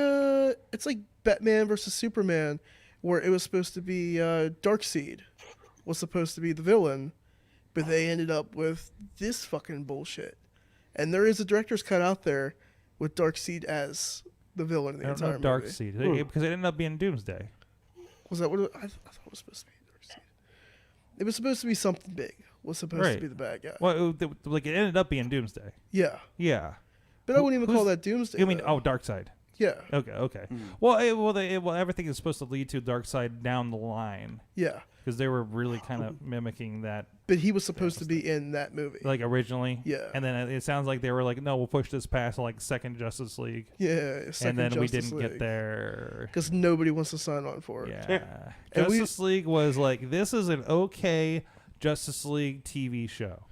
Batman versus Superman, where it was supposed to be Darkseid was supposed to be the villain, but they ended up with this fucking bullshit. And there is a director's cut out there with Darkseid as the villain of the I don't entire know movie. Darkseid because it ended up being Doomsday. Was that what I thought it was supposed to be? Darkseid. It was supposed to be something big. Was supposed Right. to be the bad guy. Well, like it ended up being Doomsday. Yeah, Yeah. but I wouldn't even call Who's- that Doomsday. You mean though. Darkseid? Yeah, Okay. Mm. Well, everything is supposed to lead to Darkseid down the line yeah. because they were really kind of mimicking that, But he was supposed to be in that movie. like originally. Yeah. And then it sounds like they were like, no, we'll push this past like second Justice League, Yeah, and then we didn't get there. because nobody wants to sign on for it. Yeah. And we- Justice League was like, this is an okay Justice League TV show.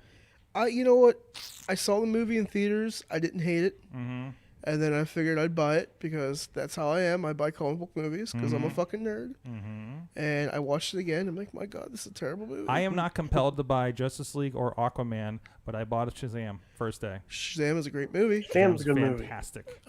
You know what? I saw the movie in theaters. I didn't hate it, Mm-hmm. and then I figured I'd buy it because that's how I am. I buy comic book movies because I'm a fucking nerd. Mm-hmm. And I watched it again. I'm like, my god, this is a terrible movie. I am not compelled to buy Justice League or Aquaman, but I bought a Shazam first day. Shazam is a great movie. Sam's It a was good movie. fantastic.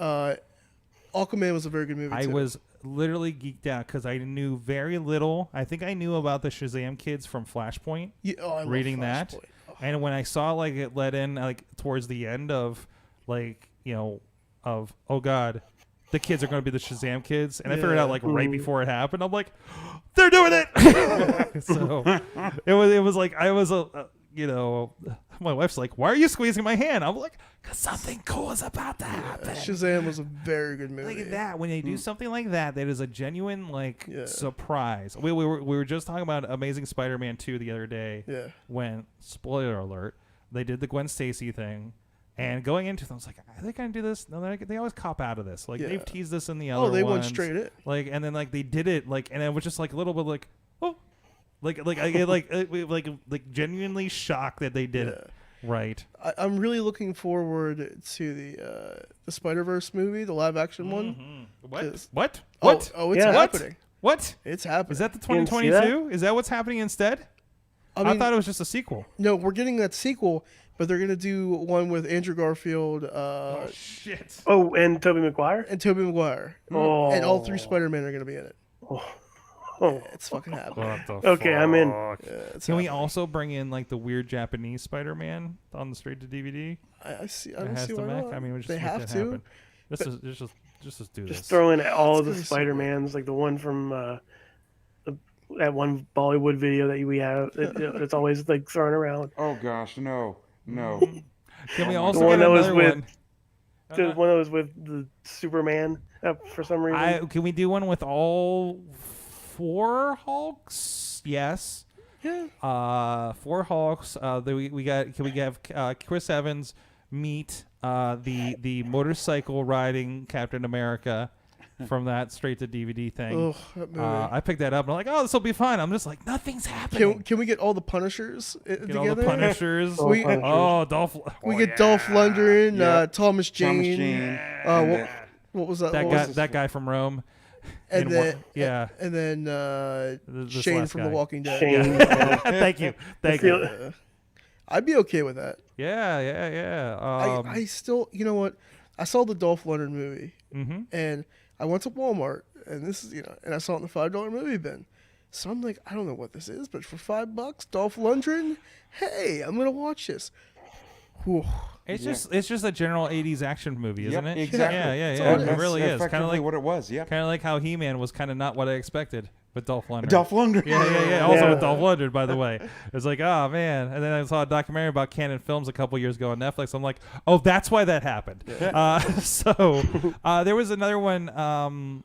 Aquaman was a very good movie. I too. was literally geeked out because I knew very little. I think I knew about the Shazam kids from Flashpoint, Yeah, I love reading that. Flashpoint. Oh, and when I saw like it led in like towards the end of like of oh god, the kids are going to be the Shazam kids, and I figured Yeah. out like right before it happened, I'm like, they're doing it. So it was like I was my wife's like, why are you squeezing my hand? I'm like, because something cool is about to happen. Shazam was a very good movie. Like that, when they do something like that, that is a genuine Yeah. surprise. We were just talking about Amazing Spider-Man 2 the other day. Yeah. When, spoiler alert, they did the Gwen Stacy thing, and going into them, I was like, are they gonna do this? No, they always cop out of this. Like Yeah. they've teased this in the other. Oh, they went ones. straight in. Like, and then like they did it like, and it was just like a little bit like, oh, I get like genuinely shocked that they did it. Right. I'm really looking forward to the Spider-Verse movie, the live-action one. Mm-hmm. What? 'Cause- What? Oh, What? oh, it's Yeah. happening. What? It's happening. Is that the You didn't see that? 2022? Is that what's happening instead? I thought it was just a sequel. No, we're getting that sequel, but they're gonna do one with Andrew Garfield Shit. Oh, and Tobey Maguire? and Tobey Maguire, Oh. and all three Spider-Men are gonna be in it. Oh. It's fucking happening. What the Okay, I'm in. Yeah, it's Can we happening. also bring in like the weird Japanese Spider-Man on the straight to DVD? I see. I That don't has see to why make. not. I mean, we just they make have that to. happen. Just do this. Just throw in all of the gonna be so Spider-Mans, like the one from that one Bollywood video that we have. It's always like thrown around. Oh gosh, no. Can we The also one get that was another with- one? The one that was with the Superman for some reason. Can we do one with all 4 Hulks? Yes. Yeah. 4 Hulks. We got. Can we have Chris Evans meet the motorcycle riding Captain America from that straight to DVD thing? Ugh, that movie. I picked that up and I'm like, oh, this will be fine. I'm just like, nothing's happening. Can we get all the Punishers Get together? all the Punishers. We- Dolph. We get Dolph Lundgren, Yeah. Thomas Jane. Thomas Jane. What was that? That what guy. was That guy from Rome. and in then one- yeah. and then This Shane last from guy. The Walking Dead. Shane. Thank you. Thank feel- you. I'd be okay with that. Yeah. I still, you know what? I saw the Dolph Lundgren movie, Mm-hmm. and I went to Walmart, and and I saw it in the $5 movie bin. So I'm like, I don't know what this is, but for $5, Dolph Lundgren, hey, I'm gonna watch this. Whew. It's just a general 80s action movie, isn't Yep, it? exactly. Yeah. That's all It it is. really is. Kind of effectively like what it was. Yeah. how He-Man was kind of not what I expected with Dolph Lundgren. Dolph Lundgren. Yeah. Also Yeah. with Dolph Lundgren, by the way. It's like, oh man. And then I saw a documentary about Canon Films a couple years ago on Netflix. I'm like, oh, that's why that happened. So there was another one.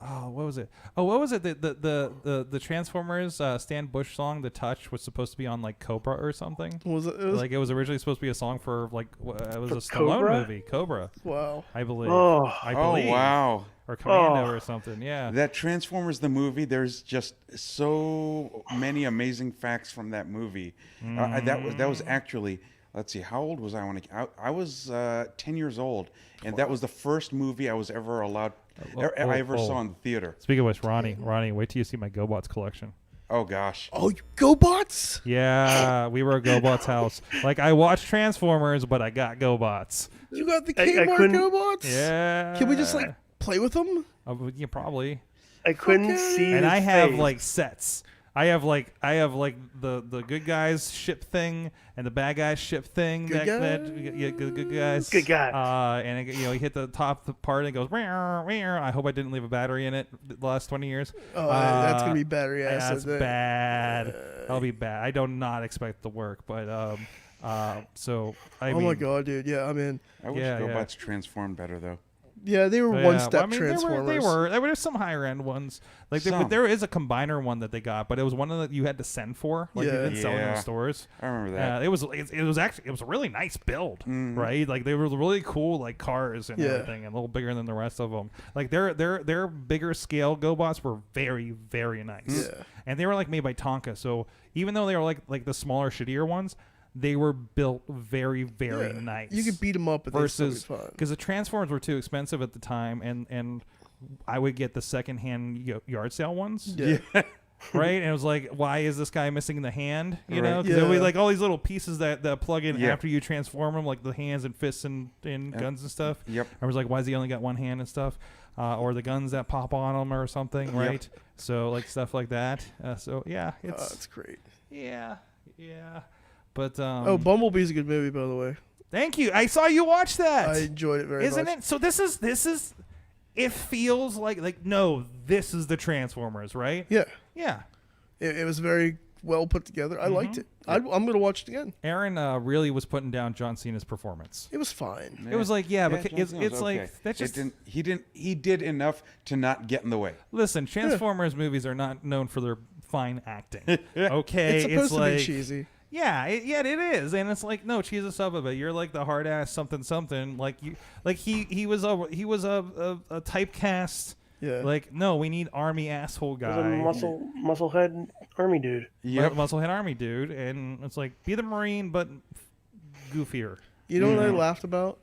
what was it? Oh, what was it? The Transformers Stan Bush song, "The Touch," was supposed to be on like Cobra or something. Was it? Like it was originally supposed to be a song for like it was For a Stallone Cobra? movie, Cobra, Wow. I believe. Oh. I Oh believe. wow. Or Commando Oh. or something. Yeah. That Transformers the movie. There's just so many amazing facts from that movie. That was actually. Let's see. How old was I when I was 10 years old, and that was the first movie I was ever allowed. I ever saw in the theater. Speaking of which, Ronnie, wait till you see my GoBots collection. Oh gosh. Oh, GoBots! Yeah, we were a GoBots house. Like I watched Transformers, but I got GoBots. You got the I Kmart couldn't- GoBots? Yeah. Can we just like play with them? Yeah, probably. I couldn't Okay. see. And his I have face. like sets. I have like the good guys ship thing and the bad guys ship thing. Good Good guys. Good guys. And it, you hit the top part and it goes. Meow, meow. I hope I didn't leave a battery in it the last 20 years. Oh, that's gonna be battery That's acid. bad. That'll be bad. I do not expect the work, but so I Oh mean, my god, dude! Yeah, I mean, I wish Yeah, yeah. GoBots transformed better though. yeah, they were yeah, one step well, I mean, Transformers. There were some higher end ones. Like Some. there is a combiner one that they got, but it was one that you had to send for. Like they Yeah. didn't sell it in Yeah. the stores. I remember that. It was a really nice build, right? Like they were really cool, like cars and Yeah. everything, and a little bigger than the rest of them. Like their bigger scale GoBots were very very nice, Yeah. and they were like made by Tonka. So even though they were like the smaller, shittier ones, they were built very very Yeah. nice. You could beat them up, but versus they'd still be fun. because the Transformers were too expensive at the time, and I would get the secondhand yard sale ones, Yeah. right? And it was like, why is this guy missing the hand? You know, Right. because there would be Yeah. like all these little pieces that plug in Yeah. after you transform them, like the hands and fists and guns and stuff. Yep. I was like, why has he only got one hand and stuff? Or the guns that pop on them or something, right? So like stuff like that. So yeah, it's That's great. yeah. But Oh, Bumblebee's a good movie, by the way. thank you. I saw you watch that. I enjoyed it very Isn't much. it? So this is. It feels like no, this is the Transformers, right? Yeah, Yeah. it was very well put together. I liked it. I'm gonna watch it again. Aaron really was putting down John Cena's performance. It was fine. It was like, but John it's Cena was like okay. that's just He did enough to not get in the way. listen. Transformers movies are not known for their fine acting. Okay, It's supposed to like, be cheesy. Yeah, it is, and it's like no, cheese a sub of it. You're like the hard ass something. Like you, like he was a typecast. Yeah. Like no, we need army asshole There's guy. a musclehead army dude. Yep. Musclehead army dude, and it's like be the Marine but goofier. You know what I laughed about?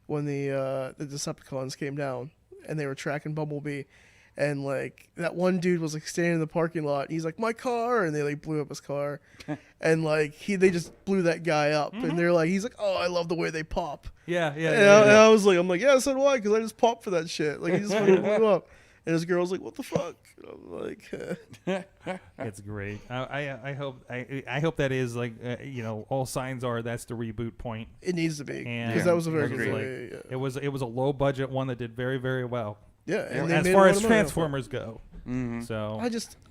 When the Decepticons came down and they were tracking Bumblebee, and like that one dude was like standing in the parking lot. And he's like, "My car!" and they like blew up his car, and like they just blew that guy up. And they're like, he's like, "Oh, I love the way they pop." Yeah. And I was like, yeah, so do I, because I just popped for that shit. Like he just fucking blew up. And his girl's like, "What the fuck?" And I'm like, It's great. I hope that is like all signs are that's the reboot point. it needs to be, And because that was a very it good was movie. Yeah, It was a low budget one that did very very well and they as made far a lot as of money off it. Transformers go. So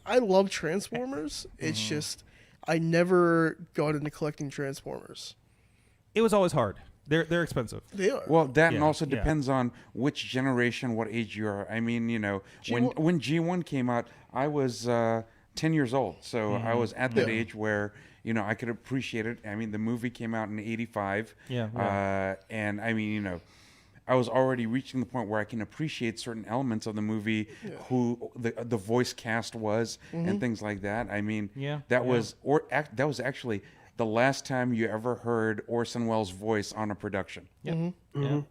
I love Transformers. It's just I never got into collecting Transformers. it was always hard. They're expensive. They are. Well, that and Yeah, also yeah. depends on which generation, what age you are. I mean, when G1 came out, I was 10 years old, so I was at that Yeah. age where I could appreciate it. I mean, the movie came out in '85, Yeah. and I mean, I was already reaching the point where I can appreciate certain elements of the movie, who the voice cast was, and things like that. I mean, that was actually the last time you ever heard Orson Welles' voice on a production. Yep. Yep.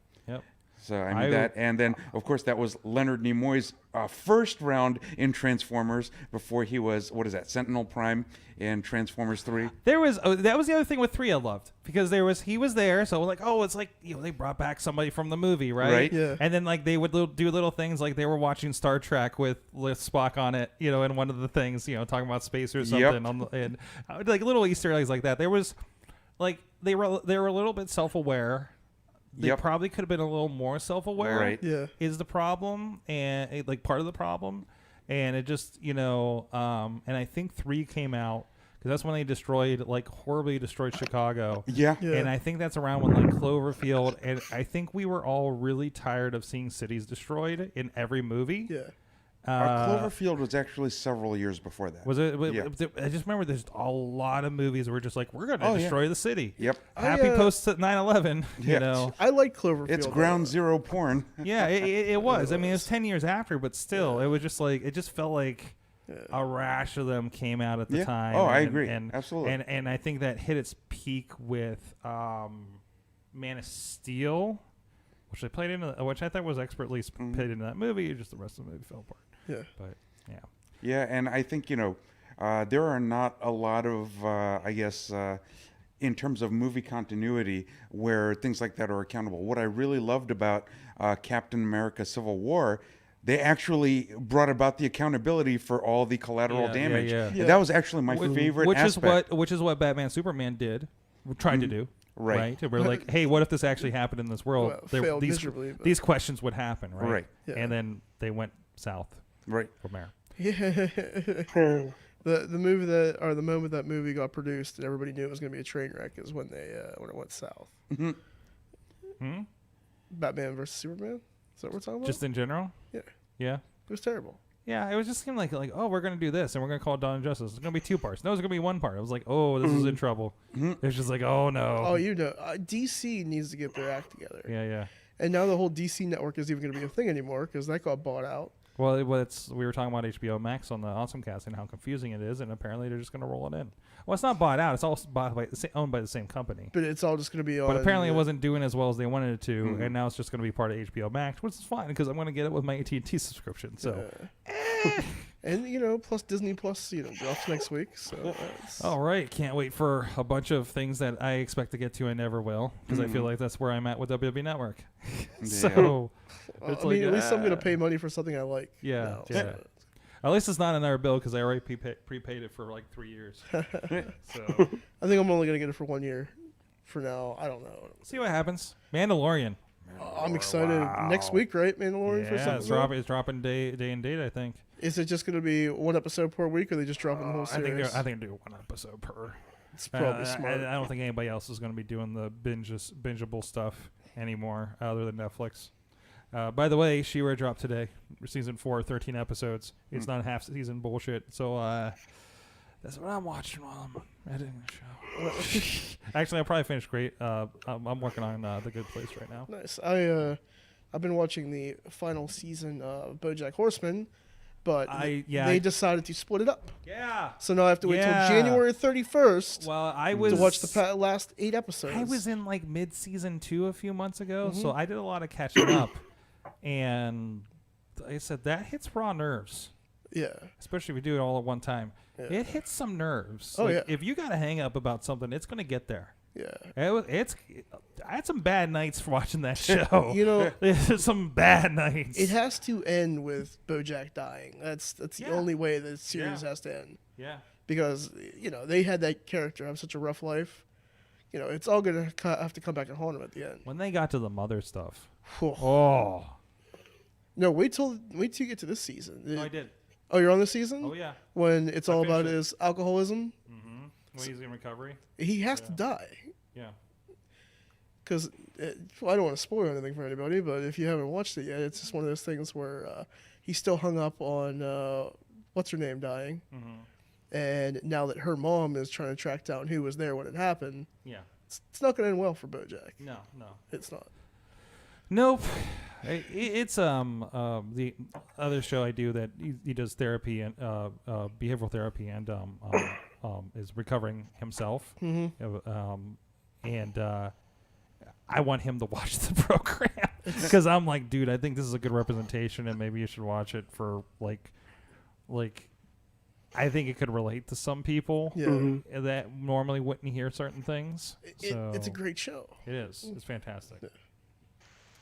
So I mean that, and then of course that was Leonard Nimoy's first round in Transformers before he was Sentinel Prime in Transformers 3. There was that was the other thing with 3 I loved, because he was there, so like it's like they brought back somebody from the movie, right? Right. Yeah. And then like they would do little things like they were watching Star Trek with Spock on it, in one of the things, talking about space or something and like little Easter eggs like that. There was like they were a little bit self-aware. They probably could have been a little more self-aware. Right. Yeah. Is the problem, and like part of the problem, and it just and I think 3 came out because that's when they horribly destroyed Chicago. Yeah. Yeah. And I think that's around when like Cloverfield, and I think we were all really tired of seeing cities destroyed in every movie. Yeah. Cloverfield was actually several years before that. Was it? Yeah. I just remember there's a lot of movies where we're just like, we're going to destroy the city. Yep. Happy post 9/11, you Yeah. know. I like Cloverfield. It's ground zero porn. Yeah, it was. I mean, it was 10 years after, but still, it was just like, it just felt like a rash of them came out at the Yeah. time. Oh, I agree. Absolutely. And I think that hit its peak with Man of Steel, which I thought was expertly played into that movie. Just the rest of the movie fell apart. Yeah. But yeah. Yeah, and I think, there are not a lot of, in terms of movie continuity, where things like that are accountable. What I really loved about Captain America Civil War, they actually brought about the accountability for all the collateral damage. Yeah. And that was actually my favorite aspect. Which is what Batman Superman did, tried to do. Right. We're like, hey, what if this actually happened in this world? Well, failed miserably, but- these questions would happen, right? Right. Yeah. And then they went south Right. from there. Yeah. The movie the moment that movie got produced and everybody knew it was going to be a train wreck is when when it went south. Batman versus Superman. Is that what we're talking about? Just in general? Yeah. Yeah. It was terrible. Yeah, it was just seemed like oh, we're gonna do this and we're gonna call it Dawn of Justice. It's gonna be 2 parts. No, it's gonna be 1 part. I was like, oh, this is in trouble. It's just like, oh no. Oh, DC needs to get their act together. Yeah. And now the whole DC network isn't even going to be a thing anymore because that got bought out. Well, we were talking about HBO Max on the Awesome Cast and how confusing it is, and apparently they're just going to roll it in. Well, it's not bought out; it's all owned by the same company. But it's all just going to be on. But apparently, it wasn't doing as well as they wanted it to, and now it's just going to be part of HBO Max, which is fine because I'm going to get it with my AT&T subscription. So, and plus Disney Plus, drops next week. So. All right, can't wait for a bunch of things that I expect to get to and never will because I feel like that's where I'm at with WWE Network. So. At least I'm going to pay money for something I like. Yeah, now, yeah. so. At least it's not another bill because I already prepaid it for like 3 years. So I think I'm only going to get it for 1 year for now. I don't know. see what happens. Mandalorian. I'm excited. Next week, right? Mandalorian for Yeah, something? it's dropping day and date, I think. Is it just going to be 1 episode per week or are they just dropping the whole I think series? they're do 1 episode per. It's probably smart. I don't think anybody else is going to be doing the bingeable stuff anymore other than Netflix. By the way, She-Ra dropped today. Season 4, 13 episodes. It's not half season bullshit. So that's what I'm watching while I'm editing the show. Actually, I'll probably finish great. I'm working on The Good Place right now. Nice. I've been watching the final season of BoJack Horseman, but they decided to split it up. Yeah. So now I have to wait till January 31st Well, to watch the last 8 episodes. I was in like mid-season 2 a few months ago, so I did a lot of catching up. And like I said, that hits raw nerves. Yeah. Especially if you do it all at one time. Yeah. It hits some nerves. Oh, yeah. If you got a hang up about something, it's going to get there. Yeah. I had some bad nights for watching that show. There's some bad nights. It has to end with BoJack dying. That's the only way the series has to end. Yeah. Because they had that character have such a rough life. It's all gonna have to come back and haunt him at the end. When they got to the mother stuff. Oh. No, wait till you get to this season. I did. Oh, you're on this season? Oh yeah. When it's all about it. his alcoholism. Mm-hmm. When he's in recovery. He has to die. Yeah. Because I don't want to spoil anything for anybody, but if you haven't watched it yet, it's just one of those things where he's still hung up on what's her name dying. Mm-hmm. And now that her mom is trying to track down who was there when it happened, it's not going to end well for BoJack. No, it's not. Nope. It's the other show I do that he does therapy and behavioral therapy and is recovering himself. Mm-hmm. And I want him to watch the program because I'm like, dude, I think this is a good representation and maybe you should watch it for like I think it could relate to some people that normally wouldn't hear certain things. It's a great show. It is. It's fantastic. Yeah.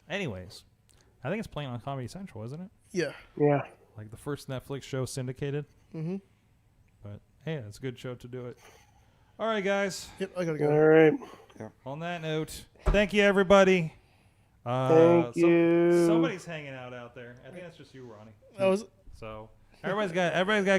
Anyways, I think it's playing on Comedy Central, isn't it? Yeah. Yeah. Like the first Netflix show syndicated. Mm-hmm. But hey, it's a good show to do it. All right, guys. Yep, I gotta go. All right. Yeah. On that note, thank you, everybody. Thank you. Somebody's hanging out there. I think that's just you, Ronnie. That was. So everybody's got